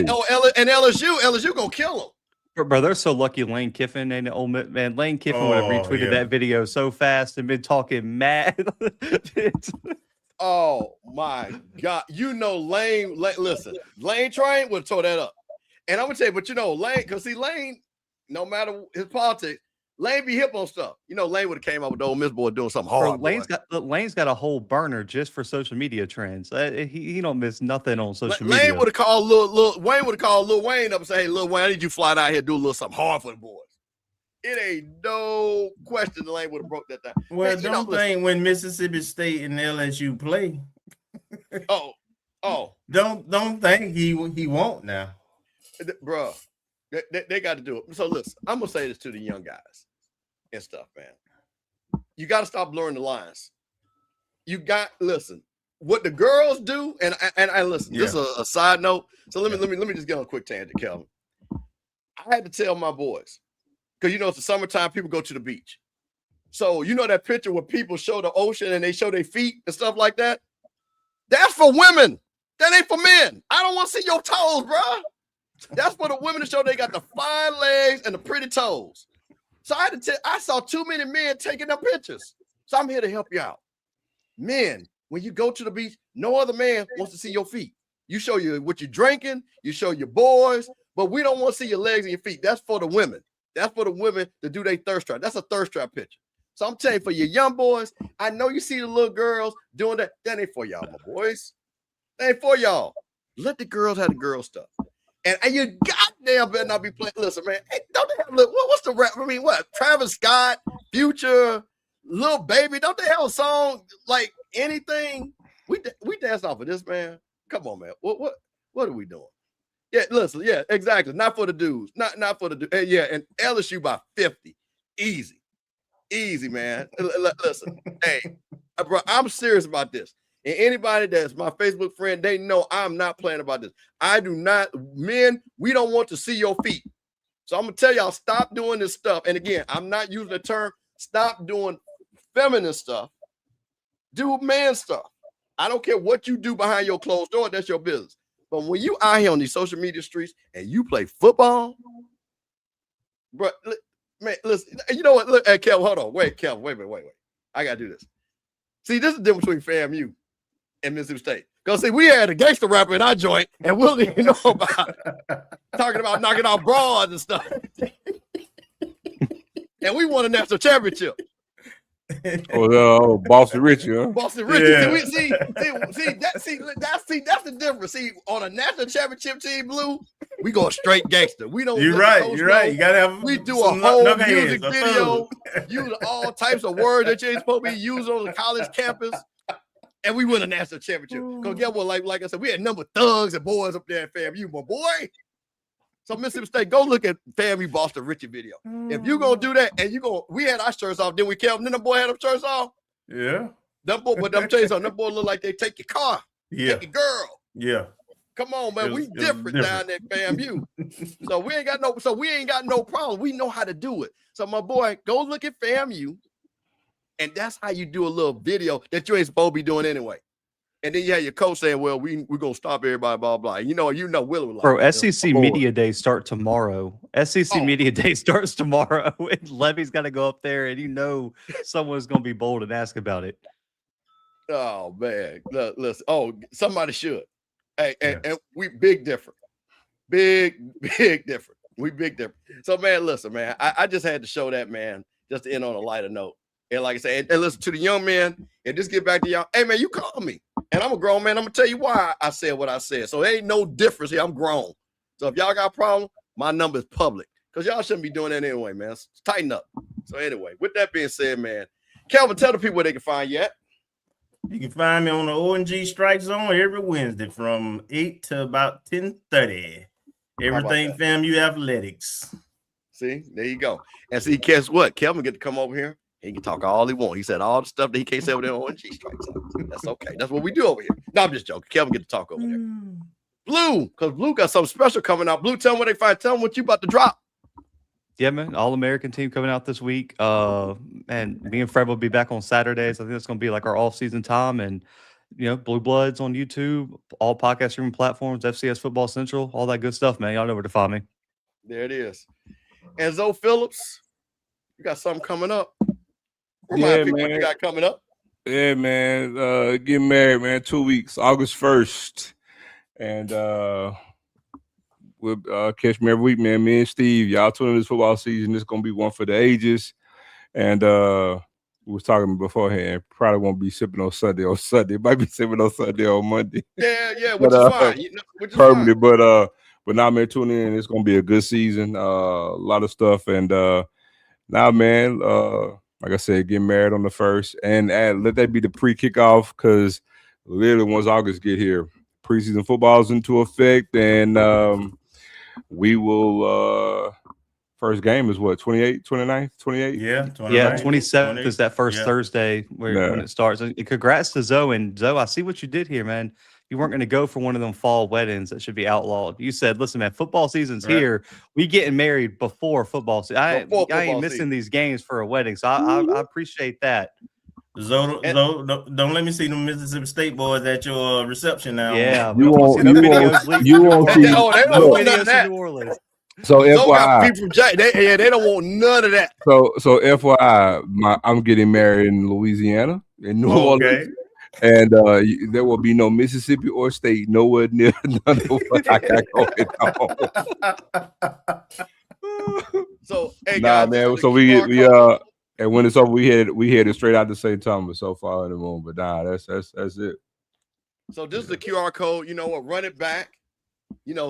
And LSU gonna kill them. Bro, they're so lucky Lane Kiffin and Ole Miss, man. Lane Kiffin would have retweeted that video so fast and been talking mad. Oh my God. You know, Lane, listen, Lane Train would have tore that up. And I'm gonna tell you, but you know, Lane, because see, Lane, no matter his politics, Lane be hip on stuff. You know, Lane would have came up with the Ole Miss boy doing something hard. Bro, Lane's got a whole burner just for social media trends. He don't miss nothing on social media. Lane would have called Wayne would have called Lil Wayne up and say, hey, Lil Wayne, I need you to fly down here, do a little something hard for the boys. It ain't no question the Lane would have broke that down. Well, man, don't think when Mississippi State and LSU play. Don't think he won't now. Bro, they got to do it. So listen, I'm gonna say this to the young guys and stuff, man. You got to stop blurring the lines. Listen, what the girls do, and I listen. Yeah. This is a side note. So let me just get on a quick tangent, Kelvin. I had to tell my boys, because you know it's the summertime, people go to the beach. So you know that picture where people show the ocean and they show their feet and stuff like that? That's for women. That ain't for men. I don't want to see your toes, bro. That's for the women to show they got the fine legs and the pretty toes. So I saw too many men taking them pictures. So I'm here to help you out. Men, when you go to the beach, no other man wants to see your feet. You show you what you're drinking, you show your boys, but we don't want to see your legs and your feet. That's for the women. That's for the women to do their thirst trap. That's a thirst trap picture. So I'm telling you, for your young boys, I know you see the little girls doing that. That ain't for y'all, my boys. That ain't for y'all. Let the girls have the girl stuff. And you goddamn better not be playing. Listen, man, hey, don't they have what's the rap? I mean, what? Travis Scott, Future, Lil Baby. Don't they have a song like anything? We danced off of this, man. Come on, man. What are we doing? Yeah, listen, yeah, exactly. Not for the dudes. Not for the dudes. Yeah, and LSU by 50. Easy, man. Listen, hey, bro, I'm serious about this. And anybody that's my Facebook friend, they know I'm not playing about this. I do not, men, we don't want to see your feet. So I'm going to tell y'all, stop doing this stuff. And again, I'm not using the term, stop doing feminine stuff. Do man stuff. I don't care what you do behind your closed door. That's your business. But when you out here on these social media streets and you play football, bro, man, listen, you know what? Look, hey, Kelvin, hold on. Wait, Kelvin, wait. I got to do this. See, this is the difference between FAMU and Mississippi State. Because, see, we had a gangster rapper in our joint, and we don't even know about talking about knocking out broads and stuff. And we won a national championship. Boston Richie, huh? Boston Richie. Yeah. That's the difference. See, on a national championship team, Blue, we go straight gangster. We don't. You're right. You gotta have. We do a whole music video, use all types of words that you ain't supposed to be using on the college campus, and we win a national championship. Because get what, like I said, we had number thugs and boys up there at FAMU, my boy. So Mississippi State, go look at FAMU Boston Richie video. If you gonna do that, and we had our shirts off, didn't we, Kelvin? Then the boy had them shirts off. Yeah. Them boy, but them tell you something. Them boy look like they take your car, Yeah. take your girl. Yeah. Come on, man. We different down there, FAMU. So we ain't got no problem. We know how to do it. So my boy, go look at FAMU, and that's how you do a little video that you ain't supposed to be doing anyway. And then you have your coach saying, well, we're going to stop everybody, blah, blah. You know, Willie was like, bro, SEC Media Day start tomorrow. SEC Media Day starts tomorrow. And Levy's got to go up there, and someone's going to be bold and ask about it. Oh, man. Listen. Oh, somebody should. Hey, and we big different. Big different. We big different. So, man, listen, man, I just had to show that, man, just to end on a lighter note. And like I said, and listen to the young men, and just get back to y'all. Hey, man, you call me. And I'm a grown man. I'm going to tell you why I said what I said. So there ain't no difference here. I'm grown. So if y'all got a problem, my number is public. Because y'all shouldn't be doing that anyway, man. Tighten up. So anyway, with that being said, man, Kelvin, tell the people where they can find you at. You can find me on the O&G Strike Zone every Wednesday from 8 to about 10:30. Everything FAMU athletics. See, there you go. And see, guess what? Kelvin get to come over here. He can talk all he wants. He said all the stuff that he can't say over there on O&G Strike Zone. That's okay. That's what we do over here. No, I'm just joking. Kelvin get to talk over there. Blue, because Blue got something special coming out. Blue, tell them where they find. Tell them what you about to drop. Yeah, man. All-American team coming out this week. And me and Fred will be back on Saturdays. I think that's going to be like our off-season time. And, Blue Bloods on YouTube, all podcast streaming platforms, FCS Football Central, all that good stuff, man. Y'all know where to find me. There it is. And Zoe Phillips, you got something coming up. Yeah, people man. What you got coming up. Yeah, man. Getting married, man. 2 weeks, August 1st. And we'll catch me every week, man. Me and Steve, y'all tune in this football season. This is gonna be one for the ages. And we was talking beforehand. Probably won't be sipping on Sunday on Sunday. It might be sipping on Sunday on Monday. Yeah, which is fine. Which is permanently, fine. but now, man, tune in. It's gonna be a good season. A lot of stuff. And now, man, like I said, get married on the 1st, and let that be the pre-kickoff, because literally once August get here, preseason football is into effect, and we will first game is what, 28, 29, 28? Yeah, 27th is that first Thursday when it starts. And congrats to Zoe. And Zoe, I see what you did here, man. You weren't going to go for one of them fall weddings that should be outlawed. You said, listen, man, football season's here. We getting married before football season. I ain't missing these games for a wedding. So I appreciate that. Zoe, don't let me see them Mississippi State boys at your reception now. Yeah, you won't see. They don't want none of that. New Orleans. So FYI, FYI, people from Jack, they don't want none of that. So FYI, I'm getting married in Louisiana, in New Orleans, and there will be no Mississippi or state nowhere near none of what I got going on. So hey nah, guys, man. So we and when it's over, we headed straight out to St. Thomas so far in the room. But nah, that's it. So this is the QR code. You know what? Run it back.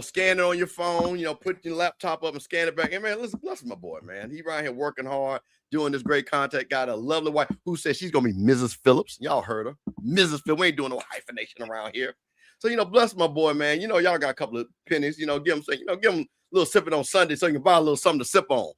Scan it on your phone. Put your laptop up and scan it back. And man, listen, bless my boy, man. He right here working hard, doing this great content. Got a lovely wife who says she's gonna be Mrs. Phillips. Y'all heard her, Mrs. Phillips. We ain't doing no hyphenation around here. So bless my boy, man. Y'all got a couple of pennies. Give him a little sipping on Sunday so you can buy a little something to sip on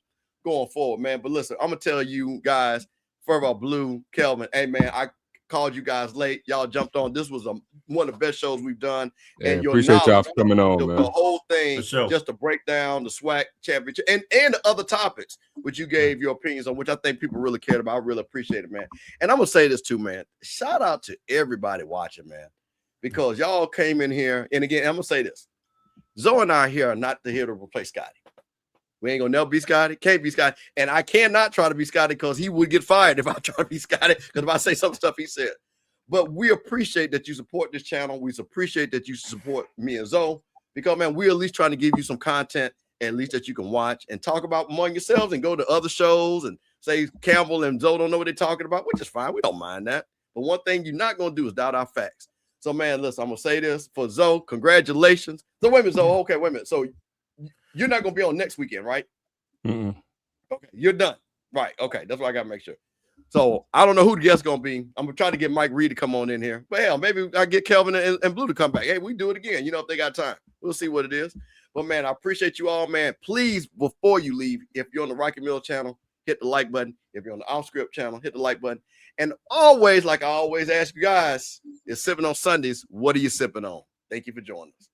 going forward, man. But listen, I'm gonna tell you guys, first of all, Blue, Kelvin, hey man, I called you guys late. Y'all jumped on. This was one of the best shows we've done. Yeah, and your appreciate y'all for coming on, man. The whole thing, just to break down the SWAC championship and the other topics, which you gave your opinions on, which I think people really cared about. I really appreciate it, man. And I'm gonna say this too, man. Shout out to everybody watching, man, because y'all came in here. And again, I'm gonna say this: Zoe and I here are not here to replace Scotty. We ain't gonna never be Scotty, can't be Scotty, and I cannot try to be Scotty because he would get fired if I try to be Scotty, because if I say some stuff he said. But we appreciate that you support this channel. We appreciate that you support me and Zoe, because man, we're at least trying to give you some content, at least that you can watch and talk about among yourselves, and go to other shows and say Campbell and Zoe don't know what they're talking about, which is fine. We don't mind that. But one thing you're not gonna do is doubt our facts. So man, listen, I'm gonna say this for Zoe. Congratulations. So wait a minute, Zoe. Okay, wait a minute. So you're not going to be on next weekend, right? Mm-mm. Okay, you're done. Right, okay, that's what I got to make sure. So I don't know who the guest's going to be. I'm going to try to get Mike Reed to come on in here. But hell, maybe I get Kelvin and Blue to come back. Hey, we do it again, if they got time. We'll see what it is. But man, I appreciate you all, man. Please, before you leave, if you're on the Rocky Mill channel, hit the like button. If you're on the Off Script channel, hit the like button. And always, like I always ask you guys, it's Sippin' on Sundays. What are you sipping on? Thank you for joining us.